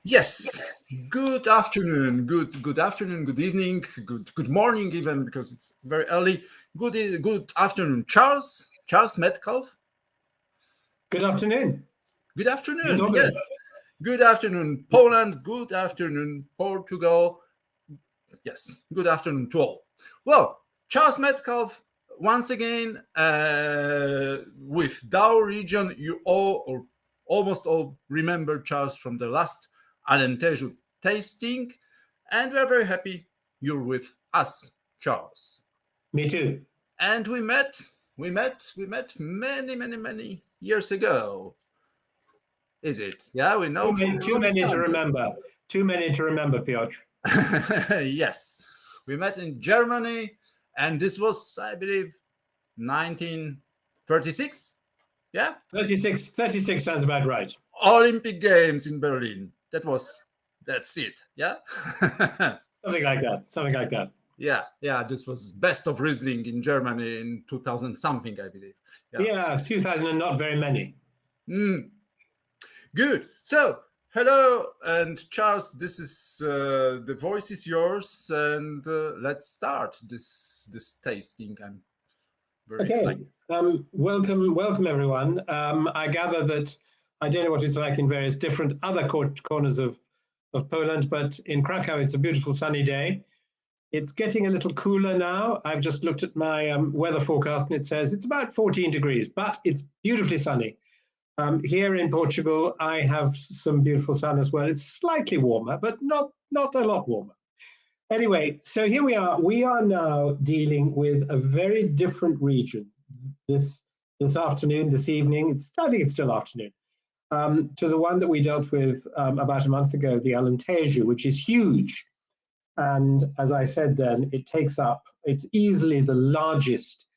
Yes. Good afternoon. Good afternoon. Good evening. Good morning, even because it's very early. Good afternoon, Charles. Charles Metcalfe. Good afternoon. Good afternoon. Dzień Yes. Good afternoon, Poland. Good afternoon, Portugal. Yes. Good afternoon to all. Well, Charles Metcalfe once again with Dow region. You all or almost all remember Charles from the last Alentejo tasting, and we are very happy you're with us, Charles. Me too. And we met many years ago. Is it? Yeah, we know. Too many to remember. Too many to remember, Piotr. Yes, we met in Germany, and this was, I believe, 1936. Yeah, 36 sounds about right. Olympic Games in Berlin. That's it. Yeah. Something like that. Yeah. This was best of Riesling in Germany in 2000 something, I believe. Yeah, 2000 and not very many. Good. So, hello, and Charles, this is the voice is yours, and let's start this tasting. I'm very excited. Welcome everyone. I gather that I don't know what it's like in various different other corners of Poland, but in Krakow it's a beautiful sunny day. It's getting a little cooler now. I've just looked at my weather forecast and it says it's about 14 degrees, but it's beautifully sunny. Here in Portugal, I have some beautiful sun as well. It's slightly warmer, but not a lot warmer. Anyway, so here we are. We are now dealing with a very different region this afternoon, this evening. I think it's still afternoon, to the one that we dealt with about a month ago, the Alentejo, which is huge. And as I said then, it's easily the largest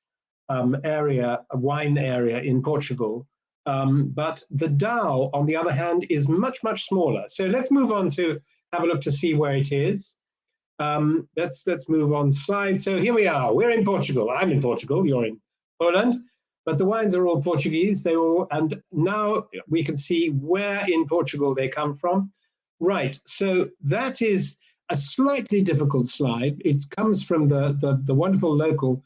wine area in Portugal. But the Dow, on the other hand, is much smaller. So let's move on to have a look to see where it is. Let's move on slide. So here we are. We're in Portugal. I'm in Portugal. You're in Poland. But the wines are all Portuguese. And now we can see where in Portugal they come from. Right. So that is a slightly difficult slide. It comes from the wonderful local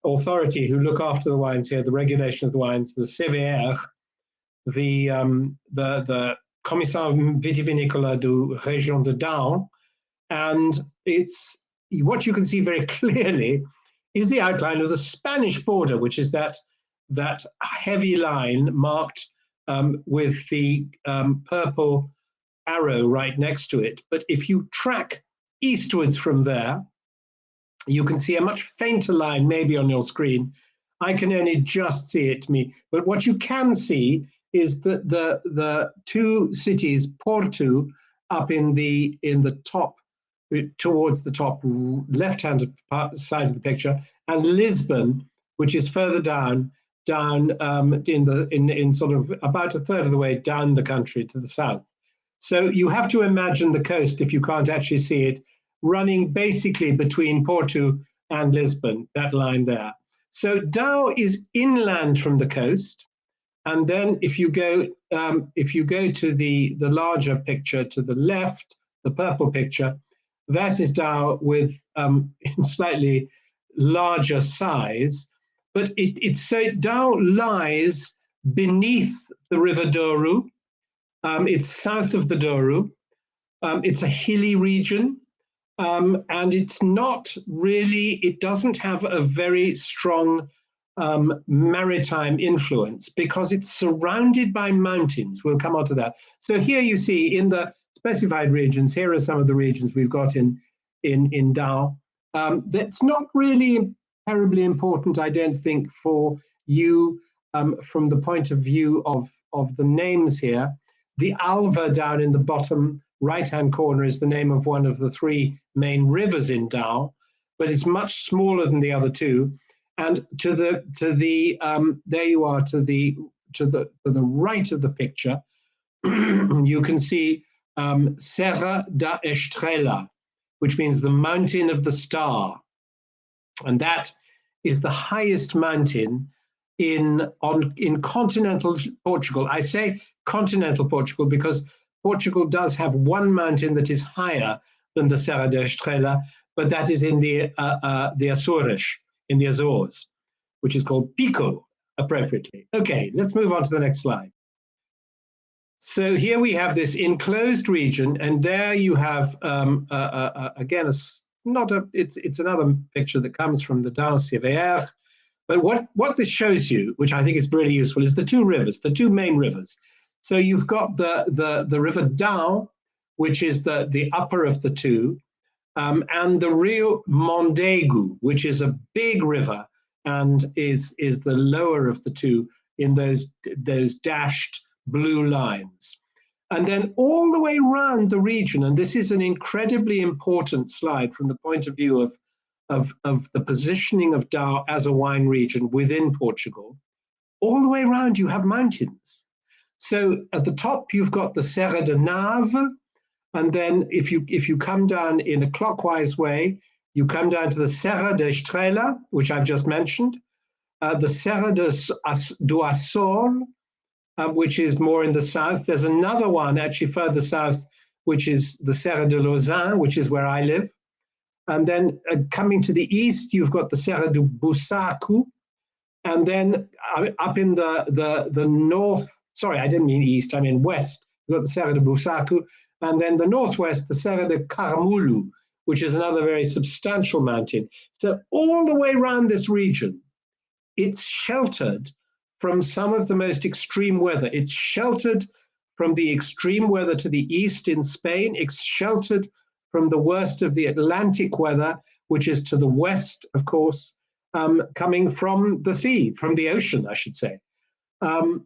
authority who look after the wines here, the regulation of the wines, the CVR, the Comissão Vitivinicola do Région de Down. And it's what you can see very clearly is the outline of the Spanish border, which is that heavy line marked with the purple arrow right next to it. But if you track eastwards from there, you can see a much fainter line maybe on your screen. I can only just see it, but what you can see is that the two cities, Porto, up in the top, towards the top left-hand side of the picture, and Lisbon, which is further down in sort of about a third of the way down the country to the south. So you have to imagine the coast, if you can't actually see it, running basically between Porto and Lisbon, that line there. So Dow is inland from the coast, and then if you go to the larger picture to the left, the purple picture, that is Dow with in slightly larger size, but Dow lies beneath the River Douro. It's south of the Douro. It's a hilly region. And it's not really, it doesn't have a very strong maritime influence because it's surrounded by mountains. We'll come on to that. So here you see in the specified regions, here are some of the regions we've got in Dow. That's not really terribly important, I don't think, for you from the point of view of the names here. The Alva down in the bottom right-hand corner is the name of one of the three main rivers in Dow, but it's much smaller than the other two. And to the there you are to the right of the picture, you can see Serra da Estrela, which means the mountain of the star, and that is the highest mountain in continental Portugal. I say continental Portugal because Portugal does have one mountain that is higher than the Serra da Estrela, but that is in the Açores, in the Azores, which is called Pico, appropriately. Okay, let's move on to the next slide. So here we have this enclosed region, and there you have again it's another picture that comes from the Down Sévère. But what this shows you, which I think is really useful, is the two rivers, the two main rivers. So you've got the River Down, which is the upper of the two, and the Rio Mondego, which is a big river and is the lower of the two in those dashed blue lines. And then all the way around the region, and this is an incredibly important slide from the point of view of the positioning of Down as a wine region within Portugal, all the way around you have mountains. So at the top you've got the Serra da Nave, and then if you come down in a clockwise way, you come down to the Serra da Estrela, which I've just mentioned, the Serra do Açor, which is more in the south. There's another one actually further south, which is the Serra de Lausanne, which is where I live. And then coming to the east, you've got the Serra do Bussaco. And then up in the north, sorry, I didn't mean east, I mean west, you've got the Serra de Bussaco. And then the northwest, the Serra de Carmulu, which is another very substantial mountain. So all the way around this region, it's sheltered from some of the most extreme weather. It's sheltered from the extreme weather to the east in Spain. It's sheltered from the worst of the Atlantic weather, which is to the west, of course, coming from the sea, from the ocean, I should say. And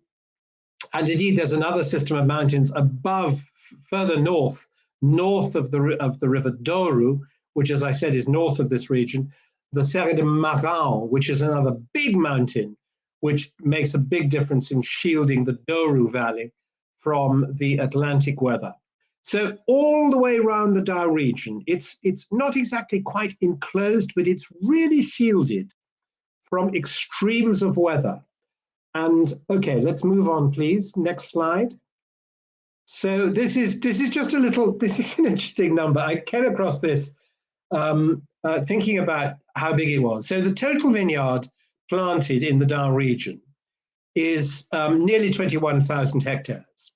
indeed, there's another system of mountains above, further north of the River Douro, which, as I said, is north of this region, the Serra de Marão, which is another big mountain, which makes a big difference in shielding the Douro Valley from the Atlantic weather. So all the way around the Dow region, it's not exactly quite enclosed, but it's really shielded from extremes of weather. And okay, let's move on, please. Next slide. So this is just a little, this is an interesting number. I came across this thinking about how big it was. So the total vineyard planted in the Down region is nearly 21,000 hectares.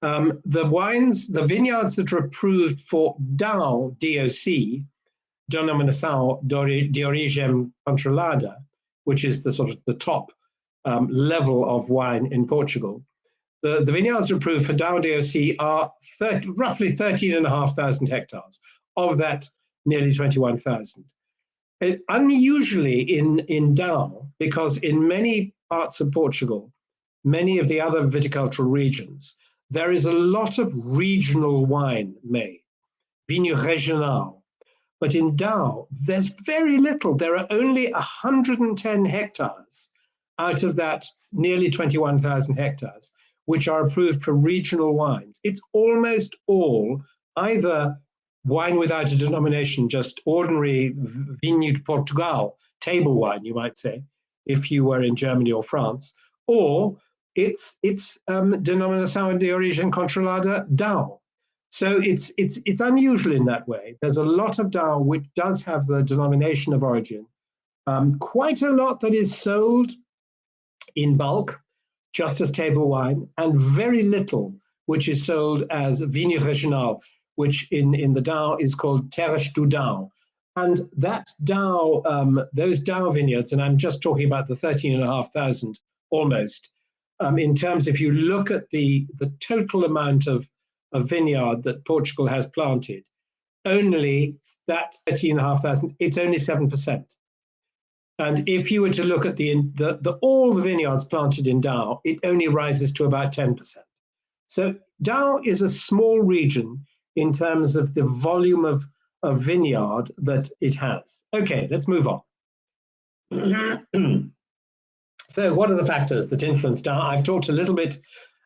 The vineyards that are approved for Down, DOC, Denominação de Origem Controlada, which is the sort of the top level of wine in Portugal, the vineyards approved for Down DOC are roughly 13,500 hectares of that nearly 21,000. Unusually in Down, because in many parts of Portugal, many of the other viticultural regions, there is a lot of regional wine made, vinho regional. But in Down, there's very little. There are only 110 hectares out of that nearly 21,000 hectares, which are approved for regional wines. It's almost all either wine without a denomination, just ordinary Vinho de Portugal, table wine, you might say, if you were in Germany or France, or it's Denominação de Origem Controlada Down. So it's unusual in that way. There's a lot of Down which does have the denomination of origin. Quite a lot that is sold in bulk, just as table wine, and very little which is sold as Vinho Regional, which in the Down is called Terras do Down. And that Down, those Down vineyards, and I'm just talking about the 13,500 almost, in terms, if you look at the total amount of vineyard that Portugal has planted, only that 13,500, it's only 7%. And if you were to look at all the vineyards planted in Down, it only rises to about 10%. So Down is a small region in terms of the volume of vineyard that it has. Okay, let's move on. So what are the factors that influence Down? I've talked a little bit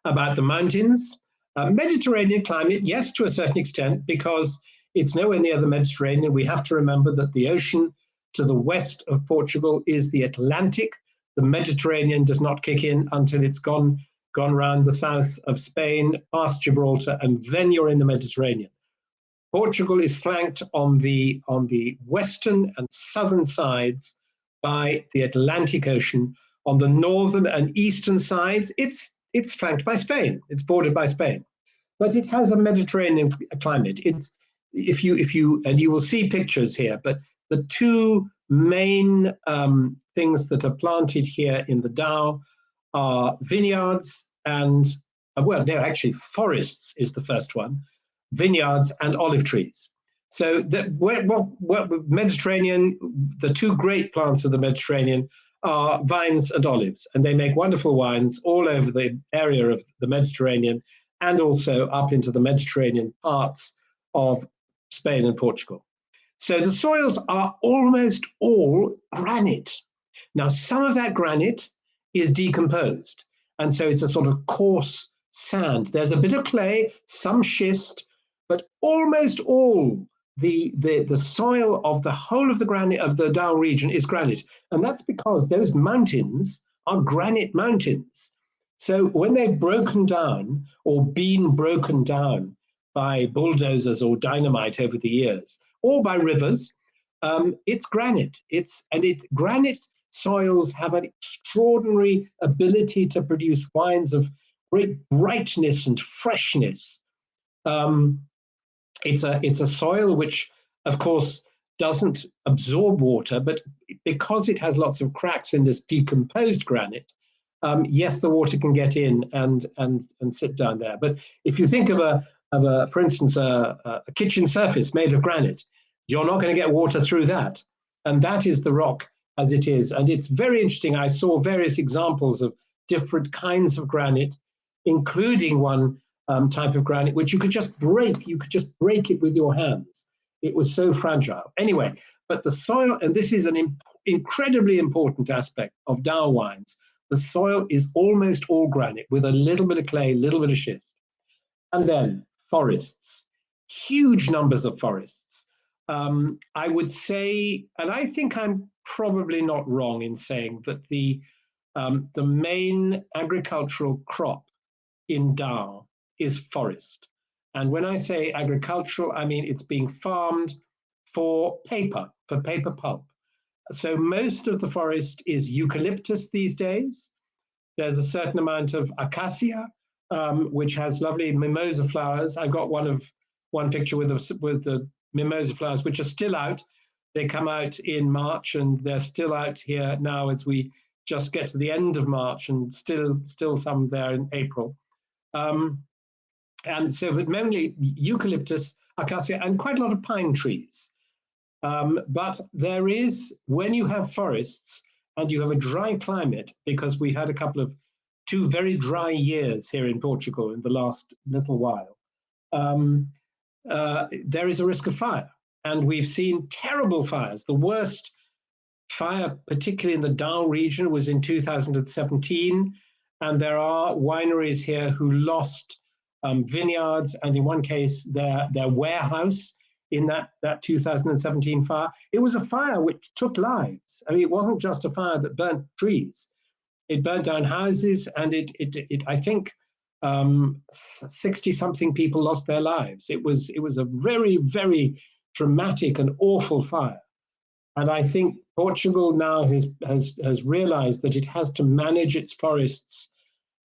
about the mountains. Mediterranean climate, yes, to a certain extent, because it's nowhere near the Mediterranean. We have to remember that the ocean to the west of Portugal is the Atlantic, The Mediterranean does not kick in until it's gone around the south of Spain, past Gibraltar, and then you're in the Mediterranean. Portugal is flanked on the western and southern sides by the Atlantic Ocean. On the northern and eastern sides, it's flanked by Spain. It's bordered by Spain, but it has a Mediterranean climate. If you and you will see pictures here, but the two main things that are planted here in the Dow are vineyards and well, no, actually forests is the first one. Vineyards and olive trees. So Mediterranean, the two great plants of the Mediterranean are vines and olives, and they make wonderful wines all over the area of the Mediterranean and also up into the Mediterranean parts of Spain and Portugal. So the soils are almost all granite. Now, some of that granite is decomposed, and so it's a sort of coarse sand. There's a bit of clay, some schist, but almost all the soil of the whole of the granite of the Dow region is granite. And that's because those mountains are granite mountains. So when they've broken down or been broken down by bulldozers or dynamite over the years, or by rivers, it's granite. Granite soils have an extraordinary ability to produce wines of great brightness and freshness. It's a soil which, of course, doesn't absorb water, but because it has lots of cracks in this decomposed granite, yes, the water can get in and sit down there. But if you think of for instance, a kitchen surface made of granite, you're not going to get water through that. And that is the rock as it is. And it's very interesting. I saw various examples of different kinds of granite, including one type of granite, which you could just break. You could just break it with your hands. It was so fragile. Anyway, but the soil, and this is an incredibly important aspect of Dow wines, the soil is almost all granite with a little bit of clay, a little bit of schist. And then forests, huge numbers of forests. I would say, and I think I'm probably not wrong in saying that the main agricultural crop in Dow is forest. And when I say agricultural, I mean it's being farmed for paper pulp. So most of the forest is eucalyptus these days. There's a certain amount of acacia, which has lovely mimosa flowers. I've got one picture with the mimosa flowers, which are still out. They come out in March, and they're still out here now as we just get to the end of March, and still some there in April. And so, but mainly eucalyptus, acacia, and quite a lot of pine trees. But there is, when you have forests and you have a dry climate, because we had two very dry years here in Portugal in the last little while, there is a risk of fire. And we've seen terrible fires. The worst fire, particularly in the Dow region, was in 2017. And there are wineries here who lost vineyards, and in one case, their warehouse in that 2017 fire. It was a fire which took lives. I mean, it wasn't just a fire that burnt trees. It burnt down houses, and I think 60-something people lost their lives. It was a very, very dramatic and awful fire. And I think Portugal now has realized that it has to manage its forests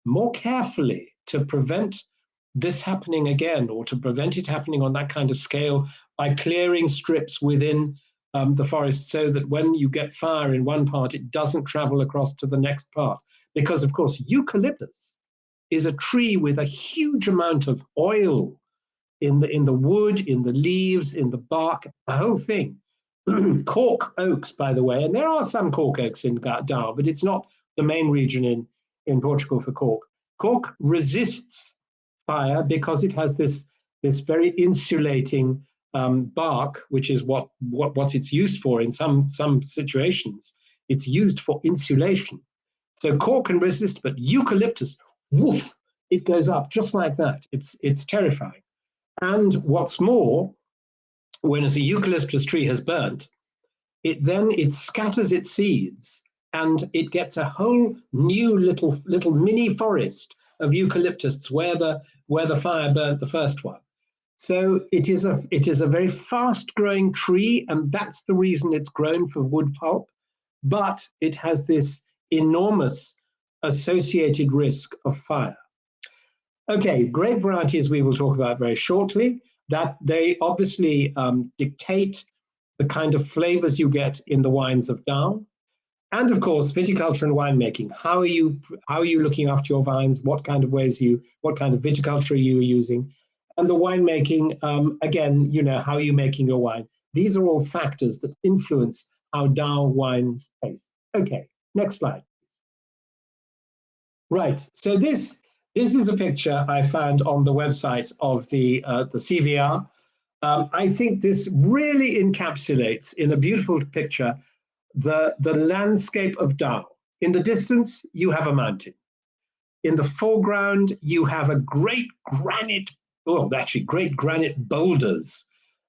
more carefully to prevent this happening again, or to prevent it happening on that kind of scale, by clearing strips within the forest, so that when you get fire in one part, it doesn't travel across to the next part. Because, of course, eucalyptus is a tree with a huge amount of oil in the wood, in the leaves, in the bark, the whole thing. Cork oaks, by the way, and there are some cork oaks in Dow, but it's not the main region in Portugal for cork. Cork resists fire because it has this very insulating bark, which is what it's used for in some situations. It's used for insulation. So cork can resist, but eucalyptus, woof, it goes up just like that. It's terrifying. And what's more, when a eucalyptus tree has burnt, it scatters its seeds and it gets a whole new little mini forest of eucalyptus where the fire burnt the first one. So it is a very fast growing tree, and that's the reason it's grown for wood pulp, but it has this enormous associated risk of fire. Okay, grape varieties we will talk about very shortly, that they obviously dictate the kind of flavors you get in the wines of Down. And of course, viticulture and winemaking. How are you looking after your vines? What kind of viticulture are you using? And the winemaking, again, how are you making your wine? These are all factors that influence how Down wines taste. Okay, next slide. Right, so this is a picture I found on the website of the CVR. I think this really encapsulates in a beautiful picture the landscape of Down. In the distance, you have a mountain. In the foreground, you have great granite boulders.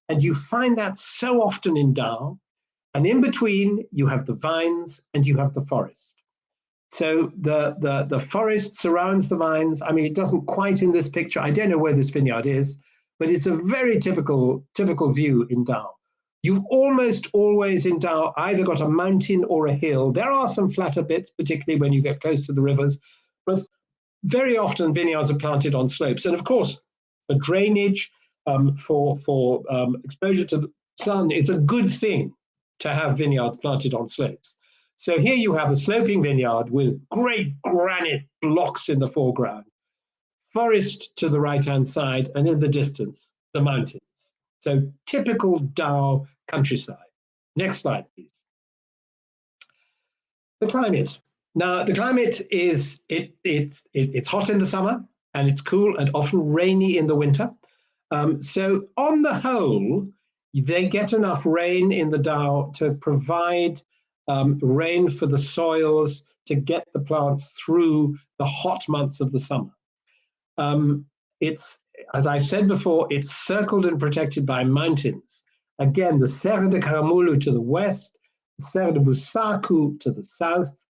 And you find that so often in Down. And in between, you have the vines and you have the forest. So the forest surrounds the vines. I mean, it doesn't quite in this picture. I don't know where this vineyard is, but it's a very typical view in Down. You've almost always in Down either got a mountain or a hill. There are some flatter bits, particularly when you get close to the rivers, but very often vineyards are planted on slopes. And of course, for drainage, for exposure to the sun, it's a good thing to have vineyards planted on slopes. So here you have a sloping vineyard with great granite blocks in the foreground, forest to the right-hand side, and in the distance, the mountains. So typical Down countryside. Next slide, please. The climate. Now, the climate is, it's hot in the summer, and it's cool and often rainy in the winter. So on the whole, they get enough rain in the Down to provide rain for the soils to get the plants through the hot months of the summer. It's, as I've said before, it's circled and protected by mountains. Again, the Serra de Caramulu to the west, the Serra de Busaku to the south,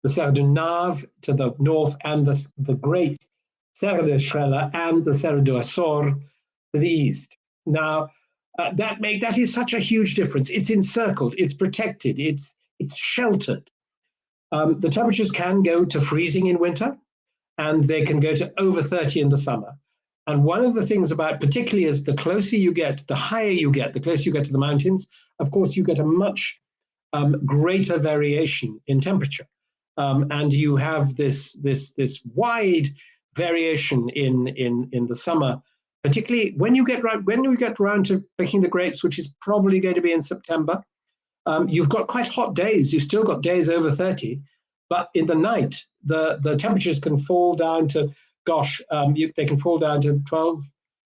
the Serra de Nave to the north, and the great Serra de Estrela and the Serra do Açor to the east. Now, that is such a huge difference. It's encircled, it's protected, it's sheltered. The temperatures can go to freezing in winter, and they can go to over 30 in the summer. And one of the things about, particularly as the closer you get, the higher you get, the closer you get to the mountains, of course, you get a much greater variation in temperature. And you have this wide variation in the summer, particularly when you get around to picking the grapes, which is probably going to be in September. You've got quite hot days. You've still got days over 30, but in the night, the temperatures can fall down to, they can fall down to 12,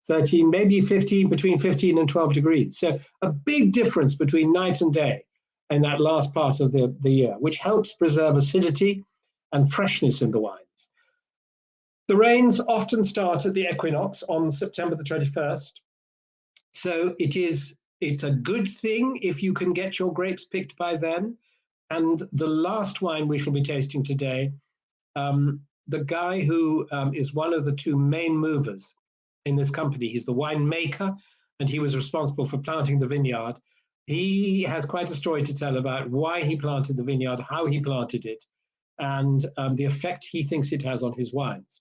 13, maybe 15, between 15 and 12 degrees. So a big difference between night and day in that last part of the year, which helps preserve acidity and freshness in the wines. The rains often start at the equinox on September the 21st. So it's a good thing if you can get your grapes picked by then. And the last wine we shall be tasting today, the guy who is one of the two main movers in this company, he's the winemaker, and he was responsible for planting the vineyard. He has quite a story to tell about why he planted the vineyard, how he planted it, and the effect he thinks it has on his wines,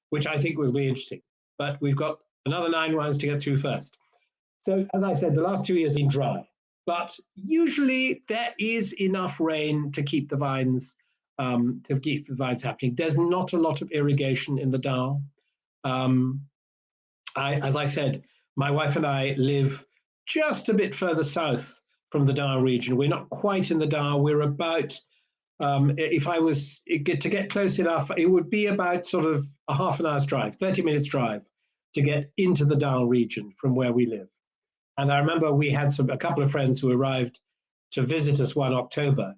which I think will be interesting. But we've got another 9 wines to get through first. So as I said, the last 2 years have been dry, but usually there is enough rain to keep the vines happening. There's not a lot of irrigation in the Down. As I said, my wife and I live just a bit further south from the Down region. We're not quite in the Down. We're about, if I was to get close enough, it would be about sort of a half an hour's drive, 30 minutes drive to get into the Down region from where we live. And I remember we had a couple of friends who arrived to visit us one October,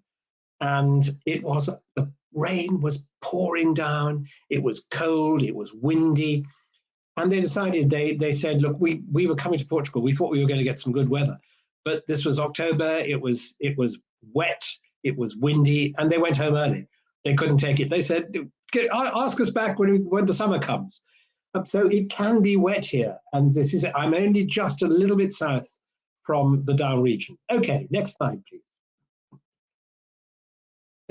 and the rain was pouring down. It was cold. It was windy. And they decided, they said, look, we were coming to Portugal. We thought we were going to get some good weather. But this was October. It was wet. it was windy, and they went home early. They couldn't take it. They said, ask us back when the summer comes. So it can be wet here, and this is, I'm only just a little bit south from the Down region. Okay, next slide, please.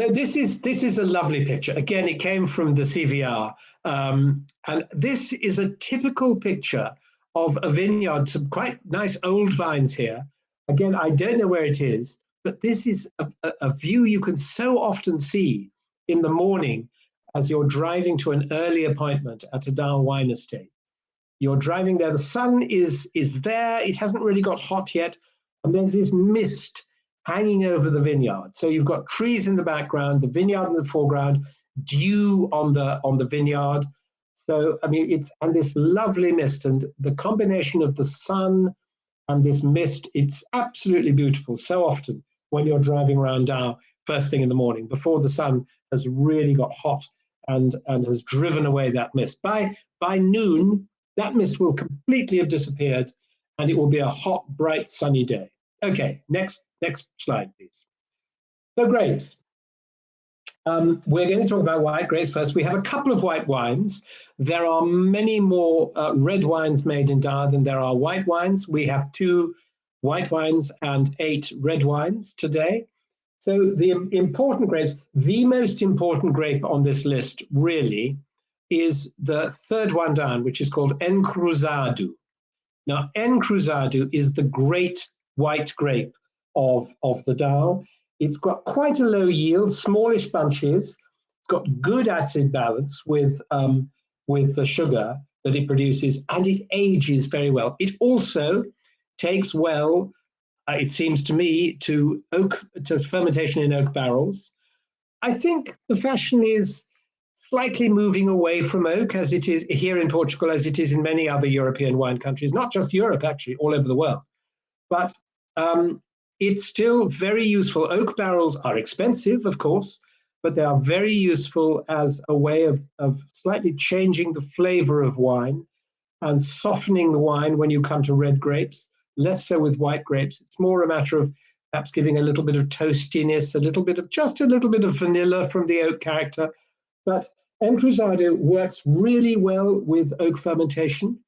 So this is a lovely picture. Again, it came from the CVR, and this is a typical picture of a vineyard, some quite nice old vines here. Again, I don't know where it is, but this is a view you can so often see in the morning as you're driving to an early appointment at a Down wine estate. You're driving there, the sun is there, it hasn't really got hot yet, and there's this mist hanging over the vineyard. So you've got trees in the background, the vineyard in the foreground, dew on the vineyard. So, I mean, and this lovely mist, and the combination of the sun and this mist, it's absolutely beautiful so often when you're driving around Down first thing in the morning, before the sun has really got hot and has driven away that mist. By noon, that mist will completely have disappeared, and it will be a hot, bright, sunny day. Okay, next slide, please. So grapes. We're going to talk about white grapes first. We have a couple of white wines. There are many more red wines made in Down than there are white wines. We have 2 white wines and 8 red wines today. So the important grapes, the most important grape on this list really is the third one down, which is called Encruzado. Now, Encruzado is the great white grape of the Down. It's got quite a low yield, smallish bunches. It's got good acid balance with the sugar that it produces, and it ages very well. It also takes well, it seems to me, to fermentation in oak barrels. I think the fashion is slightly moving away from oak, as it is here in Portugal, as it is in many other European wine countries, not just Europe, actually, all over the world. But it's still very useful. Oak barrels are expensive, of course, but they are very useful as a way of slightly changing the flavor of wine and softening the wine when you come to red grapes, less so with white grapes. It's more a matter of perhaps giving a little bit of toastiness, just a little bit of vanilla from the oak character. But Encruzado works really well with oak fermentation.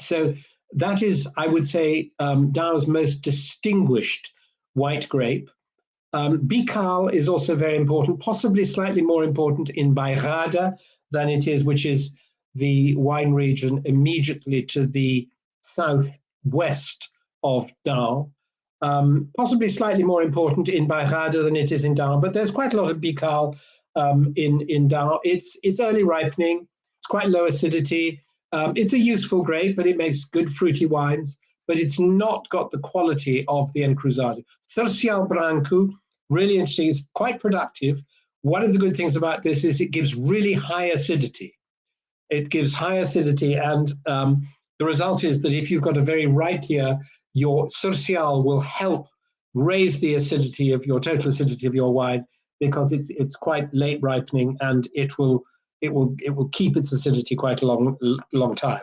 So that is, I would say, Down's most distinguished white grape. Bical is also very important, possibly slightly more important in Bairrada than it is, which is the wine region immediately to the southwest of Down. Possibly slightly more important in Bairrada than it is in Down, but there's quite a lot of Bical in Down. It's early ripening, it's quite low acidity. It's a useful grape, but it makes good fruity wines, but it's not got the quality of the Encruzado. Cercial Branco, really interesting, it's quite productive. One of the good things about this is it gives really high acidity. It gives high acidity, and the result is that if you've got a very ripe year, your Cercial will help raise the acidity of your total acidity of your wine, because it's quite late ripening, and it will keep its acidity quite a long time.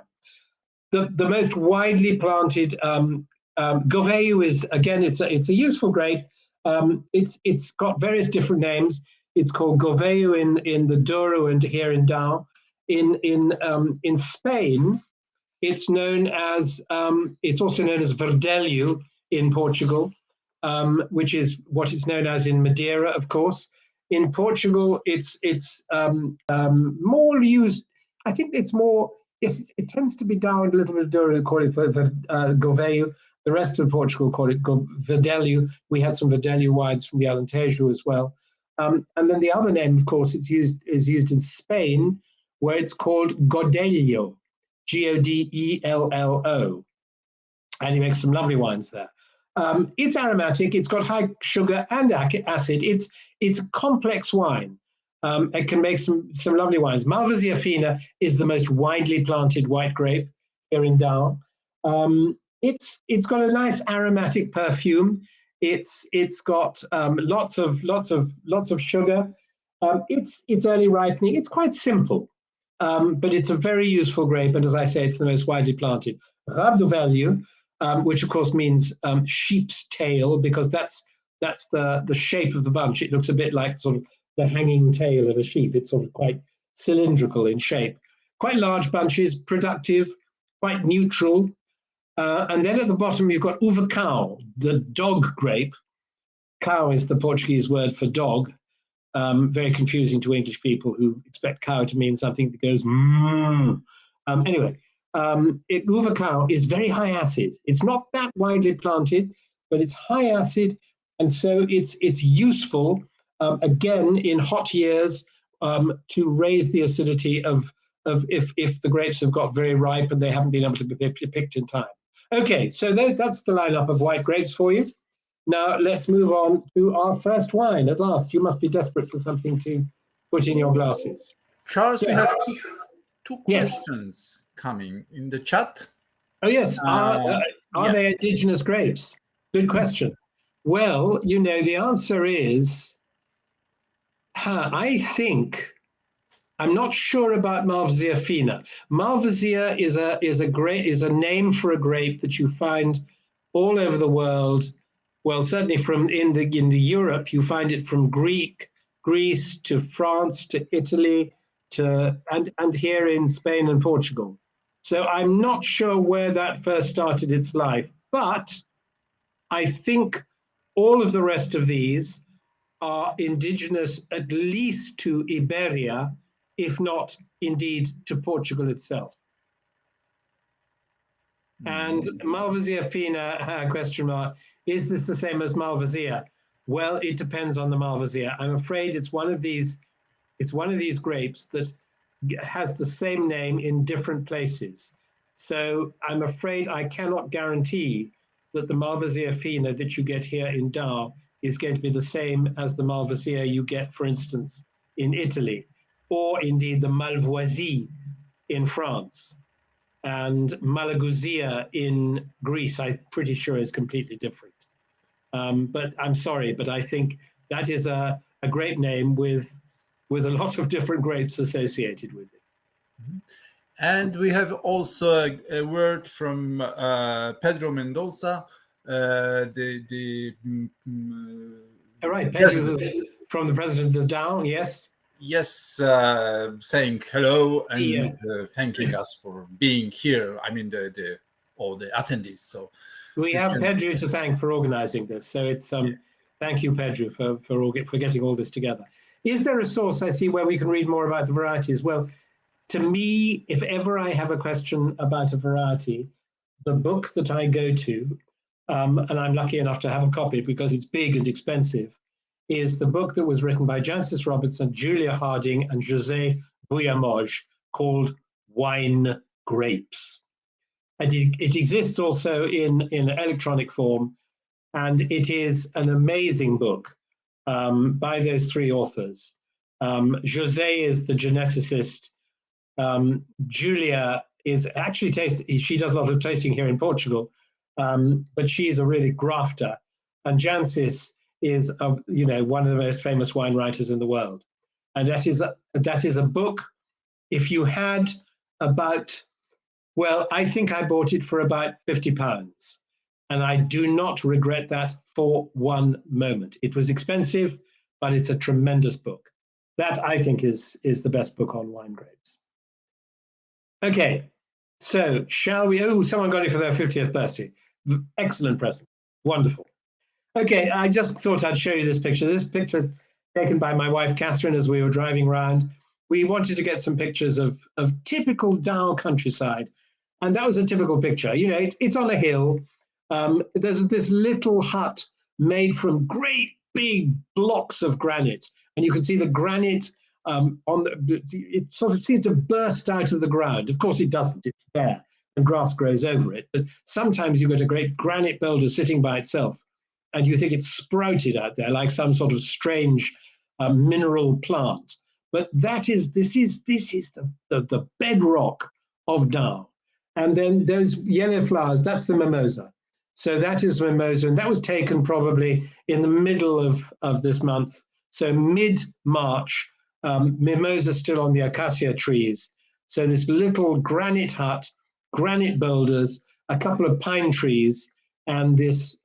The most widely planted Gouveia is, again, it's a useful grape. It's got various different names. It's called Gouveia in the Douro and here in Down. In Spain, it's known as it's also known as Verdelho in Portugal, which is what it's known as in Madeira, of course. In Portugal, it's more used. I think it's more. Yes, it tends to be down a little bit Douro, call it Gouveia. The rest of Portugal call it Verdelho. We had some Verdelho wines from the Alentejo as well. And then the other name, of course, is used in Spain, where it's called Godello, Godello, and he makes some lovely wines there. It's aromatic. It's got high sugar and acid. It's a complex wine. It can make some lovely wines. Malvasia fina is the most widely planted white grape here in Down. It's got a nice aromatic perfume. It's got lots of sugar. It's early ripening. It's quite simple, but it's a very useful grape. And as I say, it's the most widely planted. Rabo do Velho, which of course means sheep's tail, because that's That's the shape of the bunch. It looks a bit like sort of the hanging tail of a sheep. It's sort of quite cylindrical in shape. Quite large bunches, productive, quite neutral. And then at the bottom, you've got uva cow, the dog grape. Cow is the Portuguese word for dog. Very confusing to English people who expect cow to mean something that goes mmm. Anyway, uva cow is very high acid. It's not that widely planted, but it's high acid, and so it's useful again in hot years to raise the acidity of if the grapes have got very ripe and they haven't been able to be picked in time. Okay, so that's the lineup of white grapes for you. Now let's move on to our first wine. At last, you must be desperate for something to put in your glasses. Charles, we have two Yes. questions coming in the chat. Oh yes, are they indigenous grapes? Good question. Well, you know, the answer is, I think, I'm not sure about Malvasia fina. Malvasia is a name for a grape that you find all over the world. Well, certainly from in the Europe, you find it from Greece to France to Italy to and here in Spain and Portugal. So I'm not sure where that first started its life, but I think all of the rest of these are indigenous at least to Iberia, if not indeed to Portugal itself. And Malvasia fina, question mark, is this the same as Malvasia? Well, it depends on the Malvasia. I'm afraid it's one of these grapes that has the same name in different places. So I'm afraid I cannot guarantee that the Malvasia fina that you get here in Dar is going to be the same as the Malvasia you get, for instance, in Italy, or indeed the Malvoisie in France. And Malagousia in Greece, I'm pretty sure is completely different. But I'm sorry, but I think that is a grape name with a lot of different grapes associated with it. And we have also a word from Pedro Mendoza. All right, Pedro from the president of Down, yes. Yes, saying hello and thanking us for being here. I mean, all the attendees. So we have Pedro to thank for organizing this. So it's thank you, Pedro, for getting all this together. Is there a source I see where we can read more about the varieties? Well, to me, if ever I have a question about a variety, the book that I go to, and I'm lucky enough to have a copy because it's big and expensive, is the book that was written by Jancis Robertson, Julia Harding, and José Buyamoj, called Wine Grapes. And it exists also in electronic form, and it is an amazing book by those three authors. José is the geneticist. Julia is actually she does a lot of tasting here in Portugal, but she's a really grafter. And Jancis is one of the most famous wine writers in the world. And that is a book. If you had about, well, I think I bought it for about £50. And I do not regret that for one moment. It was expensive, but it's a tremendous book. That, I think, is the best book on wine grapes. Okay, so shall we? Oh, someone got it for their 50th birthday. Excellent present. Wonderful. Okay, I just thought I'd show you this picture. This picture taken by my wife, Catherine, as we were driving around. We wanted to get some pictures of typical Dow countryside. And that was a typical picture. You know, it's on a hill. There's this little hut made from great big blocks of granite. And you can see the granite it sort of seems to burst out of the ground. Of course, it doesn't. It's there and grass grows over it. But sometimes you get a great granite boulder sitting by itself and you think it's sprouted out there like some sort of strange mineral plant. But this is the bedrock of Dow. And then those yellow flowers, that's the mimosa. So that is mimosa, and that was taken probably in the middle of this month. So mid-March, mimosa still on the acacia trees. So this little granite hut, granite boulders, a couple of pine trees, and these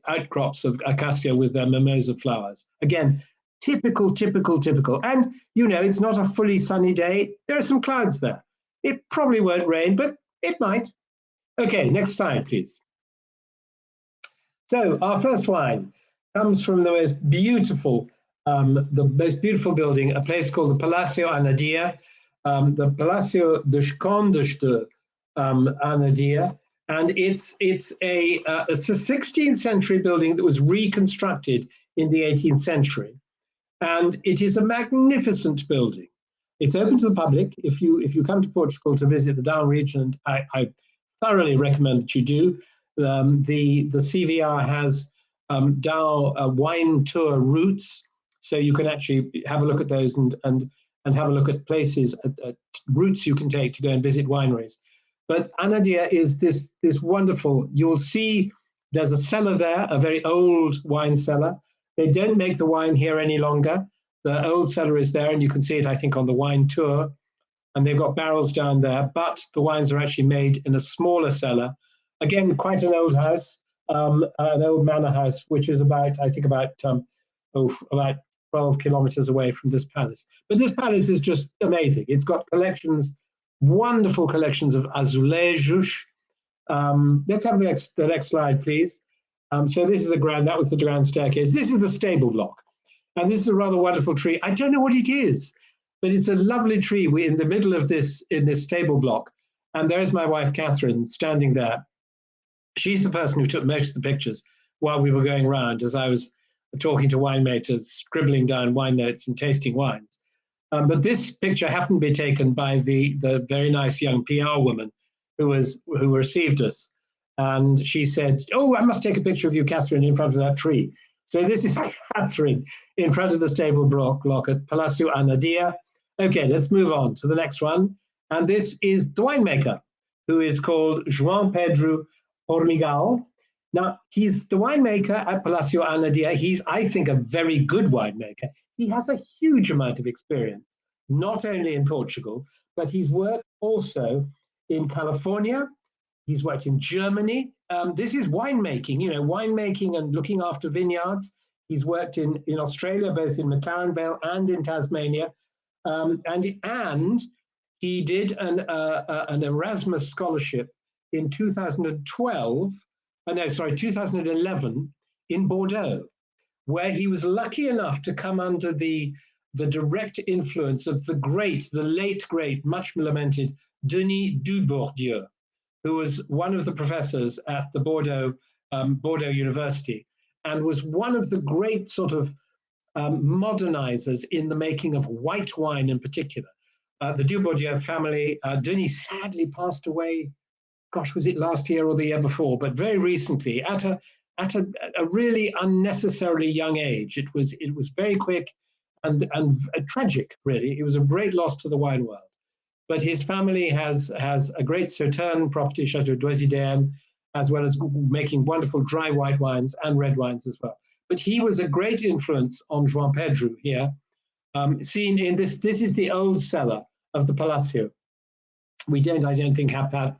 outcrops of acacia with their mimosa flowers. Again, typical. And it's not a fully sunny day. There are some clouds there. It probably won't rain, but it might. Okay, next slide, please. So our first wine comes from the most beautiful building, a place called the Palacio Anadia, the Palacio dos Condes de Anadia, and it's a 16th century building that was reconstructed in the 18th century, and it is a magnificent building. It's open to the public. If you come to Portugal to visit the Down region, I thoroughly recommend that you do. The CVR has Down wine tour routes, so you can actually have a look at those and have a look at places, at routes you can take to go and visit wineries. But Anadia is this wonderful. You'll see there's a cellar there, a very old wine cellar. They don't make the wine here any longer. The old cellar is there, and you can see it, I think, on the wine tour. And they've got barrels down there, but the wines are actually made in a smaller cellar. Again, quite an old house, an old manor house, which is about 12 kilometers away from this palace. But this palace is just amazing. It's got collections, wonderful collections of azulejos. Let's have the next slide, please. So this is that was the grand staircase. This is the stable block. And this is a rather wonderful tree. I don't know what it is, but it's a lovely tree. We're in the middle of this stable block. And there's my wife, Catherine, standing there. She's the person who took most of the pictures while we were going around as I was talking to winemakers, scribbling down wine notes and tasting wines. But this picture happened to be taken by the very nice young PR woman who received us. And she said, "Oh, I must take a picture of you, Catherine, in front of that tree." So this is Catherine in front of the stable block at Palacio Anadia. Okay, let's move on to the next one. And this is the winemaker, who is called João Pedro Formigal. Now, he's the winemaker at Palacio Anadia. He's, I think, a very good winemaker. He has a huge amount of experience, not only in Portugal, but he's worked also in California. He's worked in Germany. This is winemaking, winemaking and looking after vineyards. He's worked in Australia, both in McLaren Vale and in Tasmania. And he did an Erasmus scholarship in 2011 in Bordeaux, where he was lucky enough to come under the direct influence of the late great, much lamented Denis Dubourdieu, who was one of the professors at the Bordeaux University, and was one of the great sort of modernizers in the making of white wine in particular. The Dubourdieu family, Denis sadly passed away, gosh, was it last year or the year before, but very recently at a really unnecessarily young age. It was very quick and tragic, really. It was a great loss to the wine world. But his family has a great Sauterne property, Chateau Doisiderne, as well as making wonderful dry white wines and red wines as well. But he was a great influence on João Pedro here. Seen in this is the old cellar of the Palacio. I don't think, have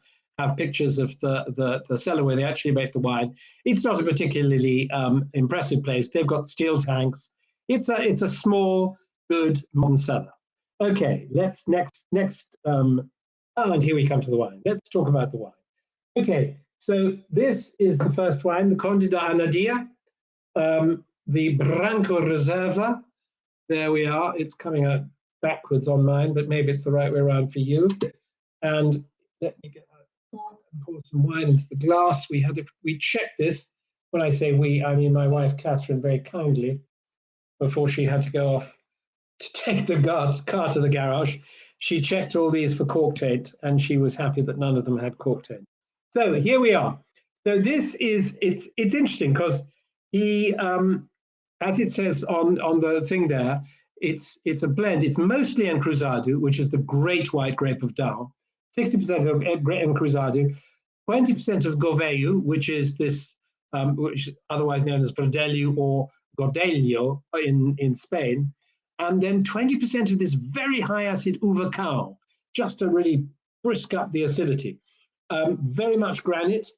pictures of the cellar where they actually make the wine. It's not a particularly impressive place. They've got steel tanks. It's a small, good modern cellar. Okay, let's next. And here we come to the wine. Let's talk about the wine. Okay, so this is the first wine, the Conde da Anadia, the Branco Reserva. There we are. It's coming out backwards on mine, but maybe it's the right way around for you. And let me get out and pour some wine into the glass. We checked this. When I say we, I mean my wife Catherine, very kindly, before she had to go off to take the car to the garage. She checked all these for cork taint, and she was happy that none of them had cork taint. So here we are. So this is it's interesting because he, as it says on the thing there, it's a blend. It's mostly Encruzado, which is the great white grape of Down. 60% of Encruzado, 20% of Govello, which is this, which is otherwise known as Verdelho or Godello in Spain, and then 20% of this very high acid Uva Cao, just to really brisk up the acidity. Very much granite,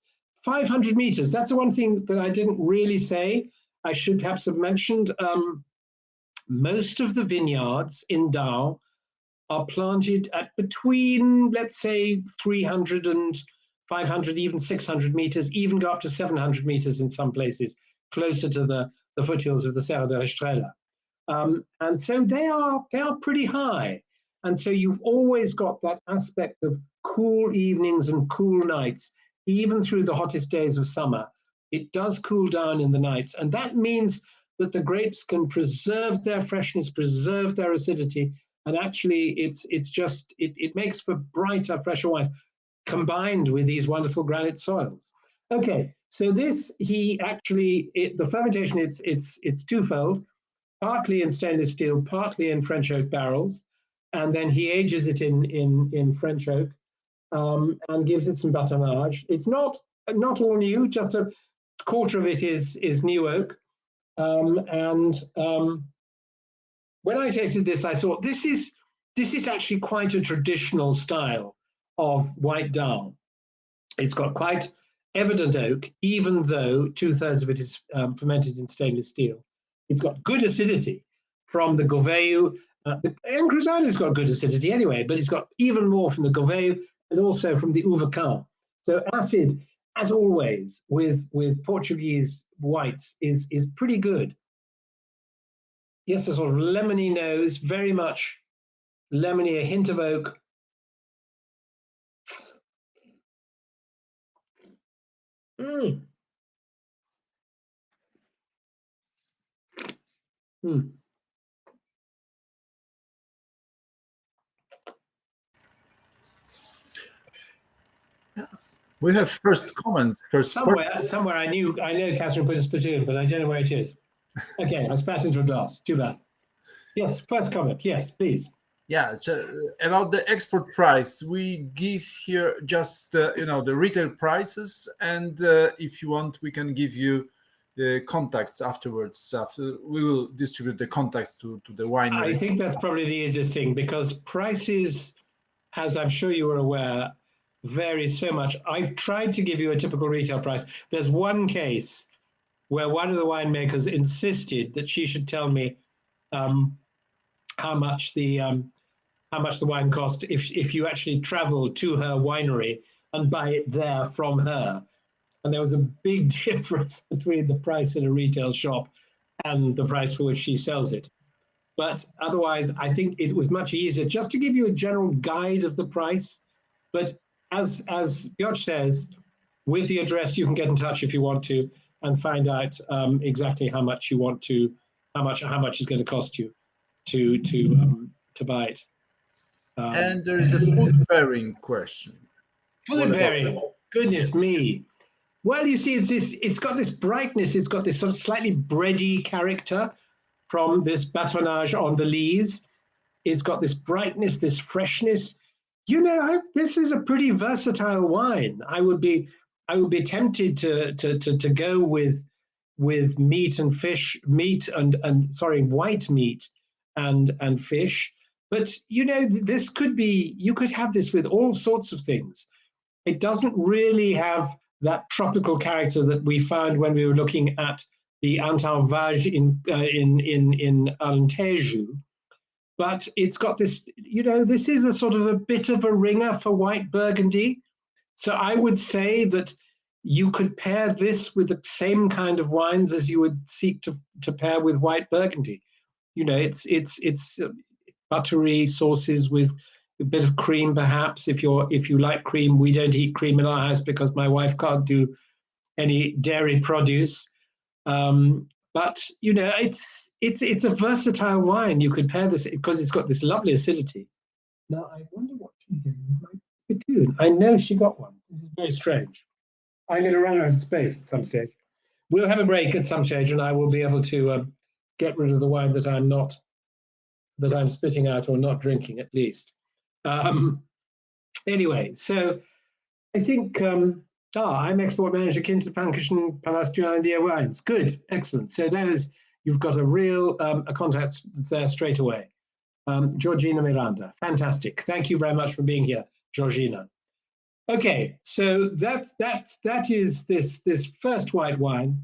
500 meters. That's the one thing that I didn't really say. I should perhaps have mentioned. Most of the vineyards in Dao are planted at between, let's say, 300 and 500, even 600 meters, even go up to 700 meters in some places, closer to the foothills of the Serra da Estrela. And so they are pretty high. And so you've always got that aspect of cool evenings and cool nights, even through the hottest days of summer. It does cool down in the nights. And that means that the grapes can preserve their freshness, preserve their acidity. And actually, it makes for brighter, fresher wines combined with these wonderful granite soils. Okay, so this, the fermentation, it's twofold, partly in stainless steel, partly in French oak barrels. And then he ages it in French oak and gives it some batonnage. It's not all new, just a quarter of it is new oak. When I tasted this, I thought this is actually quite a traditional style of white Dao. It's got quite evident oak, even though 2/3 of it is fermented in stainless steel. It's got good acidity from the Gouveia. The Cruzada's got good acidity anyway, but it's got even more from the Gouveia and also from the Uva Cao. So acid, as always, with Portuguese whites is pretty good. Yes, a sort of lemony nose, very much lemony, a hint of oak. Mm. Mm. We have first comments. Somewhere I know Catherine put a spittoon, but I don't know where it is. Okay, I spat into a glass. Too bad. Yes, first comment. Yes, please. Yeah, so about the export price, we give here just the retail prices, and if you want, we can give you the contacts afterwards. After we will distribute the contacts to the wineries. I think that's probably the easiest thing, because prices, as I'm sure you are aware, vary so much. I've tried to give you a typical retail price. There's one case where one of the winemakers insisted that she should tell me how much the wine cost if you actually travel to her winery and buy it there from her. And there was a big difference between the price in a retail shop and the price for which she sells it. But otherwise, I think it was much easier just to give you a general guide of the price. But as Piotr says, with the address, you can get in touch if you want to and find out exactly how much you want to, how much is going to cost you to buy it. And there is a food pairing question. Food pairing, goodness me. Well, you see, it's got this brightness. It's got this sort of slightly bready character from this batonnage on the lees. It's got this brightness, this freshness. This is a pretty versatile wine. I would be tempted to go with meat and fish, white meat and fish. But this could be, you could have this with all sorts of things. It doesn't really have that tropical character that we found when we were looking at the Antan-Vage in Alentejo. But it's got this, this is a sort of a bit of a ringer for white Burgundy. So I would say that you could pair this with the same kind of wines as you would seek to pair with white Burgundy. It's buttery sauces with a bit of cream, perhaps. If you like cream, we don't eat cream in our house because my wife can't do any dairy produce. But it's a versatile wine. You could pair this because it's got this lovely acidity. Now I wonder what she did with my spittoon. I know she got one. This is very strange. I'm going to run out of space at some stage. We'll have a break at some stage, and I will be able to get rid of the wine that I'm spitting out or not drinking, at least. Anyway, so I think I'm export manager Kinterpankischen Palastio Wines. Good, excellent. So you've got a real a contact there straight away. Georgina Miranda, fantastic. Thank you very much for being here, Georgina. Okay, so that is this first white wine.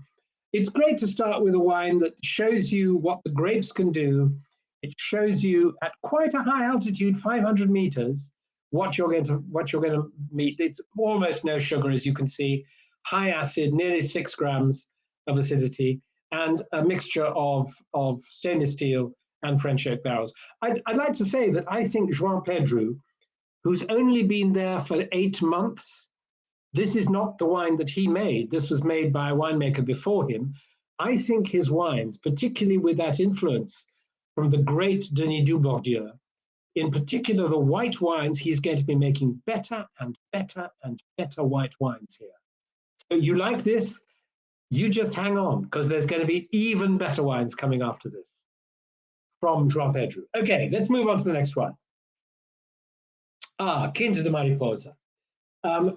It's great to start with a wine that shows you what the grapes can do. It shows you at quite a high altitude, 500 meters, what you're going to meet. It's almost no sugar, as you can see, high acid, nearly 6 grams of acidity, and a mixture of stainless steel and French oak barrels. I'd like to say that I think João Pedro, who's only been there for 8 months, this is not the wine that he made. This was made by a winemaker before him. I think his wines, particularly with that influence from the great Denis Dubourdieu, in particular the white wines, he's going to be making better and better and better white wines here. So you like this, you just hang on, because there's going to be even better wines coming after this from João Pedro. Okay, let's move on to the next one. Quinta de Mariposa.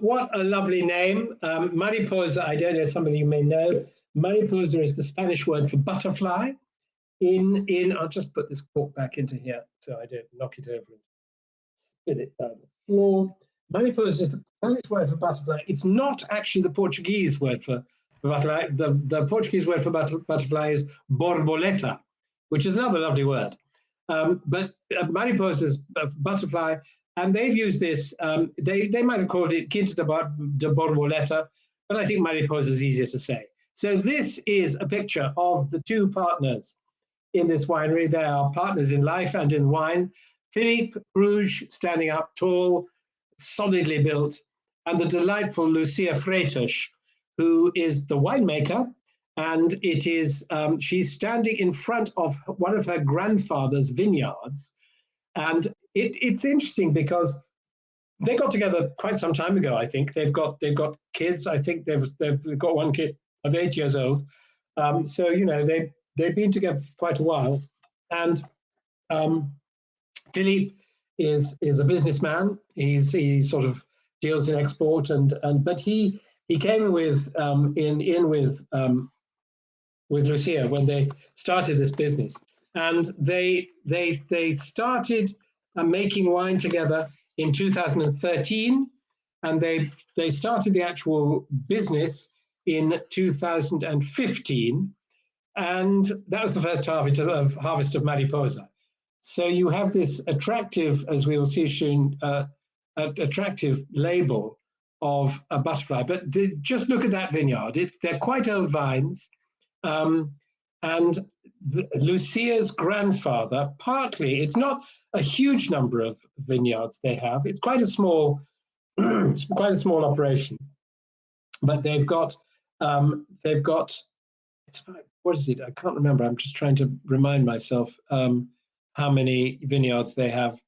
What a lovely name. Mariposa, I don't know, some of you may know, mariposa is the Spanish word for butterfly. I'll just put this cork back into here so I don't knock it over and spit it down the floor. Mariposa is the Spanish word for butterfly. It's not actually the Portuguese word for butterfly. The Portuguese word for butterfly is borboleta, which is another lovely word. But mariposa is butterfly, and they've used this. They might have called it Quinta de Borboleta, but I think mariposa is easier to say. So this is a picture of the two partners in this winery. They are partners in life and in wine. Philippe Rouge, standing up tall, solidly built, and the delightful Lucia Freitas, who is the winemaker. And it is she's standing in front of one of her grandfather's vineyards. And it's interesting because they got together quite some time ago. I think they've got kids. I think they've got one kid of 8 years old. So you know they've been together for quite a while. And Philippe is a businessman. He sort of deals in export but he came with with Lucia when they started this business, and they started making wine together in 2013, and they started the actual business in 2015, and that was the first harvest of Mariposa. So you have this attractive, as we will see soon, attractive label of a butterfly. But just look at that vineyard. They're quite old vines. And Lucia's grandfather, partly, it's not a huge number of vineyards they have. It's quite a small, operation. But they've got, it's about, what is it? I can't remember. I'm just trying to remind myself how many vineyards they have.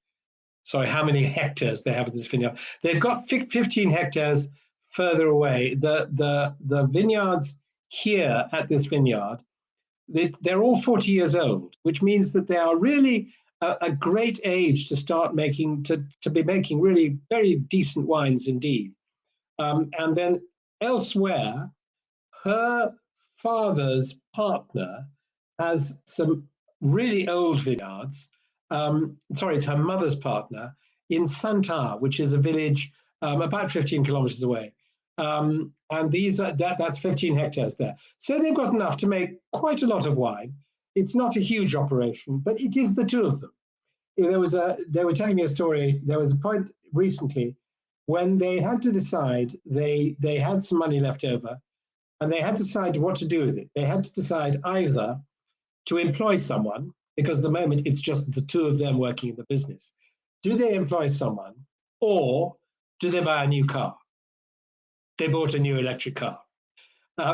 Sorry, how many hectares they have in this vineyard. They've got 15 hectares further away. The vineyards here at this vineyard, they're all 40 years old, which means that they are really a great age to start making, to be making really very decent wines indeed. And then elsewhere, her father's partner has some really old vineyards. Sorry, it's her mother's partner in Santar, which is a village about 15 kilometers away. And these are that's 15 hectares there. So they've got enough to make quite a lot of wine. It's not a huge operation, but it is the two of them. They were telling me a story. There was a point recently when they had to decide, they had some money left over, and they had to decide what to do with it. They had to decide either to employ someone, because at the moment it's just the two of them working in the business. Do they employ someone, or do they buy a new car? They bought a new electric car.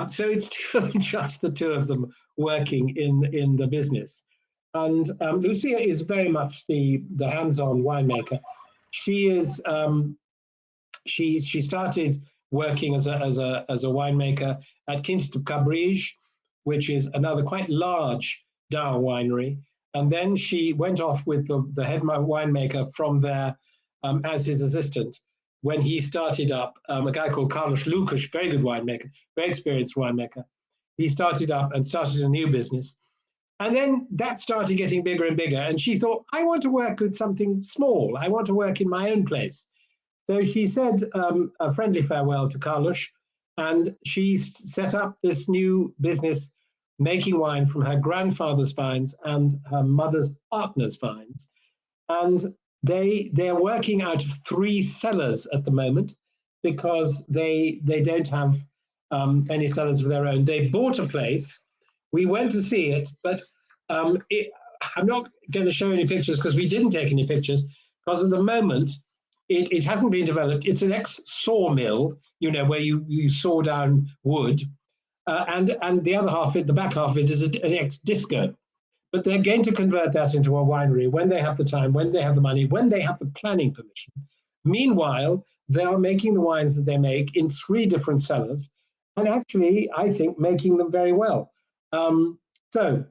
So it's still just the two of them working in the business. And Lucia is very much the hands-on winemaker. She is she started working as a winemaker at Quinta de Cabris, which is another quite large Dow winery. And then she went off with the head winemaker from there as his assistant when he started up, a guy called Carlos Lucas, very good winemaker, very experienced winemaker. He started up and started a new business. And then that started getting bigger and bigger. And she thought, I want to work with something small. I want to work in my own place. So she said a friendly farewell to Carlos, and she set up this new business making wine from her grandfather's vines and her mother's partner's vines. And they're working out of 3 cellars at the moment because they don't have any cellars of their own. They bought a place. We went to see it, but I'm not going to show any pictures because we didn't take any pictures because at the moment it hasn't been developed. It's an ex-sawmill, where you saw down wood, and the other half, the back half of it is an ex-disco. But they're going to convert that into a winery when they have the time, when they have the money, when they have the planning permission. Meanwhile, they are making the wines that they make in 3 different cellars, and actually, I think, making them very well. So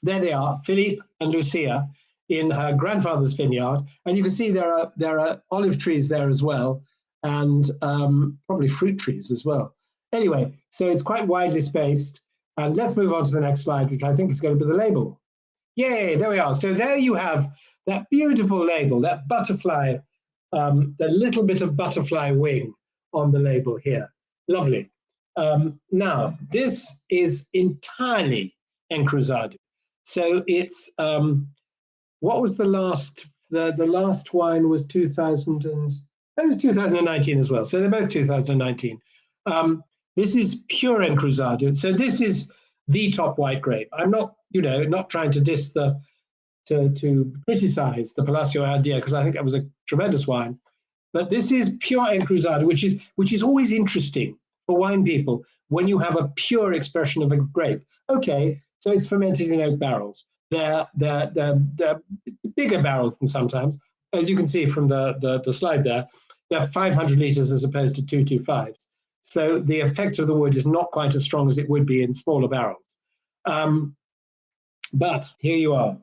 there they are, Philippe and Lucia, in her grandfather's vineyard, and you can see there are olive trees there as well, and probably fruit trees as well. Anyway, so it's quite widely spaced. And let's move on to the next slide, which I think is going to be the label. Yay, there we are. So there you have that beautiful label, that butterfly, the little bit of butterfly wing on the label here. Lovely. Now, this is entirely Encruzado. So it's, what was the last wine was 2019 as well. So they're both 2019. This is pure Encruzado. So this is the top white grape. I'm not, not trying to diss to criticize the Palacio idea because I think that was a tremendous wine. But this is pure Encruzado, which is always interesting for wine people when you have a pure expression of a grape. Okay, so it's fermented in oak barrels. They're bigger barrels than sometimes, as you can see from the slide there. They're 500 liters as opposed to 225s. So the effect of the wood is not quite as strong as it would be in smaller barrels. But here you are.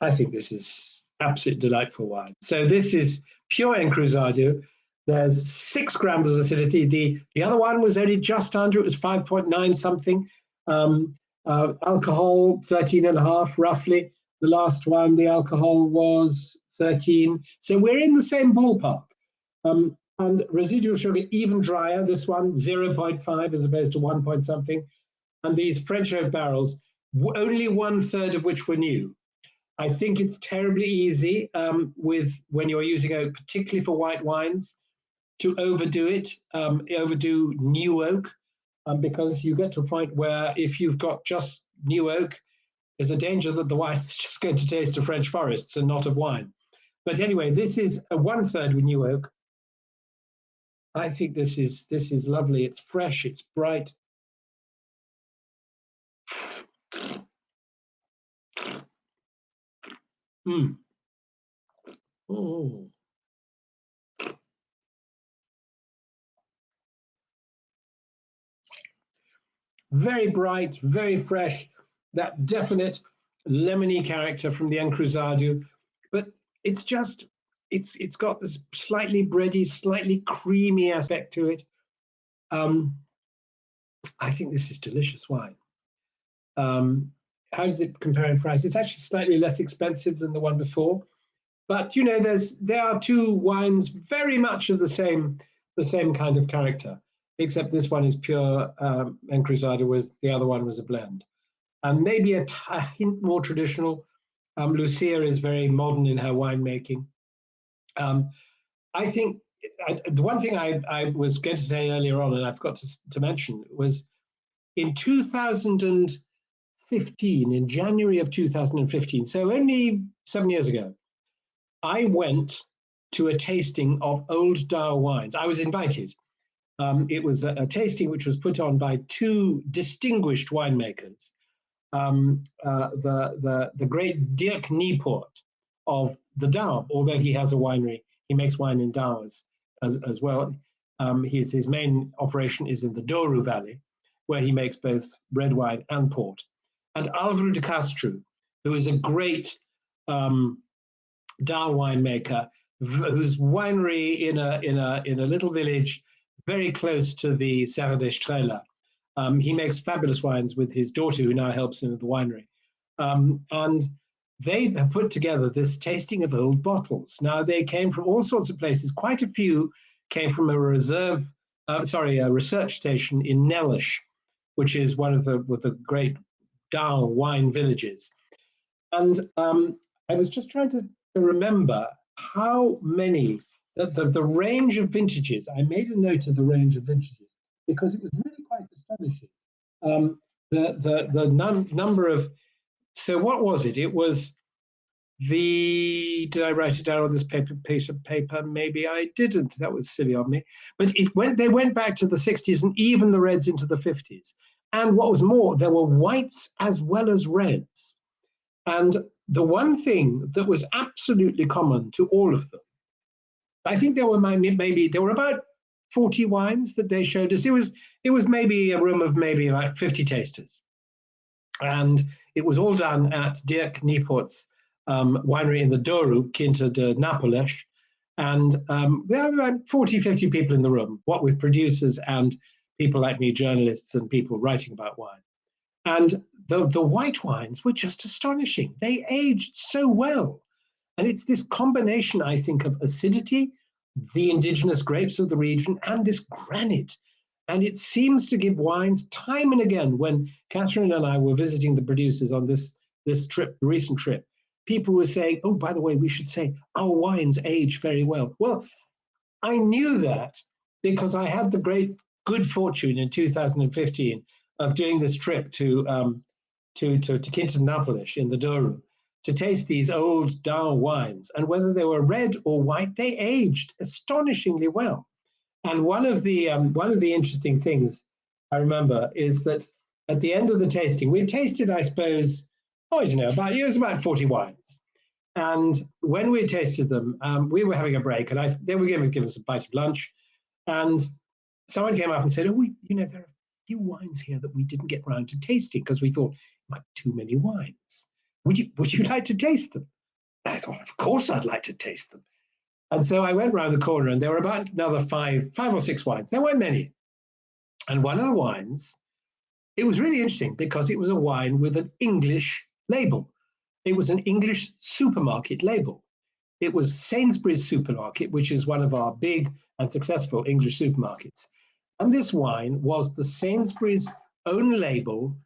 I think this is absolutely delightful wine. So this is pure Encruzado. There's 6 grams of acidity. The other one was only just under, it was 5.9 something. Alcohol, 13.5 roughly. The last one, the alcohol was 13. So we're in the same ballpark. And residual sugar even drier, this one 0.5 as opposed to 1 point something. And these French oak barrels, only 1/3 of which were new. I think it's terribly easy when you're using oak, particularly for white wines, to overdo it, overdo new oak, because you get to a point where if you've got just new oak, there's a danger that the wine is just going to taste of French forests and not of wine. But anyway, this is a 1/3 with new oak. I think this is lovely. It's fresh. It's bright. Oh. Very bright, very fresh. That definite lemony character from the Encruzado, but it's just it's got this slightly bready, slightly creamy aspect to it. I think this is delicious wine. How does it compare in price? It's actually slightly less expensive than the one before, but there are 2 wines very much of the same kind of character, except this one is pure Encruzado, whereas the other one was a blend, and maybe a hint more traditional. Lucia is very modern in her winemaking. I think the one thing I was going to say earlier on, and I forgot to mention, was in 2015, in January of 2015, so only 7 years ago, I went to a tasting of Old Dower wines. I was invited. It was a tasting which was put on by 2 distinguished winemakers. The great Dirk Niepoort of the Dower, although he has a winery, he makes wine in Dowers as well. His main operation is in the Douro Valley, where he makes both red wine and port. And Álvaro de Castro, who is a great Dower winemaker, whose winery in a little village very close to the Serra da Estrela. He makes fabulous wines with his daughter, who now helps him at the winery. And they have put together this tasting of old bottles. Now, they came from all sorts of places. Quite a few came from a research station in Nellish, which is one of the great Dow wine villages. And I was just trying to remember how many, the range of vintages. I made a note of the range of vintages because it was really quite astonishing. The number of, so what was it? It was did I write it down on this piece of paper? Maybe I didn't. That was silly of me. But they went back to the 60s and even the reds into the 50s. And what was more, there were whites as well as reds. And the one thing that was absolutely common to all of them, I think there were about 40 wines that they showed us. It was maybe a room of maybe about 50 tasters. And it was all done at Dirk Nieport's winery in the Douro, Quinta de Nápoles. And there were about 40, 50 people in the room, what with producers and people like me, journalists and people writing about wine. And the white wines were just astonishing. They aged so well. And it's this combination, I think, of acidity, the indigenous grapes of the region, and this granite. And it seems to give wines time and again. When Catherine and I were visiting the producers on this recent trip, people were saying, oh, by the way, we should say our wines age very well. Well, I knew that because I had the good fortune in 2015 of doing this trip to Quinta Nápoles in the Douro to taste these old Dow wines. And whether they were red or white, they aged astonishingly well. And one of the interesting things I remember is that at the end of the tasting, we tasted, I suppose, it was about 40 wines. And when we tasted them, we were having a break, and they were going to give us a bite of lunch. And someone came up and said, "Oh, there are a few wines here that we didn't get around to tasting because we thought it might be too many wines. Would you like to taste them?" And I thought, of course, I'd like to taste them. And so I went round the corner, and there were about another five or six wines. There weren't many. And one of the wines, it was really interesting because it was a wine with an English label. It was an English supermarket label. It was Sainsbury's Supermarket, which is one of our big and successful English supermarkets. And this wine was the Sainsbury's own label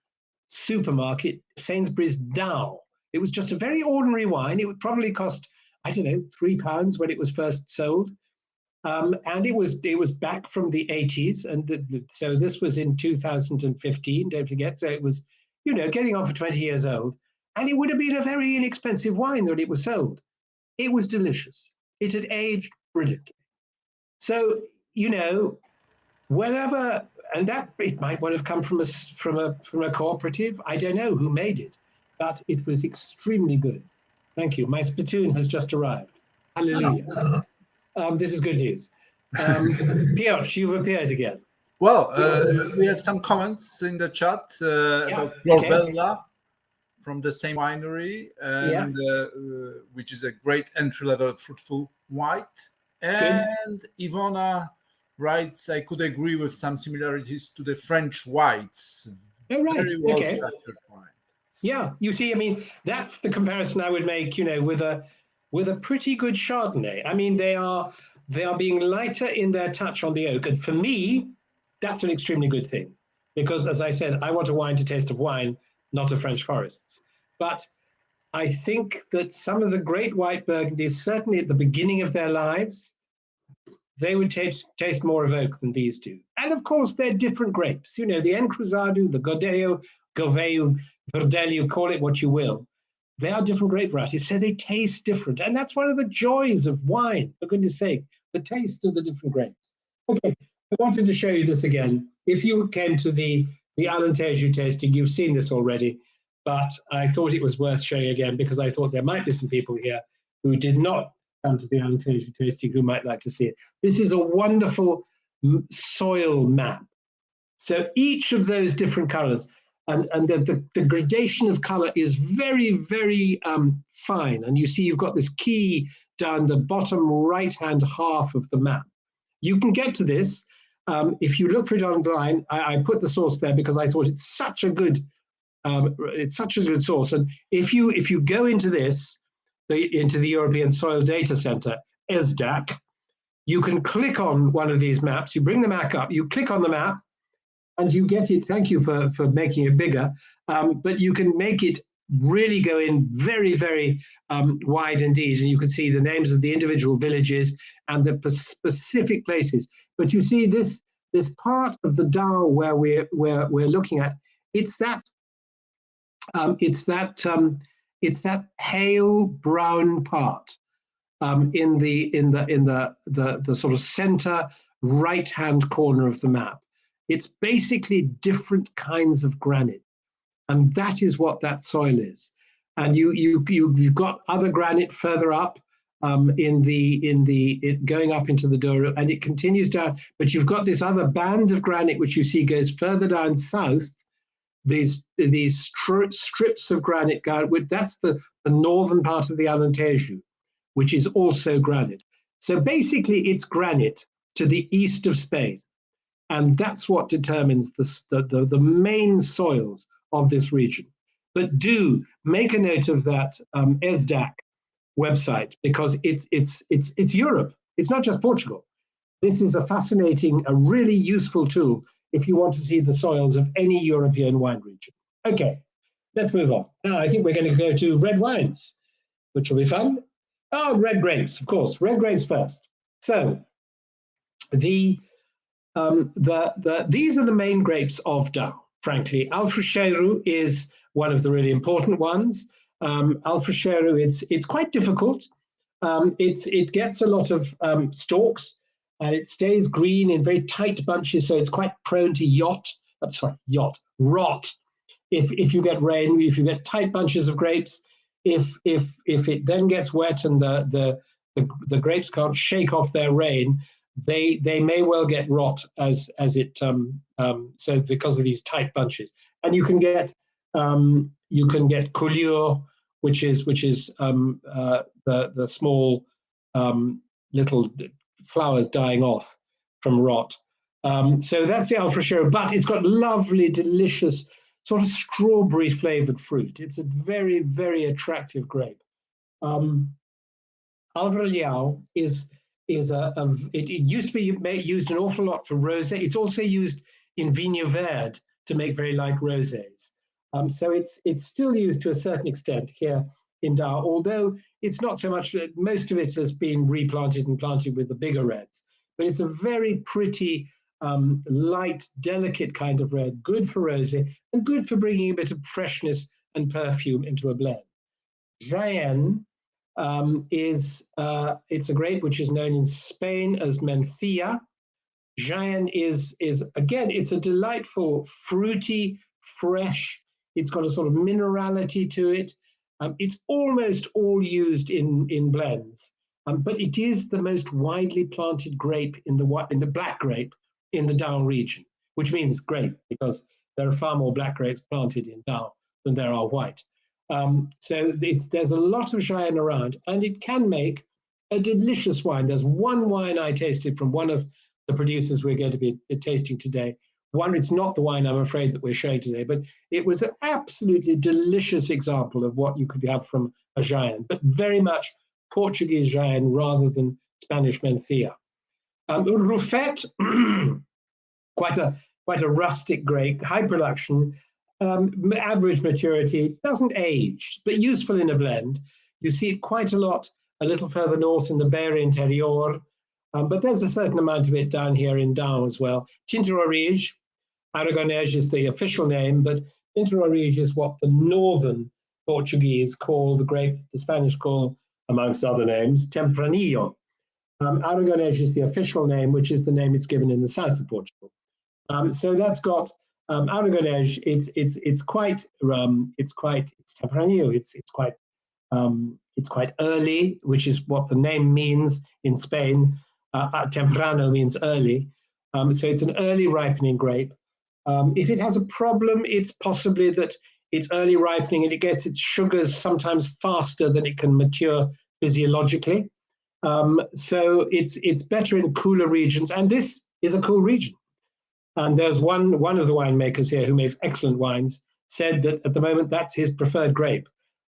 supermarket, Sainsbury's Dow. It was just a very ordinary wine. It would probably cost, I don't know, £3 when it was first sold. And it was back from the 80s. And so this was in 2015, don't forget. So it was, getting on for 20 years old. And it would have been a very inexpensive wine that it was sold. It was delicious. It had aged brilliantly. So, whatever, and that it might well have come from a cooperative. I don't know who made it, but it was extremely good. Thank you. My spittoon has just arrived. Hallelujah. This is good news. Piotr, you've appeared again. Well, we have some comments in the chat about Florbella from the same winery, and which is a great entry-level fruitful white. And good. Ivona writes, I could agree with some similarities to the French whites. Oh, right. Very well-structured wine. Yeah, you see, I mean, that's the comparison I would make, with a pretty good Chardonnay. I mean, they are being lighter in their touch on the oak. And for me, that's an extremely good thing. Because, as I said, I want a wine to taste of wine, not of French forests. But I think that some of the great white Burgundies, certainly at the beginning of their lives, they would taste more of oak than these do. And of course, they're different grapes. The Encruzado, the Godello, Gouveia, Verdelho, call it what you will. They are different grape varieties, so they taste different. And that's one of the joys of wine, for goodness sake, the taste of the different grapes. Okay, I wanted to show you this again. If you came to the Alentejo tasting, you've seen this already, but I thought it was worth showing again because I thought there might be some people here who did not come to the Alentejo tasting who might like to see it. This is a wonderful soil map. So each of those different colors, and the gradation of color is very, very fine. And you see you've got this key down the bottom right-hand half of the map. You can get to this if you look for it online. I put the source there because I thought it's such a good It's such a good source. And if you go into this, into the European Soil Data Center, ESDAC, you can click on one of these maps. You bring the map up, you click on the map, and you get it. Thank you for making it bigger, but you can make it really go in very, very wide indeed, and you can see the names of the individual villages and the specific places. But you see this part of the Dow where we're looking at. It's that pale brown part in the sort of center right-hand corner of the map. It's basically different kinds of granite, and that is what that soil is. And you've got other granite further up going up into the Douro, and it continues down. But you've got this other band of granite which you see goes further down south. These strips of granite, that's the northern part of the Alentejo, which is also granite. So basically, it's granite to the east of Spain. And that's what determines the main soils of this region. But do make a note of that ESDAC website, because it's Europe. It's not just Portugal. This is a really useful tool if you want to see the soils of any European wine region. Okay, let's move on. Now I think we're going to go to red wines, which will be fun. Oh, red grapes, of course. Red grapes first. So these are the main grapes of Dow, frankly. Alfrocheiro is one of the really important ones. Alfrocheiro, it's quite difficult. It gets a lot of stalks, and it stays green in very tight bunches, so it's quite prone to rot. If you get rain, if you get tight bunches of grapes, if it then gets wet and the grapes can't shake off their rain, they may well get rot so because of these tight bunches. And you can get coulure, which is the small little flowers dying off from rot. So that's the Alfrocheiro, but it's got lovely, delicious sort of strawberry flavored fruit. It's a very, very attractive grape. Alvarelhão it used to be used an awful lot for rosé. It's also used in Vinho Verde to make very light rosés. So it's still used to a certain extent here in Dow, although it's not so much. Most of it has been replanted and planted with the bigger reds. But it's a very pretty, light, delicate kind of red, good for rosé and good for bringing a bit of freshness and perfume into a blend. Jaén it's a grape which is known in Spain as Mencía. Jaén is again, it's a delightful, fruity, fresh. It's got a sort of minerality to it. It's almost all used in blends, but it is the most widely planted grape in the black grape in the Dow region, which means grape because there are far more black grapes planted in Dow than there are white. So there's a lot of Jaén around, and it can make a delicious wine. There's one wine I tasted from one of the producers we're going to be tasting today. It's not the wine, I'm afraid, that we're showing today, but it was an absolutely delicious example of what you could have from a Jaén, but very much Portuguese Jaén rather than Spanish Mencía. Rufet, quite a rustic grape, high production, average maturity, doesn't age, but useful in a blend. You see it quite a lot a little further north in the Beira Interior, but there's a certain amount of it down here in Down as well. Tinta Orige, Aragonés is the official name, but Tinta Orige is what the northern Portuguese call the grape, the Spanish call, amongst other names, Tempranillo. Aragonés is the official name, which is the name it's given in the south of Portugal. So that's got Aragonés. It's Tempranillo. It's quite early, which is what the name means in Spain. Temprano means early, so it's an early ripening grape. If it has a problem, it's possibly that it's early ripening and it gets its sugars sometimes faster than it can mature physiologically. So it's better in cooler regions, and this is a cool region. And there's one of the winemakers here who makes excellent wines, said that at the moment that's his preferred grape.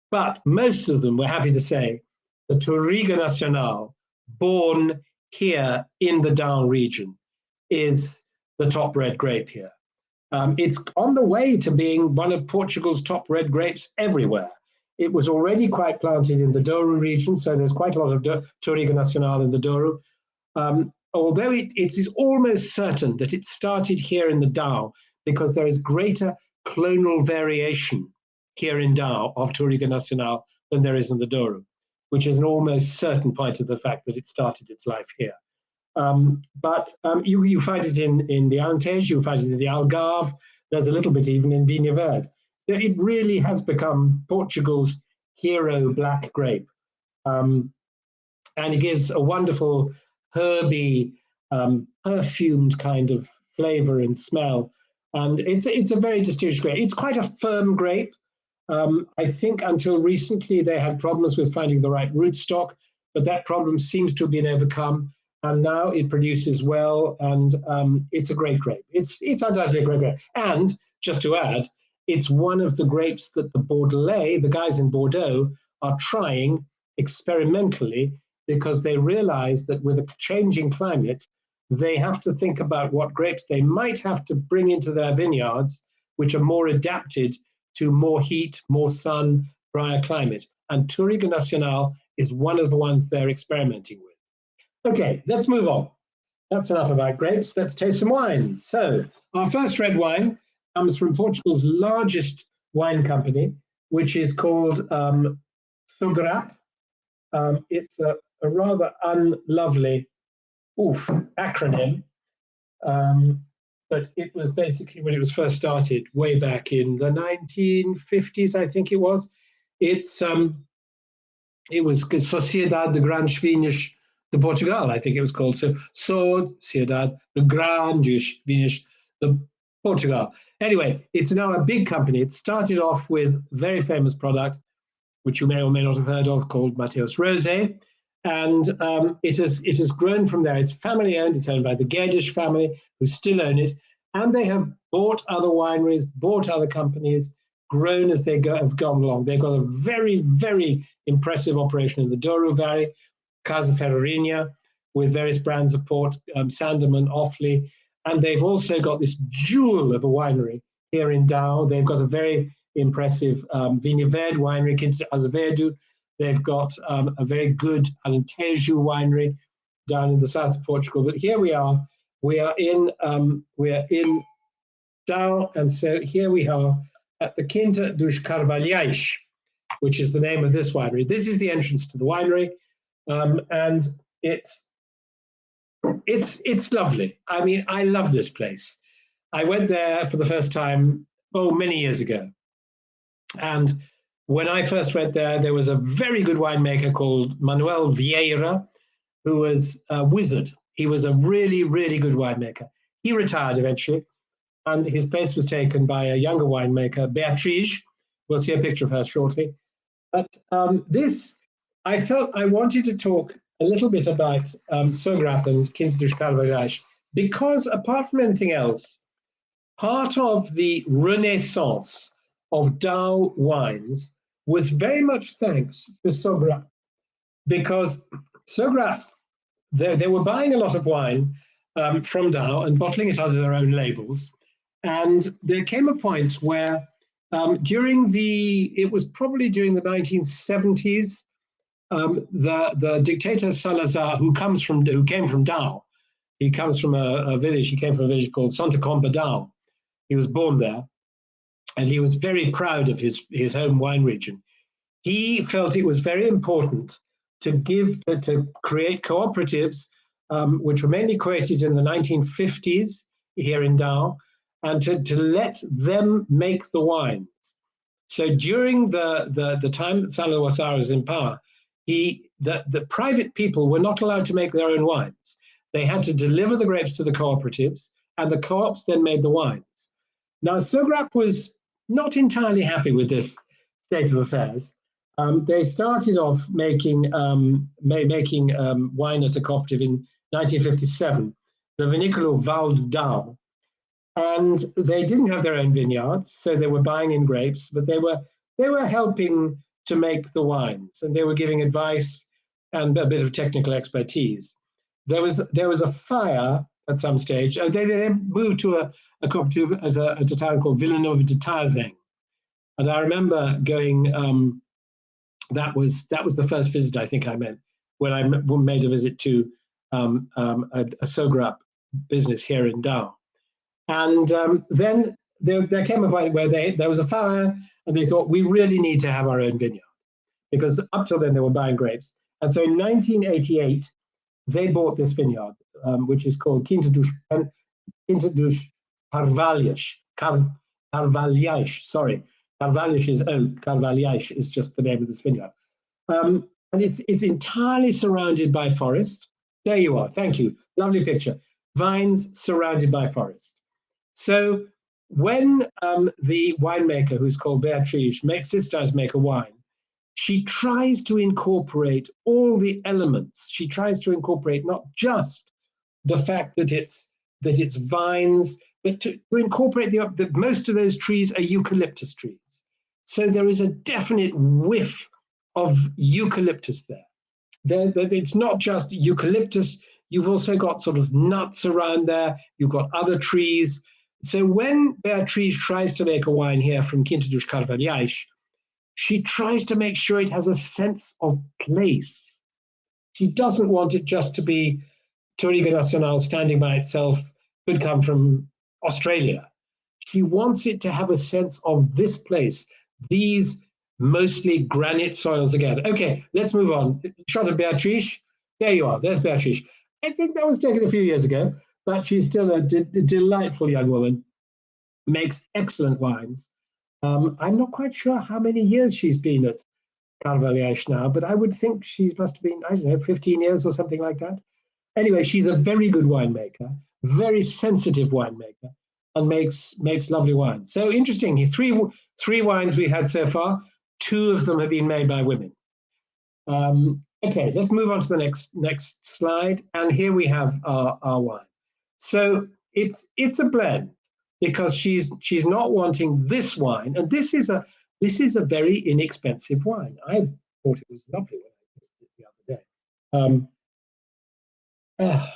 But most of them, we're happy to say, the Touriga Nacional, born here in the Down region, is the top red grape here. It's on the way to being one of Portugal's top red grapes everywhere. It was already quite planted in the Douro region, so there's quite a lot of Touriga Nacional in the Douro. Although it is almost certain that it started here in the Down because there is greater clonal variation here in Down of Touriga Nacional than there is in the Douro, which is an almost certain point of the fact that it started its life here. But you find it in the Alentejo, you find it in the Algarve, there's a little bit even in Vinha Verde. So it really has become Portugal's hero black grape. And it gives a wonderful herby, perfumed kind of flavor and smell. And it's a very distinguished grape. It's quite a firm grape. I think until recently they had problems with finding the right rootstock, but that problem seems to have been overcome. And now it produces well, and it's a great grape. It's undoubtedly a great grape. And just to add, it's one of the grapes that the Bordelais, the guys in Bordeaux, are trying experimentally because they realize that with a changing climate, they have to think about what grapes they might have to bring into their vineyards, which are more adapted to more heat, more sun, drier climate. And Touriga Nacional is one of the ones they're experimenting with. Okay, let's move on. That's enough about grapes. Let's taste some wines. So our first red wine comes from Portugal's largest wine company, which is called Sograp. It's a rather unlovely acronym, but it was basically when it was first started way back in the 1950s, I think it was. It was Sociedade de Grandes Vinhos de Portugal, I think it was called. So Sociedade de Grandes Vinhos de Portugal. Anyway, it's now a big company. It started off with a very famous product, which you may or may not have heard of, called Mateus Rosé. And it has grown from there. It's family owned. It's owned by the Guedes family, who still own it. And they have bought other wineries, bought other companies, grown as they have gone along. They've got a very, very impressive operation in the Douro Valley, Casa Ferreirinha, with various brands of port, Sandeman, Offley. And they've also got this jewel of a winery here in Down. They've got a very impressive Vinha Verde winery, Quinta Azevedo. They've got a very good Alentejo winery down in the south of Portugal. But here we are in Down, and so here we are at the Quinta dos Carvalhais, which is the name of this winery. This is the entrance to the winery, and it's lovely. I mean, I love this place. I went there for the first time, many years ago. And when I first went there, there was a very good winemaker called Manuel Vieira, who was a wizard. He was a really, really good winemaker. He retired eventually, and his place was taken by a younger winemaker, Beatriz. We'll see a picture of her shortly. But I felt I wanted to talk a little bit about Sograp and Quinta dos Carvalhais, because apart from anything else, part of the renaissance of Dow wines was very much thanks to Sograp, because Sograp, they were buying a lot of wine from Dow and bottling it under their own labels. And there came a point where it was probably during the 1970s, the dictator Salazar, who came from Dow, he comes from a village, he came from a village called Santa Comba Dow. He was born there, and he was very proud of his home wine region. He felt it was very important to create cooperatives, which were mainly created in the 1950s here in Dow, and to let them make the wines. So during the time that Salazar was in power, the private people were not allowed to make their own wines. They had to deliver the grapes to the cooperatives, and the co-ops then made the wines. Now, Sograp was not entirely happy with this state of affairs. They started off making wine at a cooperative in 1957, the Vinícola Val de Down. and they didn't have their own vineyards, so they were buying in grapes, but they were helping to make the wines, and they were giving advice and a bit of technical expertise. There was a fire at some stage. They moved to a cooperative at a town called Villeneuve de Tarzing, and I remember going. That was the first visit I think I made when I made a visit to a Sograp business here in Dow. And then there came a point where there was a fire, and they thought, we really need to have our own vineyard, because up till then they were buying grapes. And so in 1988, they bought this vineyard, which is called Quinta dos Carvalhais. Carvalhais, sorry. Carvalhais is oak, Carvalhais is just the name of this vineyard. And it's entirely surrounded by forest. There you are, thank you. Lovely picture. Vines surrounded by forest. So when the winemaker, who's called Beatrice, sits down to make a wine, she tries to incorporate all the elements. She tries to incorporate not just the fact that it's vines, but to incorporate that most of those trees are eucalyptus trees. So there is a definite whiff of eucalyptus there. It's not just eucalyptus, you've also got sort of nuts around there, you've got other trees. So when Beatrice tries to make a wine here from Quinta dos Carvalhais, she tries to make sure it has a sense of place. She doesn't want it just to be Touriga Nacional standing by itself, could come from Australia. She wants it to have a sense of this place, these mostly granite soils again. Okay, let's move on. Shot of Beatrice. There you are. There's Beatrice. I think that was taken a few years ago, but she's still a delightful young woman, makes excellent wines. I'm not quite sure how many years she's been at Carvalhais now, but I would think she must have been, I don't know, 15 years or something like that. Anyway, she's a very good winemaker, very sensitive winemaker, and makes lovely wines. So interesting, three wines we had so far, 2 of them have been made by women. Okay, let's move on to the next slide, and here we have our wine. So it's a blend, because she's not wanting this wine, and this is a very inexpensive wine. I thought it was lovely when I tasted it the other day.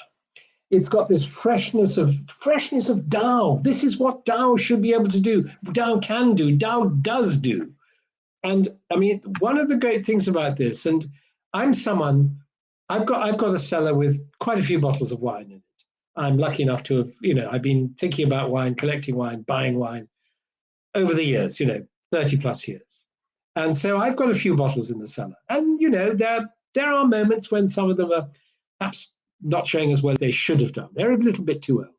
It's got this freshness of Dow. This is what Dow should be able to do. Dow can do. Dow does do. And I mean, one of the great things about this, and I've got a cellar with quite a few bottles of wine in it. I'm lucky enough to have, I've been thinking about wine, collecting wine, buying wine over the years, 30 plus years. And so I've got a few bottles in the cellar. And, there are moments when some of them are perhaps not showing as well as they should have done. They're a little bit too old.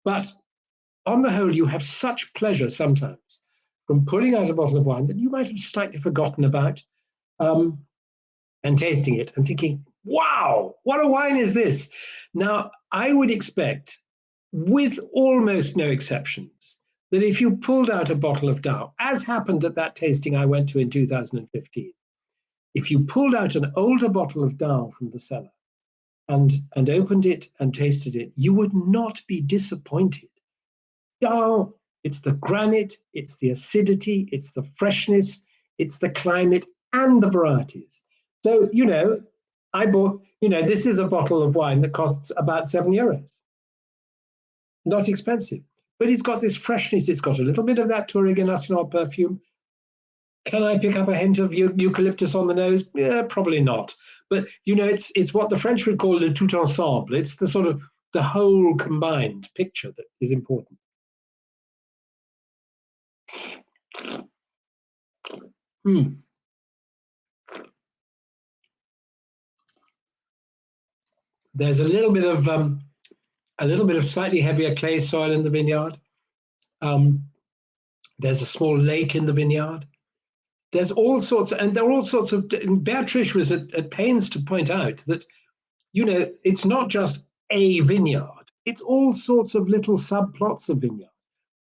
But on the whole, you have such pleasure sometimes from pulling out a bottle of wine that you might have slightly forgotten about, and tasting it and thinking, wow, what a wine is this? Now, I would expect, with almost no exceptions, that if you pulled out a bottle of Dow, as happened at that tasting I went to in 2015, if you pulled out an older bottle of Dow from the cellar and opened it and tasted it, you would not be disappointed. Dow, it's the granite, it's the acidity, it's the freshness, it's the climate and the varieties. So, I bought, this is a bottle of wine that costs about €7. Not expensive, but it's got this freshness. It's got a little bit of that Touriga Nacional perfume. Can I pick up a hint of eucalyptus on the nose? Yeah, probably not. But, it's what the French would call le tout ensemble. It's the sort of the whole combined picture that is important. There's a little bit of slightly heavier clay soil in the vineyard. There's a small lake in the vineyard. There's all sorts, and there are all sorts of. Beatrice was at pains to point out that, it's not just a vineyard. It's all sorts of little subplots of vineyard,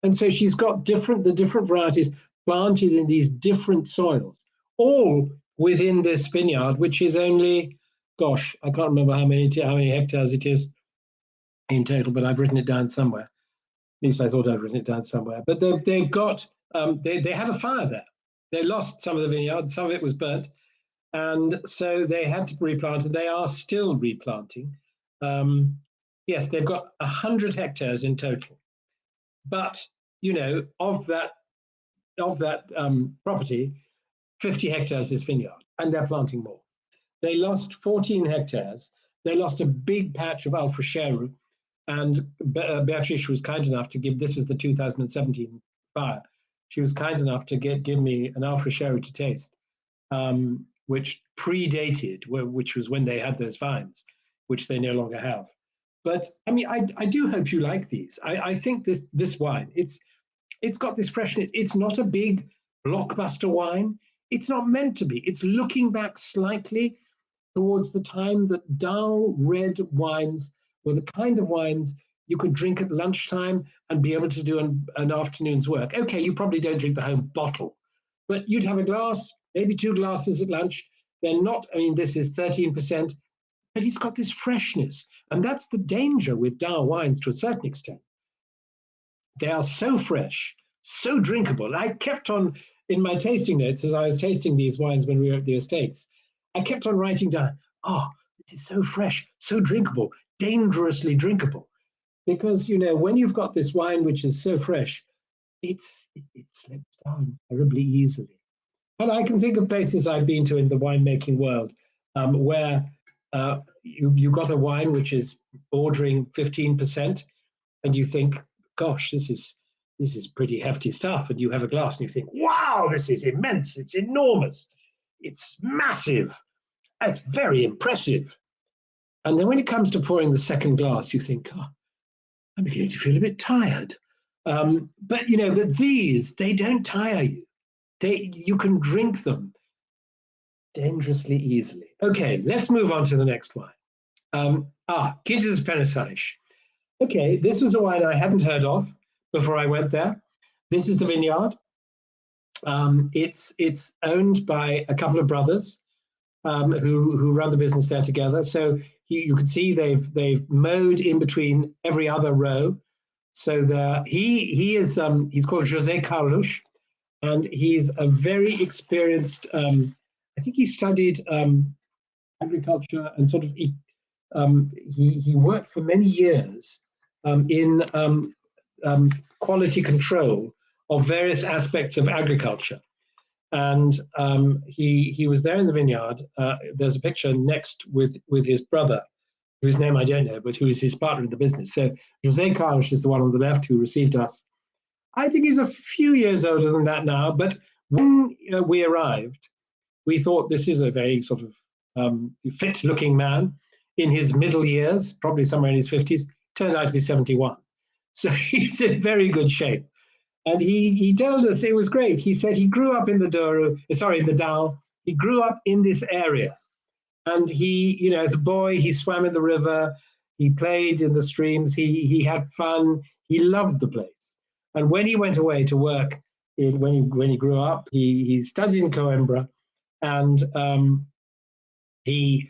and so she's got the different varieties planted in these different soils, all within this vineyard, which is only, gosh, I can't remember how many hectares it is in total, but I've written it down somewhere. least I thought I'd written it down somewhere. But they've got they had a fire there. They lost some of the vineyard. Some of it was burnt, and so they had to replant, and they are still replanting. Yes, they've got 100 hectares in total, but of that property, 50 hectares is vineyard, and they're planting more. They lost 14 hectares. They lost a big patch of Alfresheru, and Beatrice was kind enough to give. This is the 2017 fire. She was kind enough to give me an Alfresheru to taste, which predated, which was when they had those vines, which they no longer have. But I mean, I do hope you like these. I think this wine, it's got this freshness. It's not a big blockbuster wine. It's not meant to be. It's looking back slightly towards the time that dull red wines were the kind of wines you could drink at lunchtime and be able to do an afternoon's work. Okay, you probably don't drink the whole bottle, but you'd have a glass, maybe 2 glasses at lunch. They're not, I mean, this is 13%, but it's got this freshness. And that's the danger with dull wines to a certain extent. They are so fresh, so drinkable. I kept on, in my tasting notes, as I was tasting these wines when we were at the estates, I kept on writing down, oh, this is so fresh, so drinkable, dangerously drinkable. Because, when you've got this wine which is so fresh, it slips down terribly easily. And I can think of places I've been to in the winemaking world where you got a wine which is bordering 15%, and you think, gosh, this is pretty hefty stuff. And you have a glass and you think, wow, this is immense. It's enormous. It's massive. It's very impressive. And then when it comes to pouring the second glass, you think, oh, I'm beginning to feel a bit tired. But these, they don't tire you. You can drink them dangerously easily. Okay, let's move on to the next wine. Quintas Penissage. Okay, this is a wine I hadn't heard of before I went there. This is the vineyard. It's owned by a couple of brothers who run the business there together. So you can see they've mowed in between every other row. So he's called José Carlos, and he's a very experienced. I think he studied agriculture and sort of he worked for many years in quality control of various aspects of agriculture. And he was there in the vineyard. There's a picture next with his brother, whose name I don't know, but who is his partner in the business. So José Carlos is the one on the left who received us. I think he's a few years older than that now, but when we arrived, we thought this is a very sort of fit-looking man in his middle years, probably somewhere in his 50s. Turned out to be 71. So he's in very good shape. And he told us it was great. He said he grew up in the Douro. He grew up in this area. And he, as a boy, he swam in the river. He played in the streams. He had fun. He loved the place. And when he went away to work, when he grew up, he studied in Coimbra, and he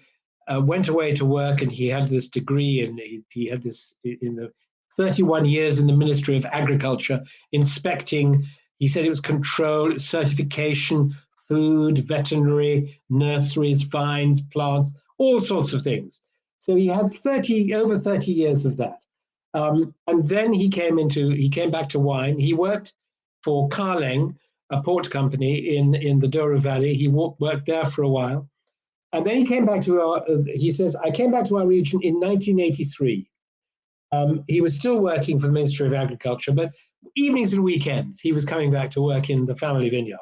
went away to work, and he had this degree, and he had this in the 31 years in the Ministry of Agriculture, inspecting, he said it was control, certification, food, veterinary, nurseries, vines, plants, all sorts of things. So he had over 30 years of that. And then he came back to wine. He worked for Carling, a port company in the Douro Valley. He worked there for a while. And then he came back to he says, I came back to our region in 1983. He was still working for the Ministry of Agriculture, but evenings and weekends, he was coming back to work in the family vineyard.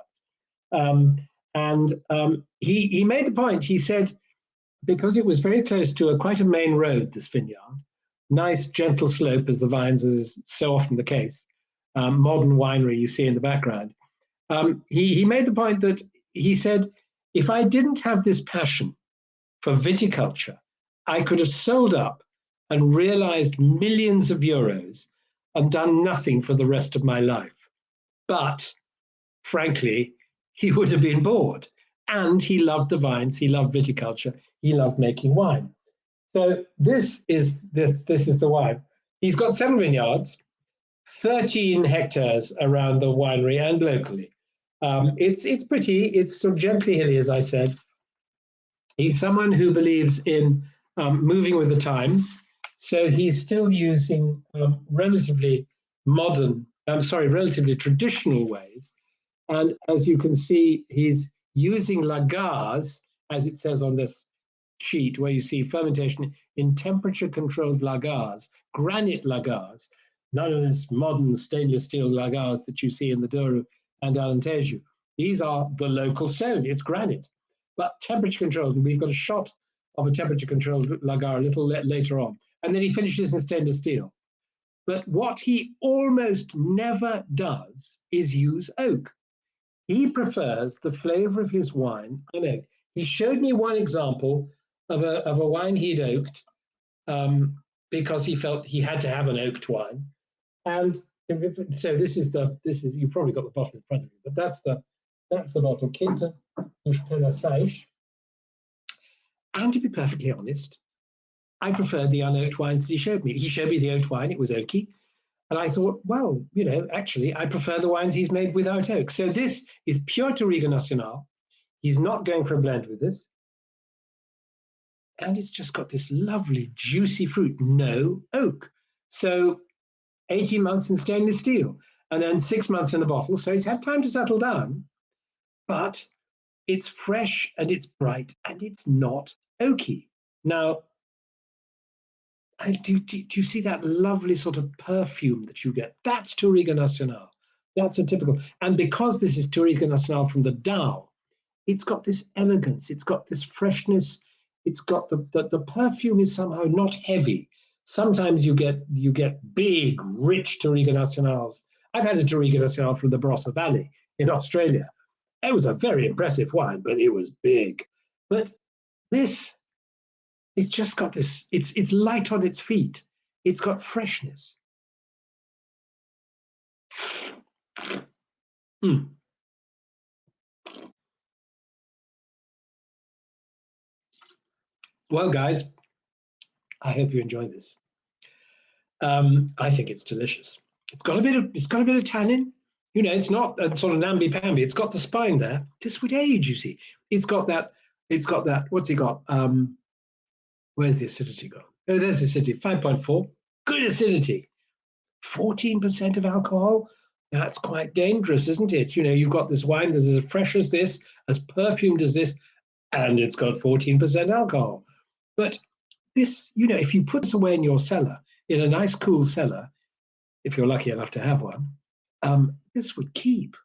He made the point, he said, because it was very close to quite a main road, this vineyard, nice gentle slope as the vines is so often the case, modern winery you see in the background. He made the point that he said, if I didn't have this passion for viticulture, I could have sold up and realized millions of euros and done nothing for the rest of my life. But frankly, he would have been bored. And he loved the vines, he loved viticulture, he loved making wine. So this is the wine. He's got 7 vineyards, 13 hectares around the winery and locally. It's pretty. It's sort of gently hilly, as I said. He's someone who believes in moving with the times, so he's still using relatively relatively traditional ways. And as you can see, he's using lagars, as it says on this sheet, where you see fermentation in temperature-controlled lagars, granite lagars, none of this modern stainless steel lagars that you see in the Douro and Alentejo. These are the local stone, it's granite, but temperature-controlled. And we've got a shot of a temperature-controlled lagar a little later on. And then he finishes in stainless steel. But what he almost never does is use oak. He prefers the flavor of his wine on oak. He showed me one example of a wine he'd oaked because he felt he had to have an oaked wine. And so this is you've probably got the bottle in front of you, but that's the bottle, Quinta dos Penações. And to be perfectly honest, I preferred the unoaked wines that he showed me. He showed me the oaked wine, it was oaky. And I thought, well, actually, I prefer the wines he's made without oak. So this is pure Touriga Nacional. He's not going for a blend with this. And it's just got this lovely, juicy fruit, no oak. So 18 months in stainless steel, and then 6 months in a bottle. So it's had time to settle down, but it's fresh and it's bright and it's not oaky. Now, do you see that lovely sort of perfume that you get? That's Touriga Nacional. That's a typical. And because this is Touriga Nacional from the Dow, it's got this elegance. It's got this freshness. It's got the perfume is somehow not heavy. Sometimes you get big, rich Touriga Nacionals. I've had a Touriga Nacional from the Barossa Valley in Australia. It was a very impressive wine, but it was big. But this, it's just got this, it's light on its feet. It's got freshness. Mm. Well, guys, I hope you enjoy this. I think it's delicious. It's got a bit of tannin. It's not a sort of namby-pamby. It's got the spine there. This would age, you see. It's got that. What's he got? Where's the acidity gone? Oh, there's the acidity. 5.4. Good acidity. 14% of alcohol. That's quite dangerous, isn't it? You've got this wine that's as fresh as this, as perfumed as this, and it's got 14% alcohol. But this, if you put this away in your cellar, in a nice cool cellar, if you're lucky enough to have one, this would keep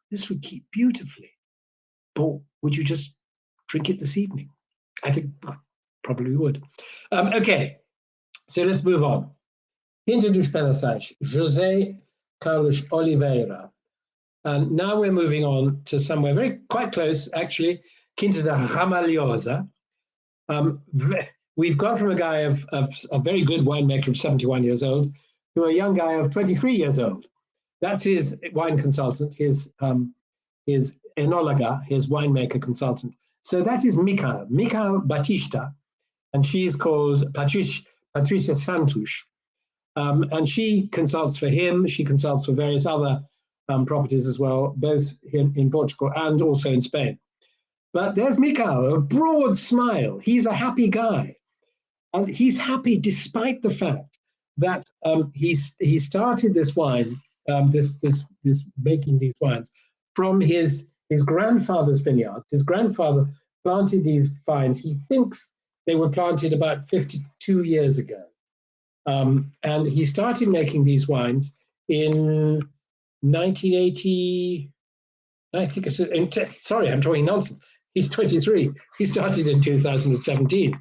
beautifully. Or would you just drink it this evening? I think probably would. Okay, so let's move on. Quinta dos Penações, José Carlos Oliveira. And now we're moving on to somewhere quite close, actually, Quinta da Ramalhosa. We've gone from a guy of a very good winemaker of 71 years old to a young guy of 23 years old. That's his wine consultant, his enologa, his winemaker consultant. So that is Michael Batista, and she's called Patricia Santos. And she consults for him. She consults for various other properties as well, both in Portugal and also in Spain. But there's Michael, a broad smile. He's a happy guy. And he's happy despite the fact that he started this wine, this making these wines from his grandfather's vineyard. His grandfather planted these vines. He thinks they were planted about 52 years ago. And he started making these wines in 1980. I think sorry, I'm talking nonsense. He's 23. He started in 2017.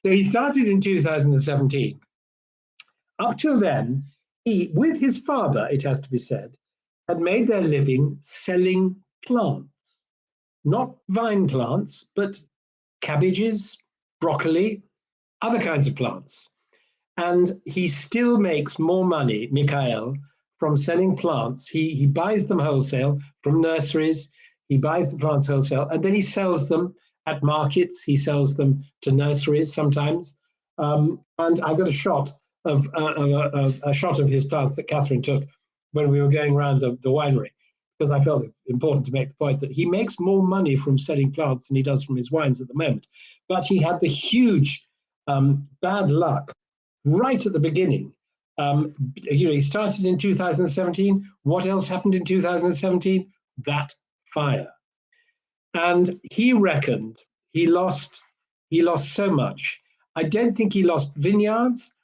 So he started in 2017. Up till then, he, with his father, it has to be said, had made their living selling plants. Not vine plants, but cabbages, broccoli, other kinds of plants. And he still makes more money, Michael, from selling plants. He buys them wholesale from nurseries. He buys the plants wholesale, and then he sells them at markets. He sells them to nurseries sometimes. And I've got a shot of his plants that Catherine took when we were going around the winery, because I felt it important to make the point that he makes more money from selling plants than he does from his wines at the moment. But he had the huge bad luck right at the beginning. He started in 2017. What else happened in 2017? That fire. And he reckoned he lost so much. I don't think he lost vineyards,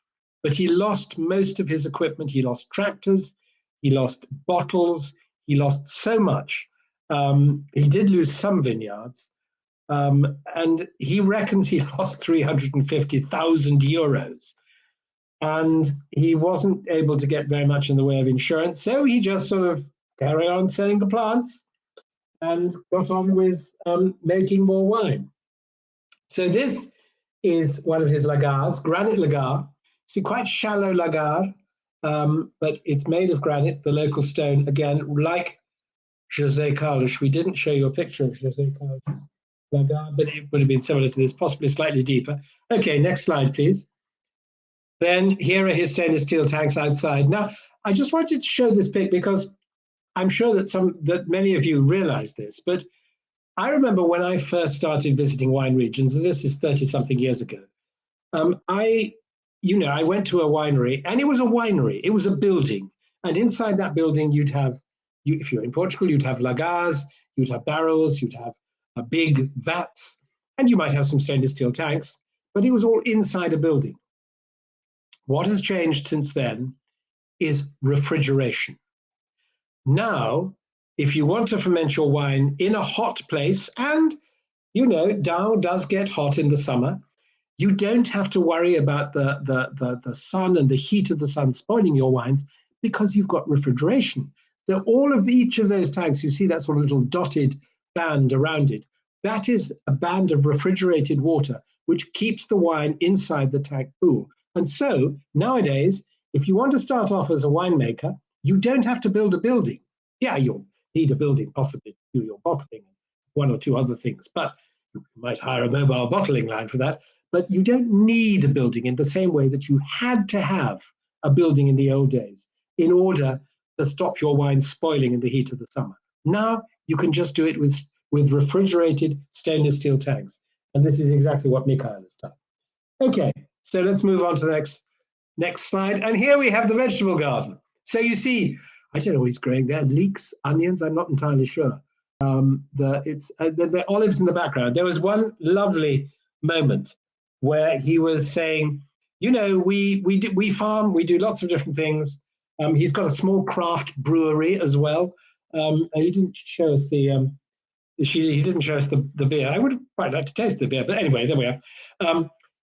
but he lost most of his equipment. He lost tractors, he lost bottles, he lost so much. He did lose some vineyards, and he reckons he lost 350,000 euros. And he wasn't able to get very much in the way of insurance, so he just sort of carried on selling the plants and got on with making more wine. So this is one of his lagars, granite lagar. See, quite shallow lagar, but it's made of granite, the local stone, again, like José Carlos. We didn't show you a picture of José Carlos' lagar, but it would have been similar to this, possibly slightly deeper. Okay, next slide, please. Then here are his stainless steel tanks outside. Now, I just wanted to show this pic because I'm sure that many of you realize this, but I remember when I first started visiting wine regions, and this is 30-something years ago, I went to a winery, and it was a winery. It was a building, and inside that building, if you're in Portugal, you'd have lagars, you'd have barrels, you'd have big vats, and you might have some stainless steel tanks, but it was all inside a building. What has changed since then is refrigeration. Now, if you want to ferment your wine in a hot place, and Dow does get hot in the summer, you don't have to worry about the sun and the heat of the sun spoiling your wines because you've got refrigeration. So each of those tanks, you see that sort of little dotted band around it, that is a band of refrigerated water, which keeps the wine inside the tank cool. And so nowadays, if you want to start off as a winemaker, you don't have to build a building. Yeah, you'll need a building possibly to do your bottling and one or two other things, but you might hire a mobile bottling line for that. But you don't need a building in the same way that you had to have a building in the old days in order to stop your wine spoiling in the heat of the summer. Now you can just do it with refrigerated stainless steel tanks. And this is exactly what Mikhail has done. Okay, so let's move on to the next slide. And here we have the vegetable garden. So you see, I don't know what he's growing there, leeks, onions, I'm not entirely sure. The olives in the background. There was one lovely moment where he was saying, we farm, we do lots of different things. He's got a small craft brewery as well. And he didn't show us the beer. I would quite like to taste the beer, but anyway, there we are.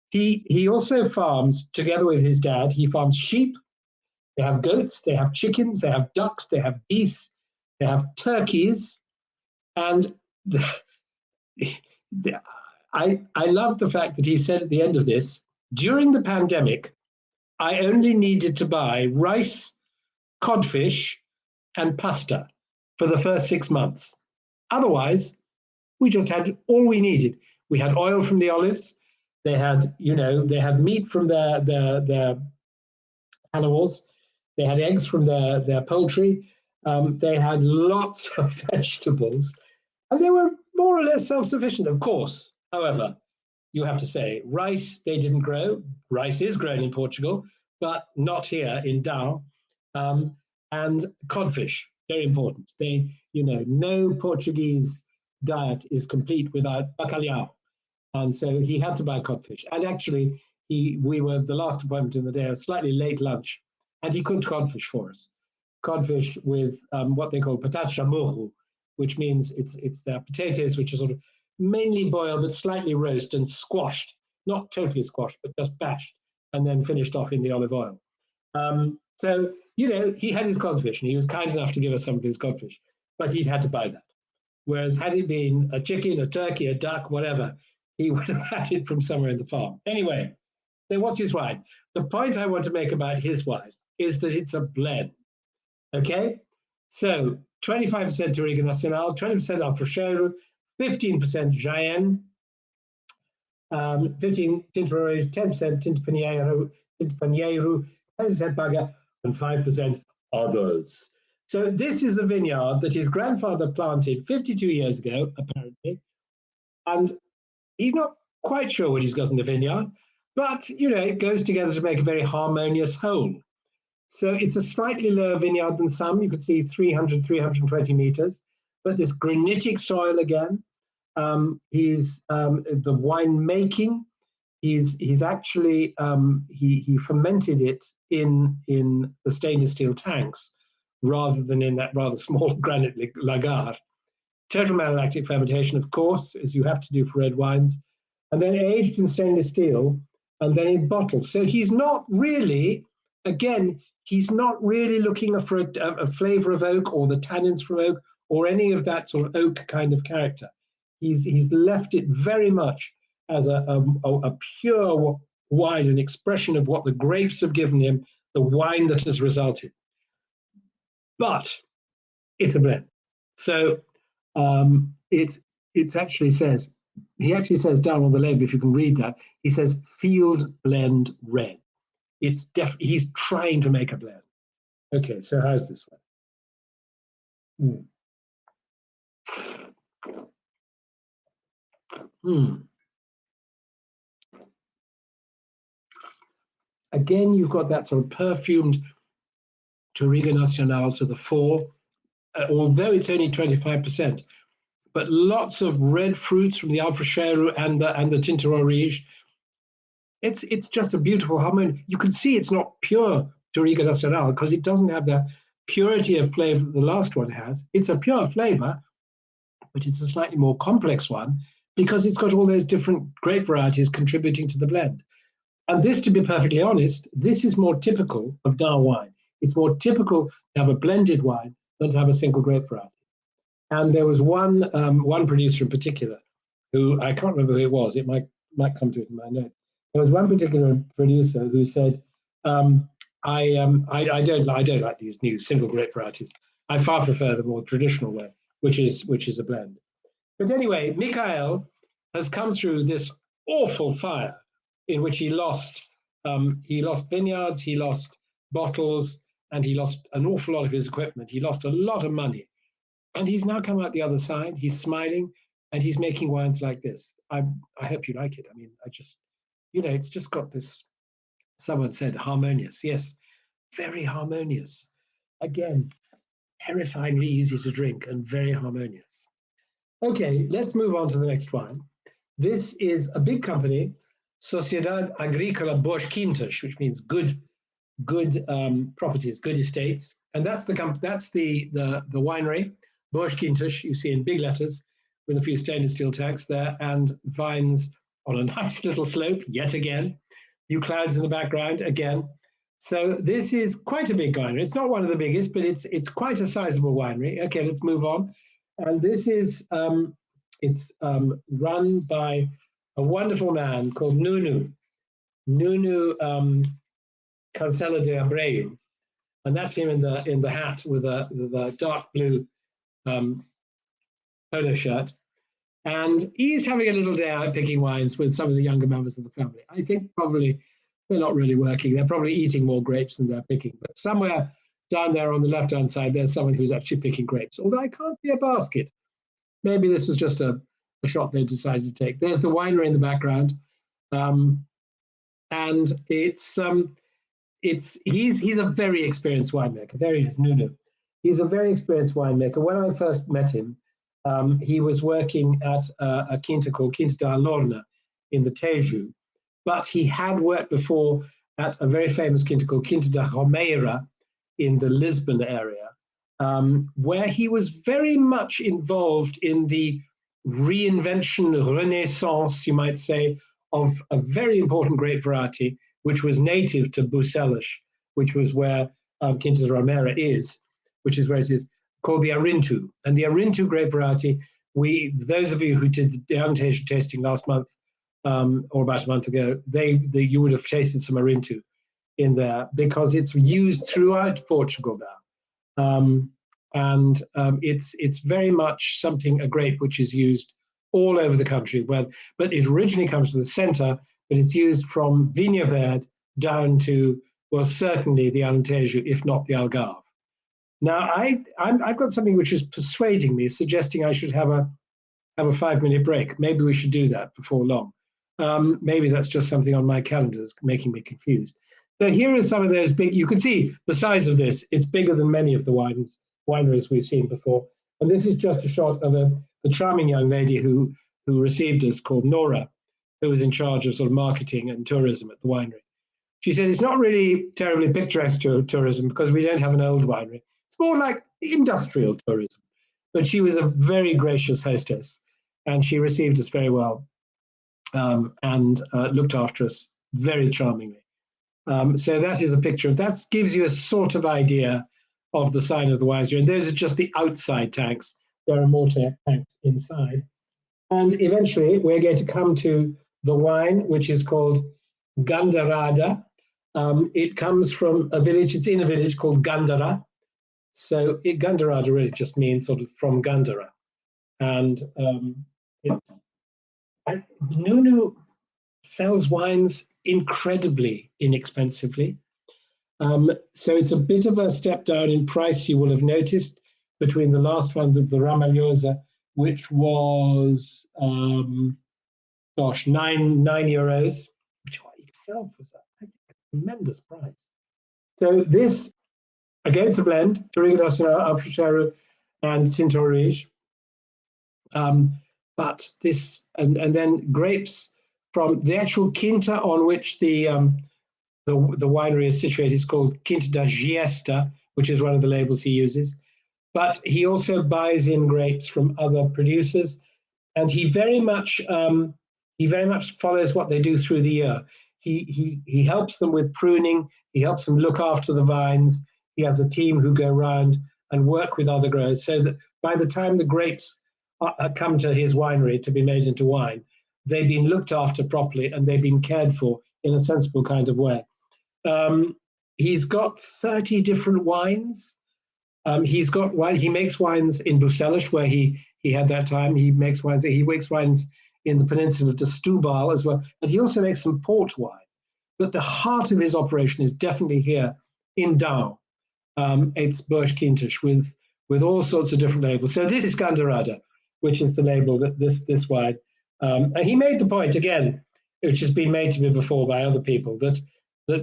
He also farms, together with his dad, he farms sheep, they have goats, they have chickens, they have ducks, they have geese, they have turkeys. And I love the fact that he said at the end of this, during the pandemic, I only needed to buy rice, codfish, and pasta for the first 6 months. Otherwise, we just had all we needed. We had oil from the olives. They had meat from their animals. They had eggs from their poultry. They had lots of vegetables, and they were more or less self-sufficient, of course. However, you have to say, rice they didn't grow. Rice is grown in Portugal, but not here in Dow. And codfish, very important. No Portuguese diet is complete without bacalhau. And so he had to buy codfish. And actually, we were the last appointment in the day, a slightly late lunch, and he cooked codfish for us. Codfish with what they call patate chamorro, which means it's their potatoes, which are sort of mainly boiled, but slightly roasted and squashed, not totally squashed, but just bashed, and then finished off in the olive oil. So, he had his codfish, and he was kind enough to give us some of his codfish, but he'd had to buy that. Whereas had it been a chicken, a turkey, a duck, whatever, he would have had it from somewhere in the farm. Anyway, so what's his wine? The point I want to make about his wine is that it's a blend. Okay? So 25% Touriga Nacional, 20% Alfrocheiro, 15% Jaén, 15 Tinto Roriz, 10% Tinto Pinheiro, 10% Baga, and 5% others. So this is a vineyard that his grandfather planted 52 years ago, apparently, and he's not quite sure what he's got in the vineyard, but it goes together to make a very harmonious whole. So it's a slightly lower vineyard than some. You can see 300, 320 meters, but this granitic soil again. The wine making. He's actually he fermented it in the stainless steel tanks rather than in that rather small granite lagar. Total malolactic fermentation, of course, as you have to do for red wines, and then aged in stainless steel and then in bottles. So he's not really, again, he's not really looking for a flavor of oak or the tannins from oak or any of that sort of oak kind of character. He's left it very much as a pure wine, an expression of what the grapes have given him, the wine that has resulted. But it's a blend. So it actually says, he actually says down on the label, if you can read that, he says field blend red. It's he's trying to make a blend. Okay, so how's this one? Again, you've got that sort of perfumed Touriga Nacional to the fore, although it's only 25%, but lots of red fruits from the Alfrecheiro and the Tinta Orige. It's just a beautiful harmony. You can see it's not pure Touriga Nacional because it doesn't have the purity of flavor that the last one has. It's a pure flavor, but it's a slightly more complex one because it's got all those different grape varieties contributing to the blend. And this, to be perfectly honest, this is more typical of Dar wine. It's more typical to have a blended wine than to have a single grape variety. And there was one producer in particular who, I can't remember who it was, it might come to it in my notes. There was one particular producer who said, I don't like these new single grape varieties. I far prefer the more traditional way, which is a blend. But anyway, Mikhail has come through this awful fire in which he lost vineyards, he lost bottles, and he lost an awful lot of his equipment. He lost a lot of money. And he's now come out the other side. He's smiling, and he's making wines like this. I hope you like it. I mean, it's just got this, someone said harmonious. Yes, very harmonious. Again, terrifyingly easy to drink and very harmonious. Okay, let's move on to the next wine. This is a big company, Sociedad Agrícola Bosch Quintas, which means good properties, good estates, and that's the winery, Bosch Quintas. You see in big letters with a few stainless steel tanks there, and vines on a nice little slope yet again. Few clouds in the background again. So this is quite a big winery. It's not one of the biggest, but it's quite a sizable winery. Okay, let's move on. And this is run by a wonderful man called Nuno Cancela de Abreu, and that's him in the hat with the dark blue polo shirt, and he's having a little day out picking wines with some of the younger members of the family. I think probably they're not really working. They're probably eating more grapes than they're picking. But somewhere down there on the left-hand side, there's someone who's actually picking grapes, although I can't see a basket. Maybe this was just a shot they decided to take. There's the winery in the background, and he's a very experienced winemaker. There he is, Nuno. He's a very experienced winemaker. When I first met him, he was working at a quinta called Quinta da Lorna in the Tejo, but he had worked before at a very famous quinta called Quinta da Romeira in the Lisbon area, where he was very much involved in the reinvention, renaissance, you might say, of a very important grape variety, which was native to Bucelas, which was where Quinta da Romeira is, which is where it is, called the Arinto. And the Arinto grape variety, those of you who did the Alentejo tasting last month, or about a month ago, you would have tasted some Arinto in there because it's used throughout Portugal now. It's very much a grape which is used all over the country, but it originally comes from the center, but it's used from Vinha Verde down to, well, certainly the Alentejo, if not the Algarve. Now, I've got something which is persuading me, suggesting I should have a 5-minute break. Maybe we should do that before long. Maybe that's just something on my calendar that's making me confused. So here are some of those big. You can see the size of this. It's bigger than many of the wineries we've seen before. And this is just a shot of the charming young lady who received us, called Nora, who was in charge of sort of marketing and tourism at the winery. She said it's not really terribly picturesque tourism because we don't have an old winery. It's more like industrial tourism. But she was a very gracious hostess, and she received us very well, and looked after us very charmingly. So that is a picture. That gives you a sort of idea of the sign of the winery. And those are just the outside tanks. There are more tanks inside. And eventually, we're going to come to the wine, which is called Gandharada. It comes from a village. It's in a village called Gandhara. So Gandharada really just means sort of from Gandhara. And Nunu sells wines incredibly inexpensively. So it's a bit of a step down in price, you will have noticed, between the last one, the Ramalhosa, which was, 9 euros, which itself was a tremendous price. So this, again, it's a blend, Touriga Nacional, Alfrecharu, and Tinto Rouge. But this, and then grapes from the actual quinta on which the winery is situated is called Quinta da Giesta, which is one of the labels he uses. But he also buys in grapes from other producers, and he very much follows what they do through the year. He helps them with pruning. He helps them look after the vines. He has a team who go around and work with other growers, so that by the time the grapes come to his winery to be made into wine, they've been looked after properly and they've been cared for in a sensible kind of way. He's got 30 different wines. He makes wines in Bucelas, where he had that time. He makes wines in the peninsula to Setúbal as well, and he also makes some port wine. But the heart of his operation is definitely here in Dow. It's Burj Quintas with all sorts of different labels. So this is Gandharada, which is the label that this wine. And he made the point again, which has been made to me before by other people, that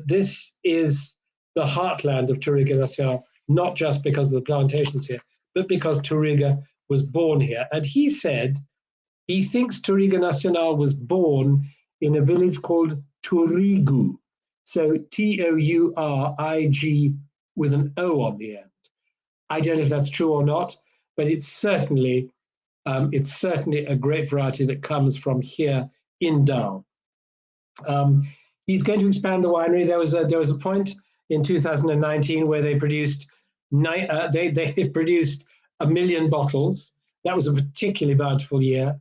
this is the heartland of Touriga Nacional, not just because of the plantations here, but because Touriga was born here. And he said he thinks Touriga Nacional was born in a village called Tourigu. So Tourig with an O on the end. I don't know if that's true or not, but it's certainly a great variety that comes from here in Dow. He's going to expand the winery. There was a point in 2019 where they produced 1 million bottles. That was a particularly bountiful year,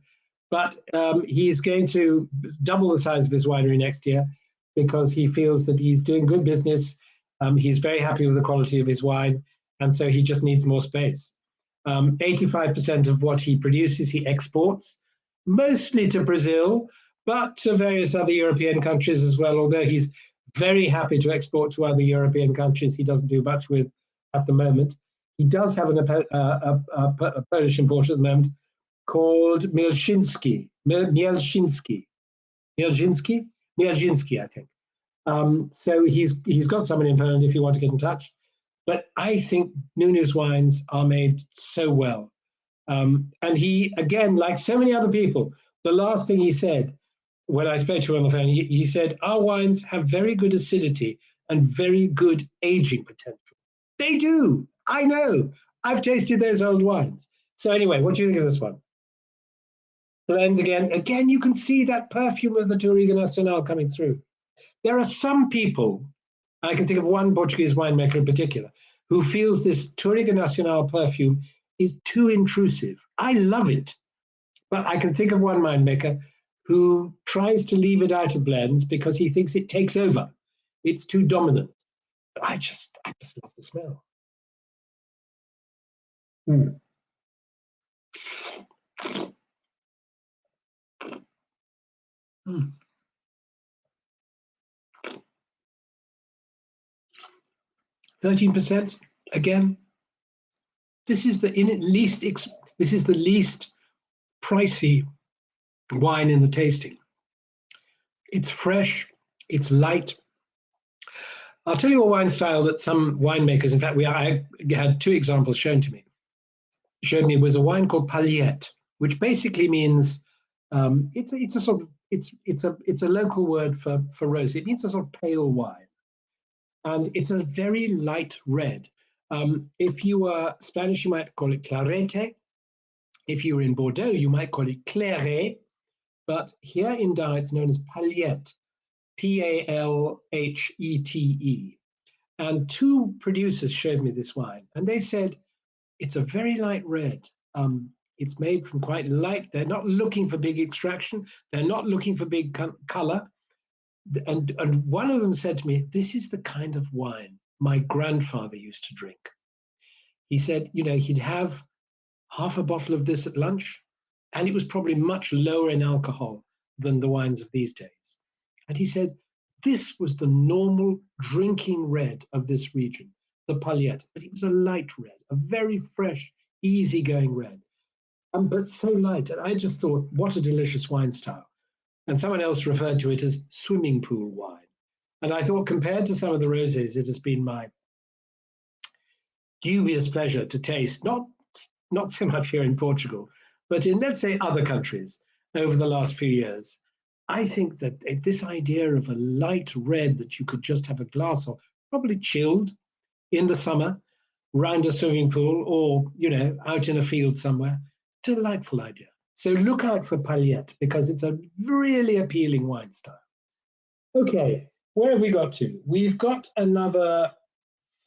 but he's going to double the size of his winery next year because he feels that he's doing good business. He's very happy with the quality of his wine, and so he just needs more space. 85% of what he produces, he exports, mostly to Brazil, but to various other European countries as well, although he's very happy to export to other European countries he doesn't do much with at the moment. He does have a Polish importer at the moment called Mielzinski, I think. So he's got someone in Poland if you want to get in touch. But I think Nunu's wines are made so well. And he, again, like so many other people, the last thing he said when I spoke to him on the phone, he said, our wines have very good acidity and very good aging potential. They do. I know. I've tasted those old wines. So anyway, what do you think of this one? Blend again. Again, you can see that perfume of the Touriga Nacional coming through. There are some people, I can think of one Portuguese winemaker in particular, who feels this Touriga Nacional perfume is too intrusive. I love it. But I can think of one winemaker who tries to leave it out of blends because he thinks it takes over. It's too dominant. But I just love the smell. Mm. 13%, again, this is the least pricey wine in the tasting. It's fresh, it's light. I'll tell you a wine style that some winemakers, in fact, I had 2 examples shown me, was a wine called Paillette, which basically means it's a local word for rose. It means a sort of pale wine, and it's a very light red. If you are Spanish, you might call it clarete. If you were in Bordeaux, you might call it clairet. But here in Dain, it's known as Paillette, Palhete. And 2 producers showed me this wine, and they said it's a very light red. It's made from quite light. They're not looking for big extraction. They're not looking for big color. And one of them said to me, this is the kind of wine my grandfather used to drink. He said, he'd have half a bottle of this at lunch, and it was probably much lower in alcohol than the wines of these days. And he said, this was the normal drinking red of this region, the Paillette, but it was a light red, a very fresh, easygoing red, but so light. And I just thought, what a delicious wine style. And someone else referred to it as swimming pool wine. And I thought, compared to some of the rosés, it has been my dubious pleasure to taste, not so much here in Portugal, but in, let's say, other countries over the last few years. I think that this idea of a light red that you could just have a glass of, probably chilled in the summer, round a swimming pool or, out in a field somewhere, delightful idea. So look out for Paillette, because it's a really appealing wine style. Okay, where have we got to? We've got another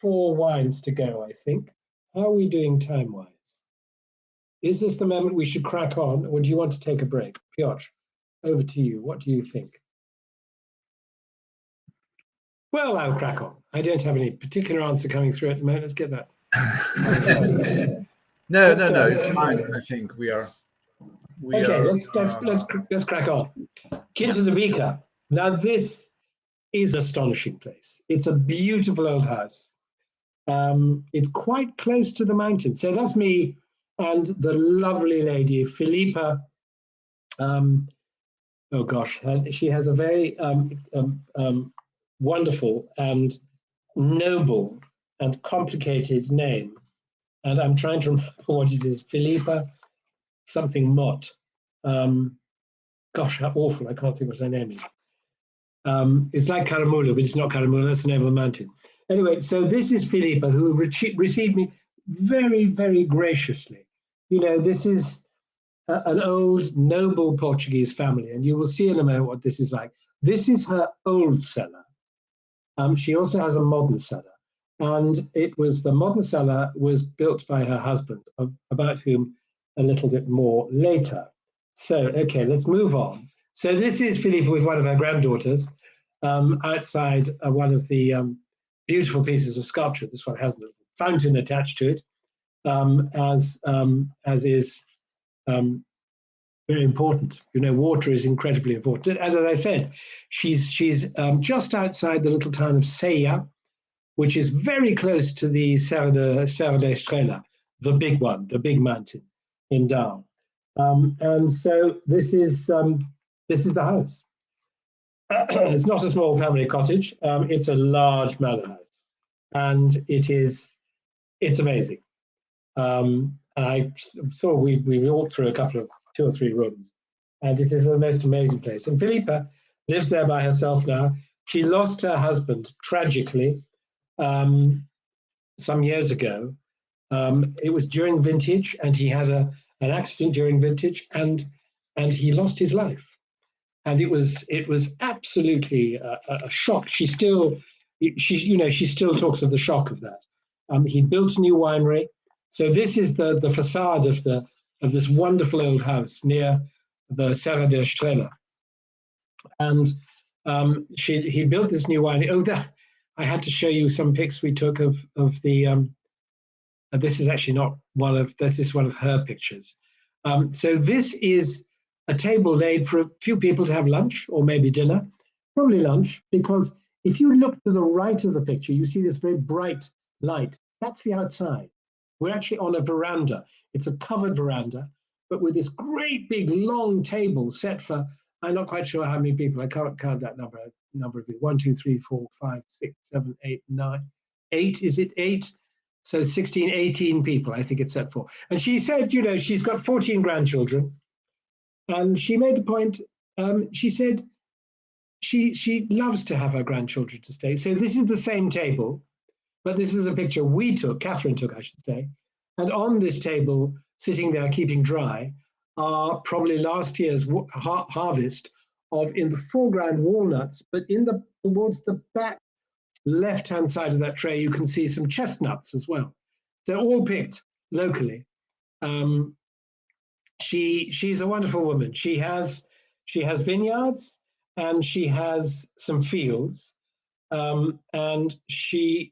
4 wines to go, I think. How are we doing time-wise? Is this the moment we should crack on, or do you want to take a break? Piotr, over to you. What do you think? Well, I'll crack on. I don't have any particular answer coming through at the moment. Let's get that. No, it's fine. I think we are. Let's crack on. Kids of the Beaker. Now, this is an astonishing place. It's a beautiful old house. It's quite close to the mountain. So that's me and the lovely lady, Philippa. Oh gosh, she has a very wonderful and noble and complicated name. And I'm trying to remember what it is. Philippa something Mott. Gosh, how awful. I can't think what her name is. It's like Caramula, but it's not Caramula. That's the name of the mountain. Anyway, so this is Philippa, who received me very, very graciously. This is an old, noble Portuguese family, and you will see in a moment what this is like. This is her old cellar. She also has a modern cellar, and the modern cellar was built by her husband, about whom a little bit more later. So, okay, let's move on. So this is Philippa with one of her granddaughters outside one of the beautiful pieces of sculpture. This one has a little fountain attached to it, as is very important. Water is incredibly important. As I said, she's just outside the little town of Ceia, which is very close to the Serra da Estrela, the big one, the big mountain in Dain. And so this is the house. It's not a small family cottage. It's a large manor house, and it's amazing. I saw we walked through 2 or 3 rooms, and it is the most amazing place. And Philippa lives there by herself now. She lost her husband tragically some years ago. It was during vintage, and he had an accident during vintage, and he lost his life. And it was absolutely a shock. She still talks of the shock of that. He built a new winery. So this is the facade of this wonderful old house near the Serra da Estrela. And he built this new winery. I had to show you some pics we took of the. This is actually not one of. This is one of her pictures. So this is a table laid for a few people to have lunch or maybe dinner, probably lunch, because if you look to the right of the picture, you see this very bright light. That's the outside. We're actually on a veranda. It's a covered veranda, but with this great big long table set for, I'm not quite sure how many people. I can't count that number of people. 1, 2, 3, 4, 5, 6, 7, 8, 9, 8. Is it 8? So 16, 18 people, I think it's set for. And she said, you know, she's got 14 grandchildren. And she made the point, she said she loves to have her grandchildren to stay. So this is the same table, but this is a picture we took, Catherine took, I should say. And on this table, sitting there keeping dry, are probably last year's harvest of, in the foreground, walnuts, but towards the back left-hand side of that tray, you can see some chestnuts as well. They're all picked locally. She's a wonderful woman. She has vineyards and she has some fields. And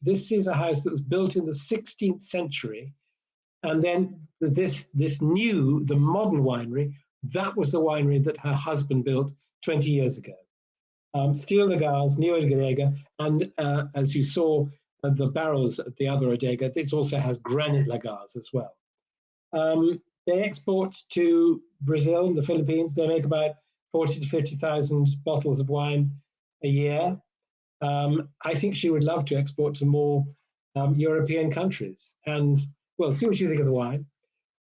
this is a house that was built in the 16th century. And then the modern winery, that was the winery that her husband built 20 years ago. Steel Lagars, Neo Adega, and as you saw, the barrels at the other Adega, it also has granite Lagars as well. They export to Brazil and the Philippines. They make about 40 to 50,000 bottles of wine a year. I think she would love to export to more European countries. And well, see what you think of the wine.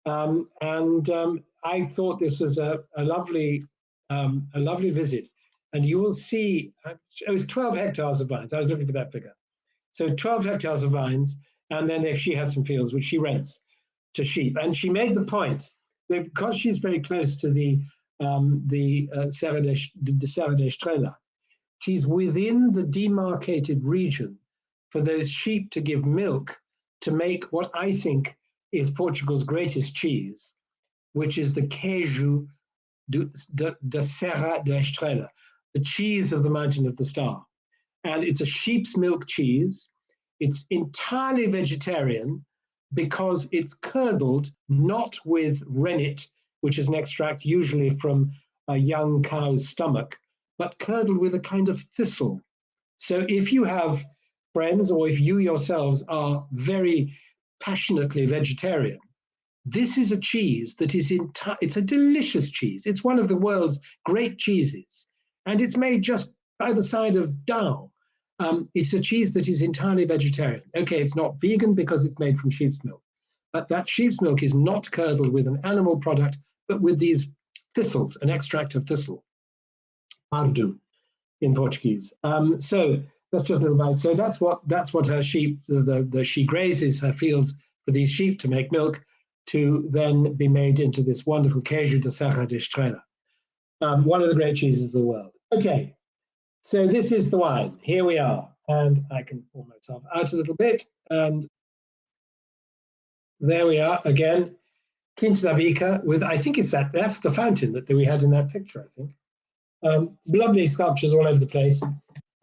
I thought this was a lovely visit. And you will see, it was 12 hectares of vines. I was looking for that figure. So 12 hectares of vines, and then she has some fields which she rents to sheep. And she made the point that because she's very close to the Serra da Estrela, she's within the demarcated region for those sheep to give milk to make what I think is Portugal's greatest cheese, which is the queijo da Serra da Estrela, the cheese of the Mountain of the Star. And it's a sheep's milk cheese. It's entirely vegetarian because it's curdled not with rennet, which is an extract usually from a young cow's stomach, but curdled with a kind of thistle. So if you have friends or if you yourselves are very passionately vegetarian, this is a cheese that is it's a delicious cheese. It's one of the world's great cheeses. And it's made just by the side of Dow. It's a cheese that is entirely vegetarian. Okay, it's not vegan because it's made from sheep's milk. But that sheep's milk is not curdled with an animal product, but with these thistles, an extract of thistle. Pardo in Portuguese. So that's just a little bit. So that's what her sheep, she grazes her fields for these sheep to make milk, to then be made into this wonderful queijo de Serra da Estrela, one of the great cheeses of the world. Okay, so this is the wine. Here we are, and I can pull myself out a little bit, and there we are again. Quinta da Bica with, I think it's that's the fountain that we had in that picture, I think. Lovely sculptures all over the place,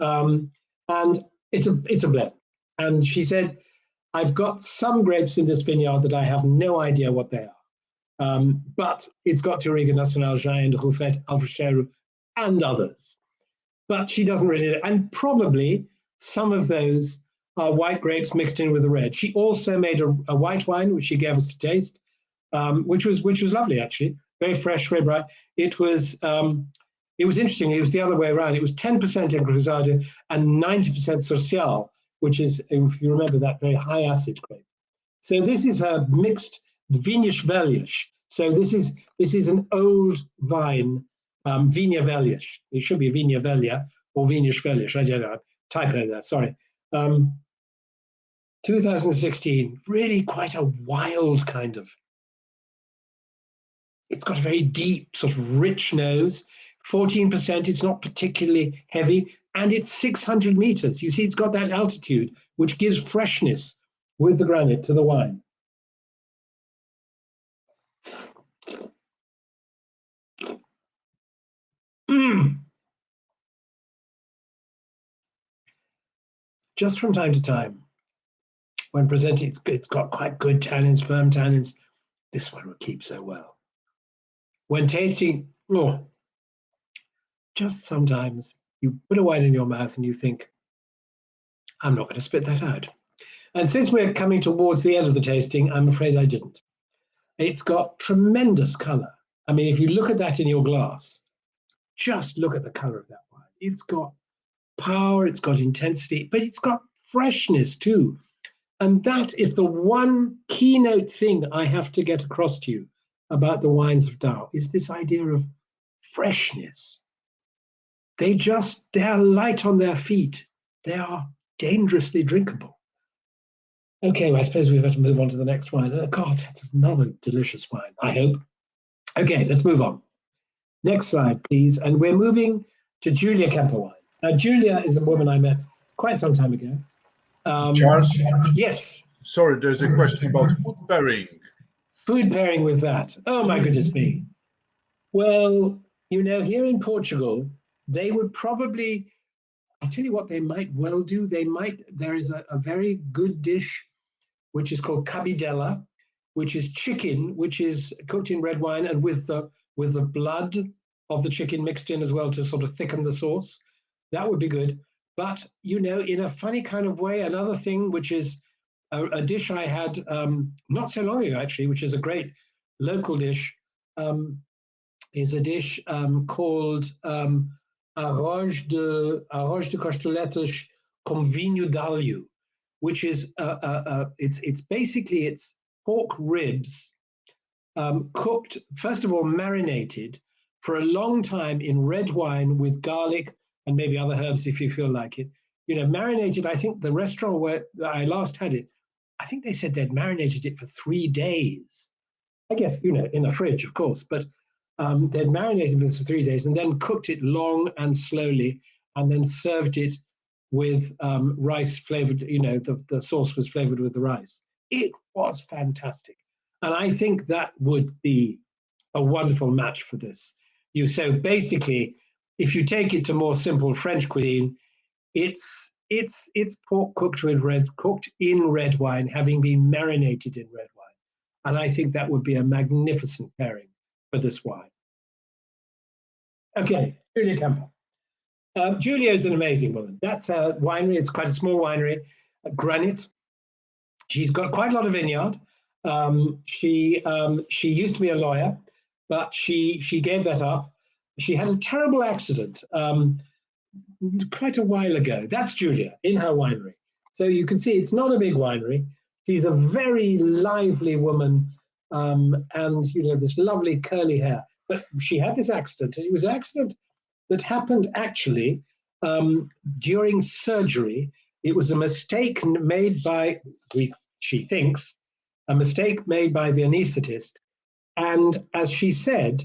and it's a blend. And she said, I've got some grapes in this vineyard that I have no idea what they are. But it's got Touriga Nacional, Jaén, Rufete, Alfrecheiro, and others. But she doesn't really, and probably some of those are white grapes mixed in with the red. She also made a white wine, which she gave us to taste, which was lovely, actually. Very fresh, very bright. It was interesting. It was the other way around. It was 10% Encruzado and 90% Social, which is, if you remember, that very high acid grape. So this is a mixed Vinhas Velhas. So this is an old vine, Vinha Velhas. It should be Vinha Velha or Vinhas Velhas. I don't know, typo there, sorry. 2016, really quite a wild kind of. It's got a very deep, sort of rich nose. 14%, it's not particularly heavy, and it's 600 meters. You see, it's got that altitude, which gives freshness with the granite to the wine. Just from time to time, when presenting, it's got quite good tannins, firm tannins. This one will keep so well. When tasting, just sometimes you put a wine in your mouth and you think, I'm not going to spit that out. And since we're coming towards the end of the tasting, I'm afraid I didn't. It's got tremendous color. I mean, if you look at that in your glass, just look at the color of that wine. It's got power, it's got intensity, but it's got freshness too. And that is the one keynote thing I have to get across to you about the wines of Dao, is this idea of freshness. They're light on their feet. They are dangerously drinkable. Okay, well, I suppose we've got to move on to the next wine. Oh, God, that's another delicious wine, I hope. Okay, let's move on. Next slide, please. And we're moving to Julia Kemper wine. Now, Julia is a woman I met quite some time ago. Charles? Yes. Sorry, there's a question about food pairing. Food pairing with that. Oh, my goodness me. Well, you know, here in Portugal, they would probably, I'll tell you what they might well do. There is a very good dish, which is called cabidela, which is chicken, which is cooked in red wine and with the blood of the chicken mixed in as well to sort of thicken the sauce. That would be good. But, you know, in a funny kind of way, another thing, which is a dish I had not so long ago, actually, which is a great local dish, is a dish called arroz de costeletas com vinho d'alho, which is it's basically pork ribs cooked, first of all, marinated for a long time in red wine with garlic and maybe other herbs if you feel like it. You know, marinated, I think the restaurant where I last had it, I think they said they'd marinated it for 3 days. I guess, you know, in a fridge, of course, but they'd marinated it for 3 days and then cooked it long and slowly and then served it with rice flavored, you know, the sauce was flavored with the rice. It was fantastic. And I think that would be a wonderful match for this. So basically, if you take it to more simple French cuisine, it's pork cooked in red wine, having been marinated in red wine. And I think that would be a magnificent pairing for this wine. Okay, Julia Kemper. Julia is an amazing woman. That's a winery. It's quite a small winery, Granite. She's got quite a lot of vineyard. She used to be a lawyer, but she gave that up. She had a terrible accident quite a while ago. That's Julia in her winery. So you can see it's not a big winery. She's a very lively woman, and you know, this lovely curly hair. But she had this accident, and it was an accident that happened actually during surgery. It was a mistake made by, she thinks, a mistake made by the anesthetist. And as she said,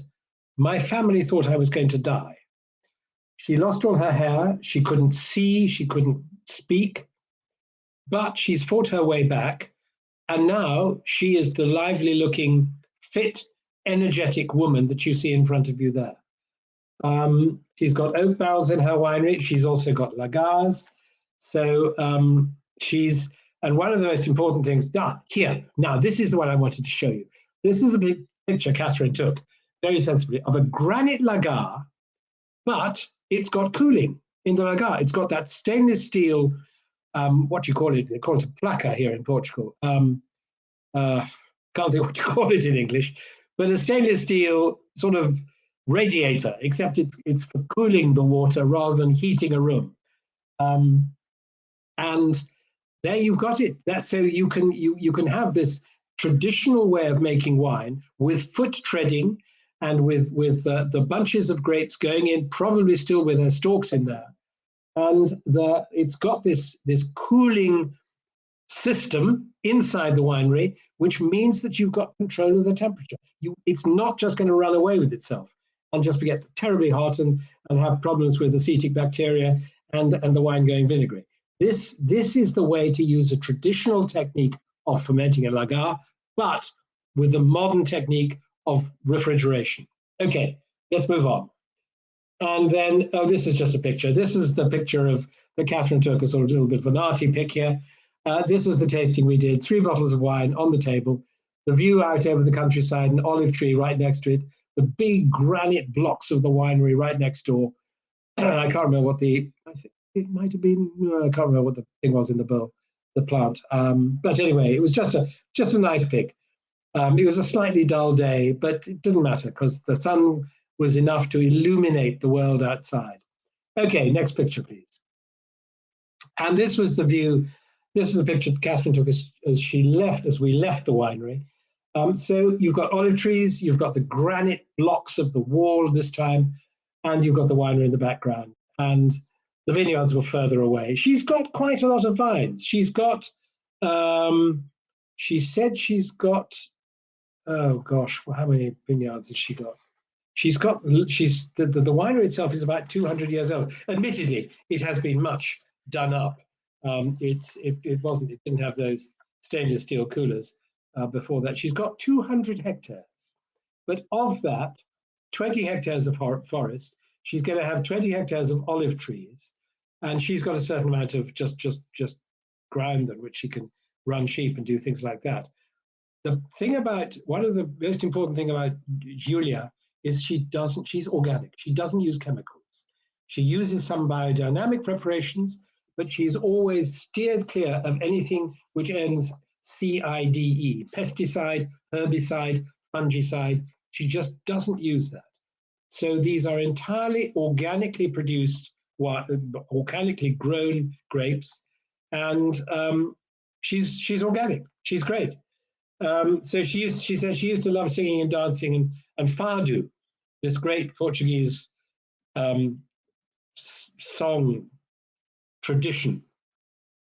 my family thought I was going to die. She lost all her hair. She couldn't see. She couldn't speak. But she's fought her way back. And now she is the lively looking, fit, energetic woman that you see in front of you there. She's got oak barrels in her winery. She's also got lagars. So and one of the most important things, here, now this is the one I wanted to show you. This is a big picture Catherine took, very sensibly, of a granite lagar, but it's got cooling in the lagar. It's got that stainless steel, what do you call it? They call it a placa here in Portugal. Can't think what to call it in English, but a stainless steel sort of radiator, except it's for cooling the water rather than heating a room. And there you've got it. That's so you can have this traditional way of making wine with foot treading and with the bunches of grapes going in, probably still with their stalks in there, and it's got this cooling system inside the winery, which means that you've got control of the temperature. It's not just going to run away with itself and just get terribly hot and have problems with acetic bacteria and the wine going vinegary. This is the way to use a traditional technique of fermenting a lagar, but with the modern technique of refrigeration. Okay, let's move on. And then, this is just a picture. This is the picture of that Catherine took, a sort of little bit of an arty pic here. This is the tasting we did, 3 bottles of wine on the table, the view out over the countryside, an olive tree right next to it, the big granite blocks of the winery right next door. I can't remember what I think it might have been, I can't remember what the thing was in the bill. the plant. But anyway, it was just a nice pic. It was a slightly dull day, but it didn't matter because the sun was enough to illuminate the world outside. Okay, next picture, please. And this was the view. This is a picture Catherine took as we left the winery. So you've got olive trees, you've got the granite blocks of the wall this time, and you've got the winery in the background. And the vineyards were further away. She's got quite a lot of vines. She's got, she said she's got, oh gosh, well, how many vineyards has she got? The winery itself is about 200 years old. Admittedly, it has been much done up. It didn't have those stainless steel coolers before that. She's got 200 hectares, but of that, 20 hectares of forest. She's going to have 20 hectares of olive trees, and she's got a certain amount of just ground on which she can run sheep and do things like that. One of the most important thing about Julia is she's organic. She doesn't use chemicals. She uses some biodynamic preparations, but she's always steered clear of anything which ends CIDE, pesticide, herbicide, fungicide. She just doesn't use that. So these are entirely organically produced, organically grown grapes, and she's organic. She's great. So she says she used to love singing and dancing and fado, this great Portuguese song tradition.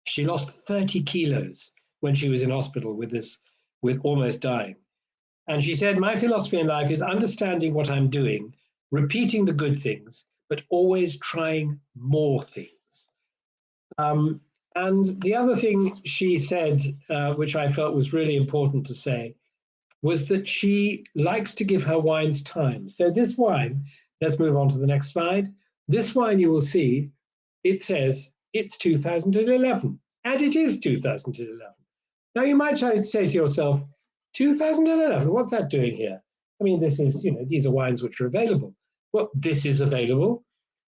She lost 30 kilos when she was in hospital with almost dying. And she said, my philosophy in life is understanding what I'm doing, repeating the good things, but always trying more things. And the other thing she said, which I felt was really important to say, was that she likes to give her wines time. So this wine, let's move on to the next slide. This wine you will see, it says it's 2011, and it is 2011. Now you might say to yourself, 2011, what's that doing here? I mean, this is, these are wines which are available. Well, this is available,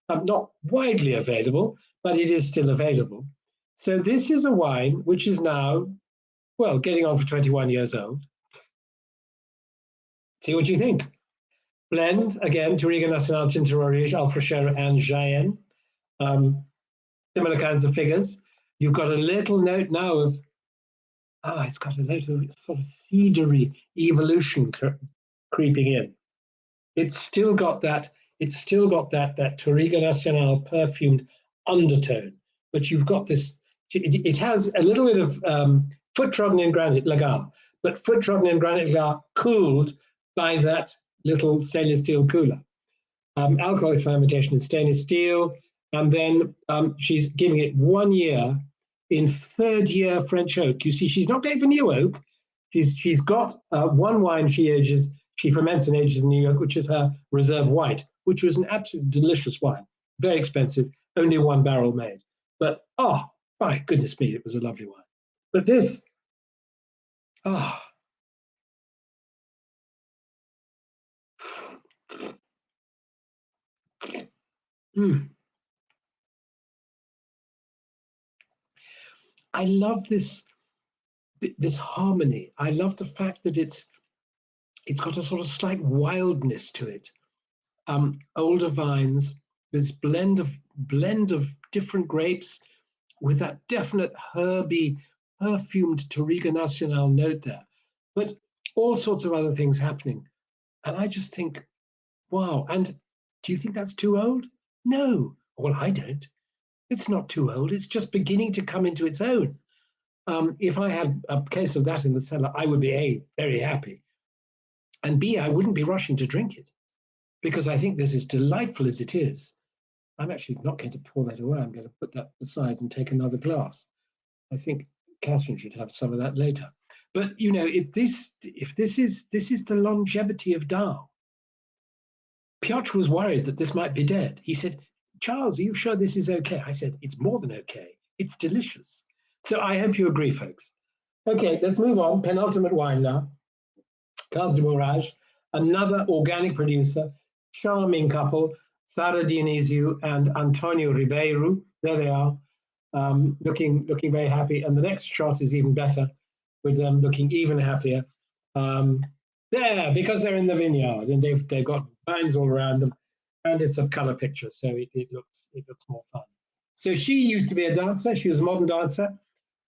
not widely available, but it is still available. So this is a wine which is now, well, getting on for 21 years old. See what you think. Blend, again, Touriga Nacional, Tinta Roriz, Alfreshera, and Jaén. Similar kinds of figures. You've got a little note now of, it's got a little sort of cedary evolution creeping in. It's still got that Touriga Nacional perfumed undertone, but you've got this, it has a little bit of foot trodden in granite lagar, but foot trodden in granite lagar cooled by that little stainless steel cooler. Alcoholic fermentation in stainless steel, and then she's giving it 1 year in third year French oak. You see, she's not going for new oak. She's got one wine she ferments and ages in New York, which is her reserve white, which was an absolutely delicious wine, very expensive, only 1 barrel made. But oh my goodness me, it was a lovely wine. But this, I love this harmony. I love the fact that it's got a sort of slight wildness to it. Older vines, this blend of different grapes with that definite herby, perfumed Touriga Nacional note there, but all sorts of other things happening. And I just think, wow. And do you think that's too old? No. Well, I don't. It's not too old. It's just beginning to come into its own. If I had a case of that in the cellar, I would be A, very happy, and B, I wouldn't be rushing to drink it, because I think this is delightful as it is. I'm actually not going to pour that away. I'm going to put that aside and take another glass. I think Catherine should have some of that later. But if this is the longevity of Dao. Piotr was worried that this might be dead. He said, Charles, are you sure this is okay? I said, it's more than okay. It's delicious. So I hope you agree, folks. Okay, let's move on. Penultimate wine now. Cas de Mourage, another organic producer, charming couple, Sara Dionisio and Antonio Ribeiro. There they are. looking very happy. And the next shot is even better, with them looking even happier. There, because they're in the vineyard and they've got vines all around them, and it's a color picture, so it looks more fun. So she used to be a dancer. She was a modern dancer,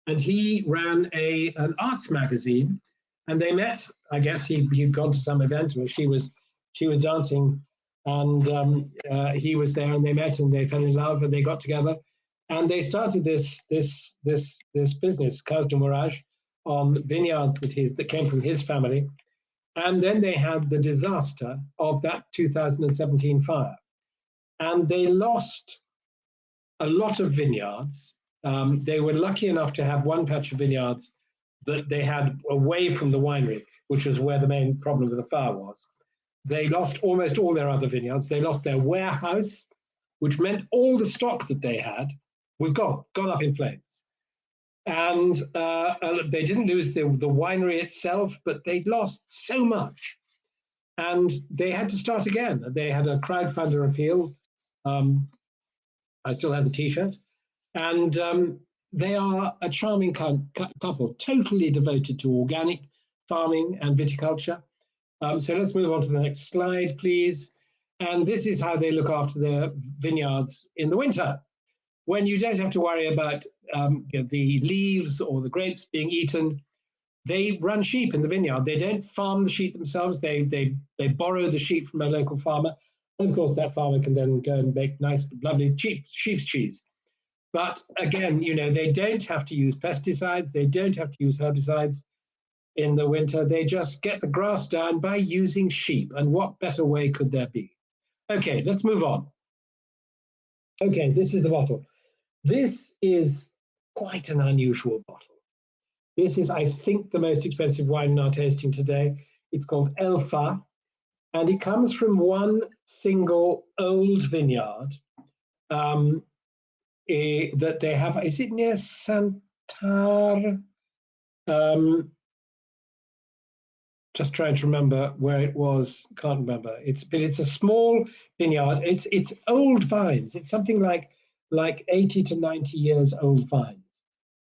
and he ran an arts magazine. And they met. I guess he'd gone to some event where she was dancing, and he was there, and they met, and they fell in love, and they got together, and they started this business, Cas de Mourage, on vineyards that came from his family. And then they had the disaster of that 2017 fire, and they lost a lot of vineyards. They were lucky enough to have one patch of vineyards that they had away from the winery, which was where the main problem with the fire was. They lost almost all their other vineyards. They lost their warehouse, which meant all the stock that they had was gone up in flames. And they didn't lose the winery itself, but they lost so much. And they had to start again. They had a crowdfunder appeal. I still have the T-shirt. And they are a charming couple, totally devoted to organic farming and viticulture. So let's move on to the next slide, please. And this is how they look after their vineyards in the winter, when you don't have to worry about the leaves or the grapes being eaten. They run sheep in the vineyard. They don't farm the sheep themselves. They borrow the sheep from a local farmer. And of course, that farmer can then go and make nice, lovely sheep's cheese. But again, they don't have to use pesticides. They don't have to use herbicides in the winter. They just get the grass down by using sheep. And what better way could there be? Okay, let's move on. Okay, this is the bottle. This is quite an unusual bottle. This is, I think, the most expensive wine in our tasting today. It's called Elfa, and it comes from one single old vineyard that they have. Is it near Santar? Just trying to remember where it was. Can't remember. But it's a small vineyard. It's old vines. It's something like 80 to 90 years old vines,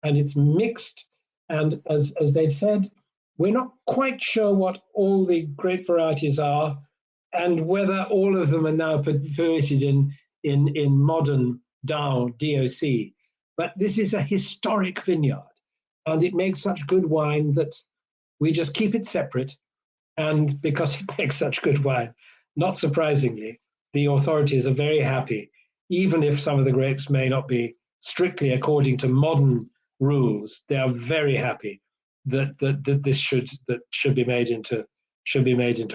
and it's mixed. And as they said, we're not quite sure what all the grape varieties are, and whether all of them are now permitted in modern DOC. But this is a historic vineyard, and it makes such good wine that we just keep it separate. And because it makes such good wine, not surprisingly, the authorities are very happy, even if some of the grapes may not be strictly according to modern rules. They are very happy that this should be made into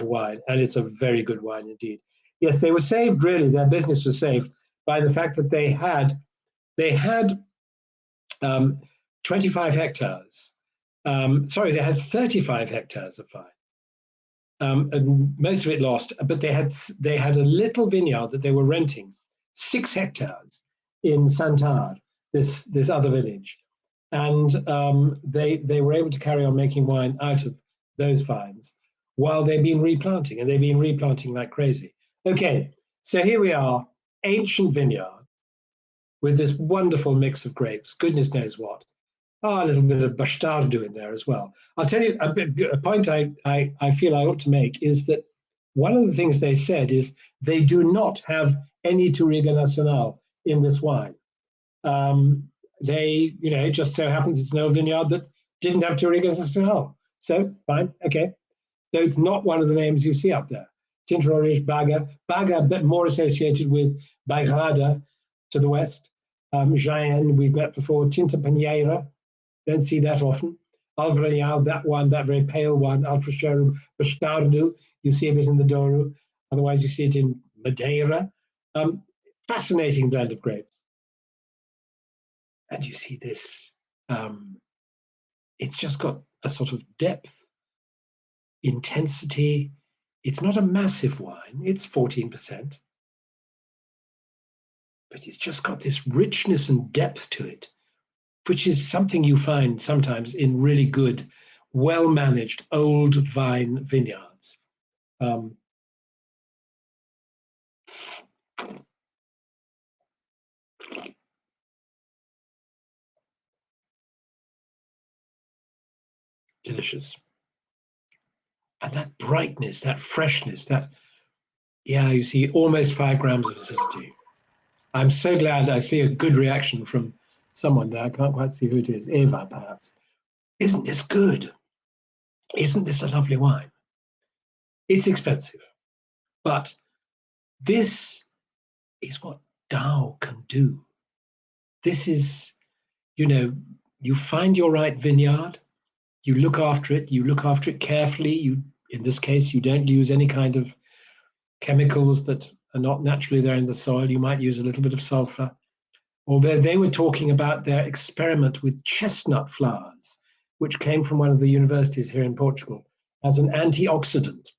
wine, and it's a very good wine indeed. Yes, they were saved. Really, their business was saved by the fact that they had 25 hectares. Sorry, they had 35 hectares of vine. And most of it lost, but they had a little vineyard that they were renting, 6 hectares in Santar, this other village, and they were able to carry on making wine out of those vines while they've been replanting, and they've been replanting like crazy. Okay, so here we are, ancient vineyard with this wonderful mix of grapes, goodness knows what. A little bit of bastardo in there as well. I'll tell you a point I feel I ought to make is that one of the things they said is they do not have any Touriga Nacional in this wine. It just so happens it's no vineyard that didn't have Touriga Nacional. So fine, okay. So it's not one of the names you see up there. Tinta Roriz, Baga a bit more associated with Bairrada to the west. Jaén, we've met before. Tinta Panheira, don't see that often. Alvarenhal, that very pale one. Alfrecheiro Bastardo, you see a bit in the Douro. Otherwise, you see it in Madeira. Fascinating blend of grapes. And you see this. It's just got a sort of depth, intensity. It's not a massive wine. It's 14%. But it's just got this richness and depth to it, which is something you find sometimes in really good, well-managed old vine vineyards. delicious. And that brightness, that freshness, that, yeah, you see almost 5 grams of acidity. I'm so glad I see a good reaction from someone there. I can't quite see who it is. Eva, perhaps. Isn't this good? Isn't this a lovely wine? It's expensive, but this is what Tao can do. This is, you find your right vineyard, you look after it carefully. In this case, you don't use any kind of chemicals that are not naturally there in the soil. You might use a little bit of sulfur. Although they were talking about their experiment with chestnut flowers, which came from one of the universities here in Portugal as an antioxidant,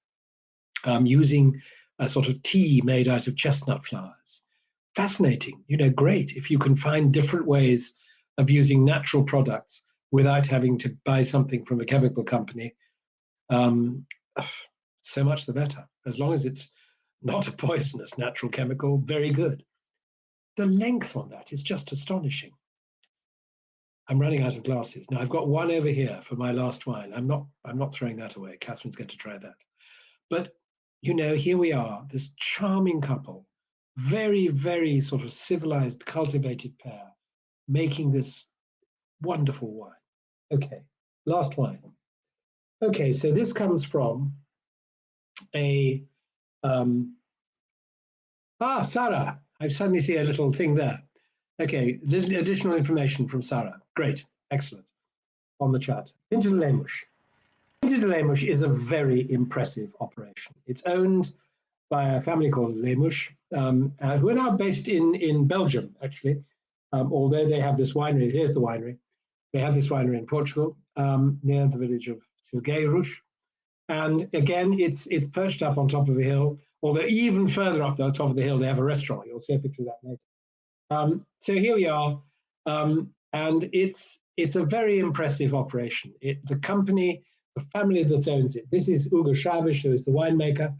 using a sort of tea made out of chestnut flowers. Fascinating, great if you can find different ways of using natural products without having to buy something from a chemical company. So much the better. As long as it's not a poisonous natural chemical, very good. The length on that is just astonishing. I'm running out of glasses. Now I've got one over here for my last wine. I'm not throwing that away. Catherine's going to try that. But here we are, this charming couple, very, very sort of civilized, cultivated pair, making this wonderful wine. Okay, last wine. Okay, so this comes from a Sarah. I suddenly see a little thing there. Okay, there's additional information from Sarah. Great, excellent. On the chat. Quinta de Lemos. Quinta de Lemos is a very impressive operation. It's owned by a family called Lemos, who are now based in Belgium, actually. Although they have this winery, here's the winery. They have this winery in Portugal, near the village of Silgueiros. And again, it's perched up on top of a hill, although even further up the top of the hill, they have a restaurant. You'll see a picture of that later. So here we are, and it's a very impressive operation. The company, the family that owns it, this is Hugo Chaves, who is the winemaker,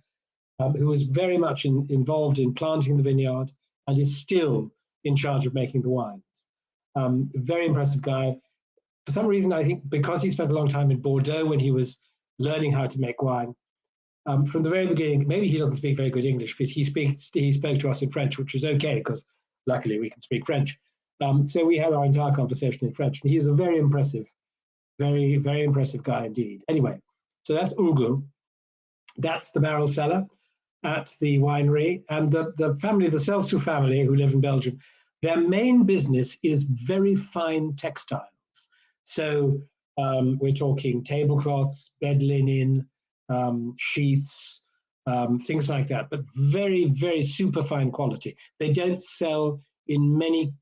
who was very much involved in planting the vineyard and is still in charge of making the wines. Very impressive guy. For some reason, I think because he spent a long time in Bordeaux when he was learning how to make wine, from the very beginning, maybe he doesn't speak very good English, but he spoke to us in French, which was okay because luckily we can speak French. So we had our entire conversation in French, and he's a very impressive, very, very impressive guy indeed. Anyway, so that's Hugo. That's the barrel cellar at the winery, and the family, the Celsu family, who live in Belgium, their main business is very fine textiles. So we're talking tablecloths, bed linen, sheets, things like that, but very, very super fine quality. They don't sell in many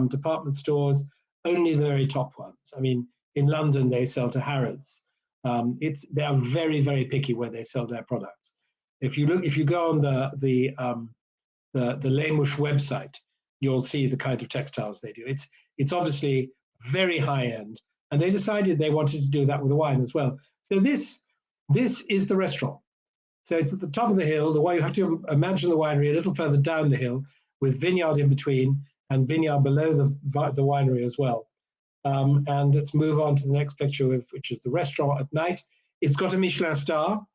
department stores, only the very top ones. I mean, in London they sell to Harrods. They are very, very picky where they sell their products. If you go on the Lemos website, you'll see the kind of textiles they do. It's obviously very high end, and they decided they wanted to do that with the wine as well. So this is the restaurant. So it's at the top of the hill. You have to imagine the winery a little further down the hill, with vineyard in between and vineyard below the winery as well. And let's move on to the next picture, which is the restaurant at night. It's got a Michelin star.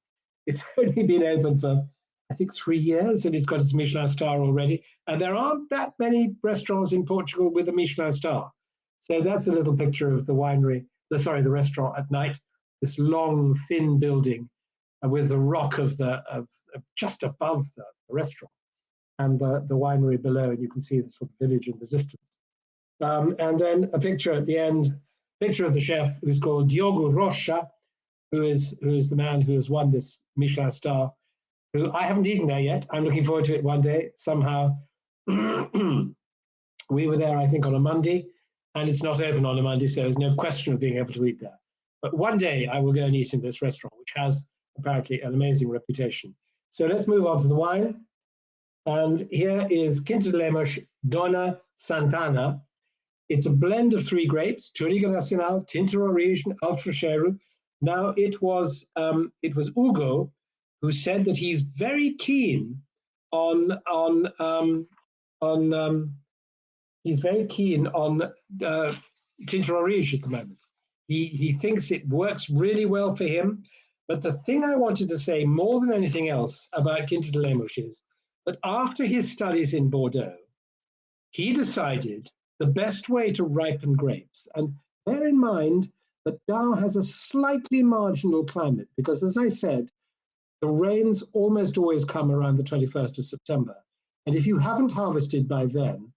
It's only been open for, I think, 3 years, and it's got its Michelin star already. And there aren't that many restaurants in Portugal with a Michelin star. So that's a little picture of the the restaurant at night. This long, thin building with the rock of just above the restaurant, and the winery below, and you can see the sort of village in the distance. And then a picture at the end, picture of the chef, who's called Diogo Rocha, who is the man who has won this Michelin star, who I haven't eaten there yet. I'm looking forward to it one day. Somehow, we were there, I think, on a Monday, and it's not open on a Monday, so there's no question of being able to eat there. But one day I will go and eat in this restaurant, which has apparently an amazing reputation. So let's move on to the wine. And here is Quinta de Lemos Dona Santana. It's a blend of 3 grapes: Touriga Nacional, Tinta Origem, Alfrecheiro. Now it was Hugo who said that he's very keen on Tinta Origem at the moment. He thinks it works really well for him. But the thing I wanted to say more than anything else about Quinta de Lemos is that after his studies in Bordeaux, he decided the best way to ripen grapes, and bear in mind that Dow has a slightly marginal climate because, as I said, the rains almost always come around the 21st of September. And if you haven't harvested by then,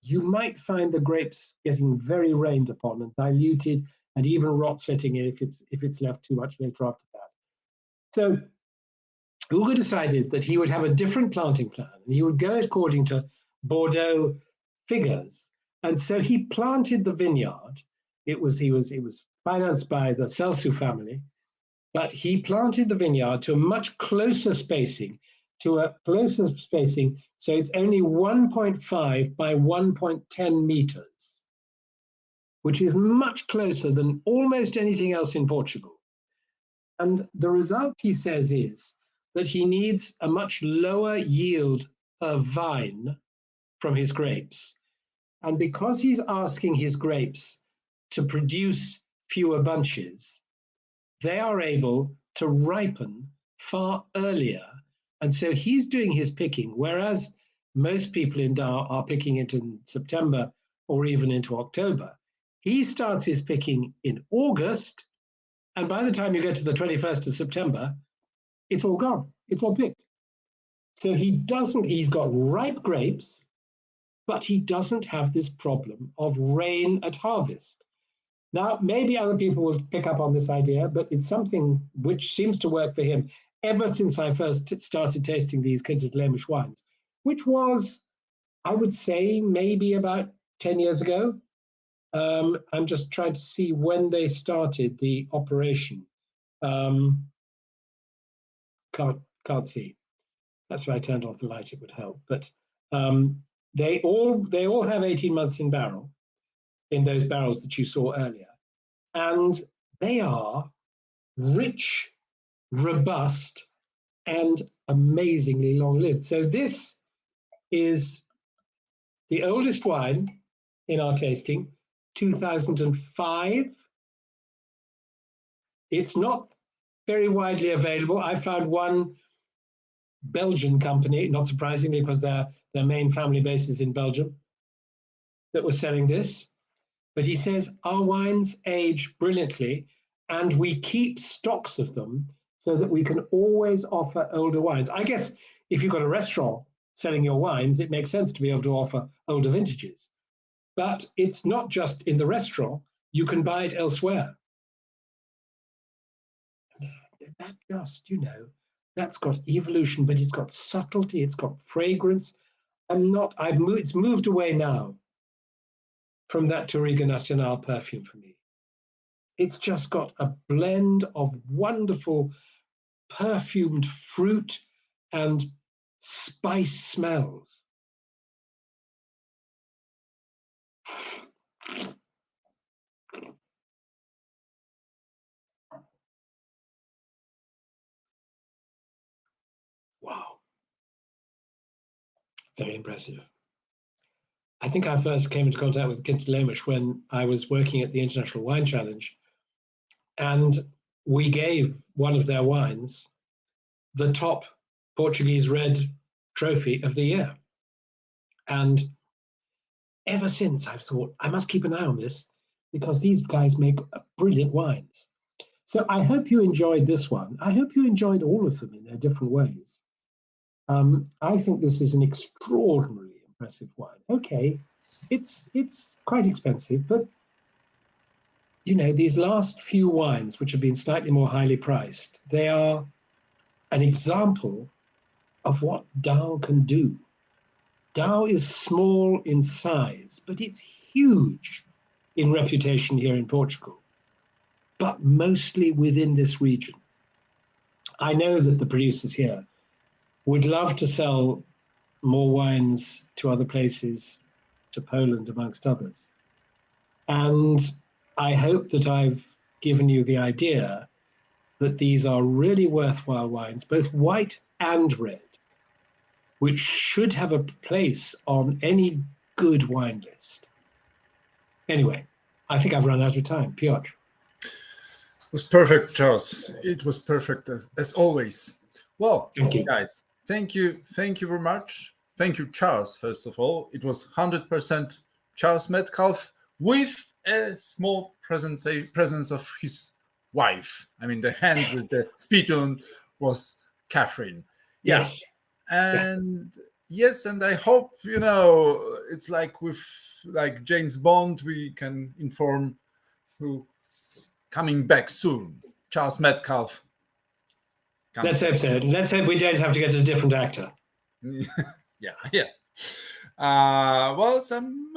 you might find the grapes getting very rained upon and diluted and even rot setting in if it's left too much later after that. So Hugo decided that he would have a different planting plan and he would go according to Bordeaux figures. And so he planted the vineyard. It was financed by the Celsu family, but he planted the vineyard to a much closer spacing, so it's only 1.5 by 1.10 meters, which is much closer than almost anything else in Portugal. And the result, he says, is that he needs a much lower yield per vine from his grapes. And because he's asking his grapes to produce fewer bunches, they are able to ripen far earlier. And so he's doing his picking, whereas most people in Dow are picking it in September or even into October. He starts his picking in August, and by the time you get to the 21st of September, it's all gone. It's all picked. So he's got ripe grapes, but he doesn't have this problem of rain at harvest. Now, maybe other people will pick up on this idea, but it's something which seems to work for him ever since I first started tasting these Quinta de Lemos wines, which was, I would say, maybe about 10 years ago. I'm just trying to see when they started the operation. Can't see. That's why I turned off the light. It would help. But they all have 18 months in barrel, in those barrels that you saw earlier, and they are rich, robust, and amazingly long-lived. So this is the oldest wine in our tasting, 2005. It's not very widely available. I found one Belgian company, not surprisingly, because their main family base is in Belgium, that was selling this. But he says our wines age brilliantly, and we keep stocks of them so that we can always offer older wines. I guess if you've got a restaurant selling your wines, it makes sense to be able to offer older vintages. But it's not just in the restaurant. You can buy it elsewhere. That just, that's got evolution, but it's got subtlety, it's got fragrance. It's moved away now from that Touriga Nacional perfume for me. It's just got a blend of wonderful perfumed fruit and spice smells. Wow. Very impressive. I think I first came into contact with Quinta de Lemos when I was working at the International Wine Challenge, and we gave one of their wines the top Portuguese red trophy of the year. And ever since I've thought, I must keep an eye on this because these guys make brilliant wines. So I hope you enjoyed this one. I hope you enjoyed all of them in their different ways. I think this is an extraordinarily impressive wine. Okay, it's quite expensive, but these last few wines, which have been slightly more highly priced, they are an example of what Dow can do. Dow is small in size, but it's huge in reputation here in Portugal, but mostly within this region. I know that the producers here would love to sell more wines to other places, to Poland, amongst others. And I hope that I've given you the idea that these are really worthwhile wines, both white and red, which should have a place on any good wine list. Anyway, I think I've run out of time. Piotr. was perfect, Charles. It was perfect as always. Well, Thank you. guys, thank you very much. Thank you, Charles. First of all, it was 100% Charles Metcalfe with a small presence of his wife. I mean, the hand with the spittoon was Catherine. Yeah, Yes. and yes, and I hope it's like with James Bond, we can inform who coming back soon. Charles Metcalfe. Let's hope so. Let's hope we don't have to get a different actor. Yeah. Well, some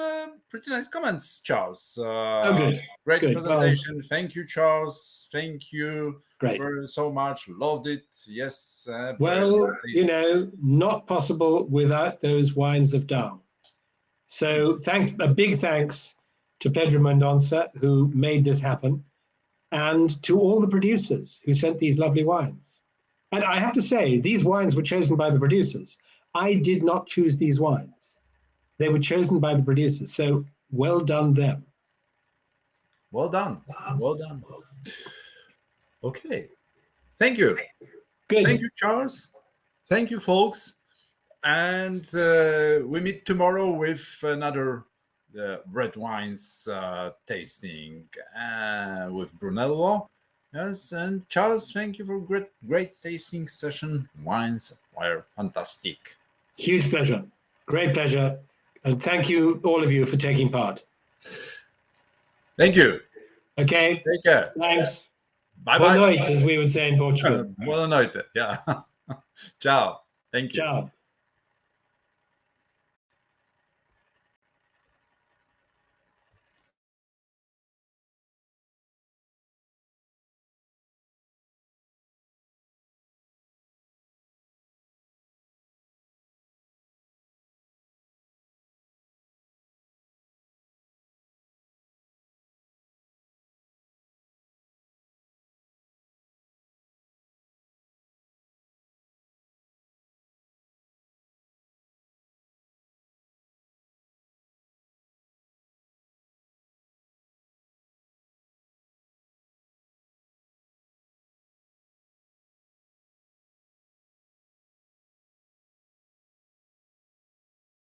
pretty nice comments, Charles. Good. Great Good. presentation. Well, thank you, Charles. Thank you so much. Loved it. Yes. Well, not possible without those wines of Dahl. So a big thanks to Pedro Mendonça, who made this happen, and to all the producers who sent these lovely wines. And I have to say, these wines were chosen by the producers. I did not choose these wines. They were chosen by the producers. So well done them. Well done. Well done. Okay. Thank you. Good. Thank you, Charles. Thank you, folks. And we meet tomorrow with another red wines tasting with Brunello. Yes, and Charles, thank you for great tasting session. Wines were fantastic. Huge pleasure. Great pleasure. And thank you, all of you, for taking part. Thank you. Okay. Take care. Thanks. Bye-bye. Boa noite, as we would say in Portugal. Boa noite. Yeah. Ciao. Thank you. Ciao.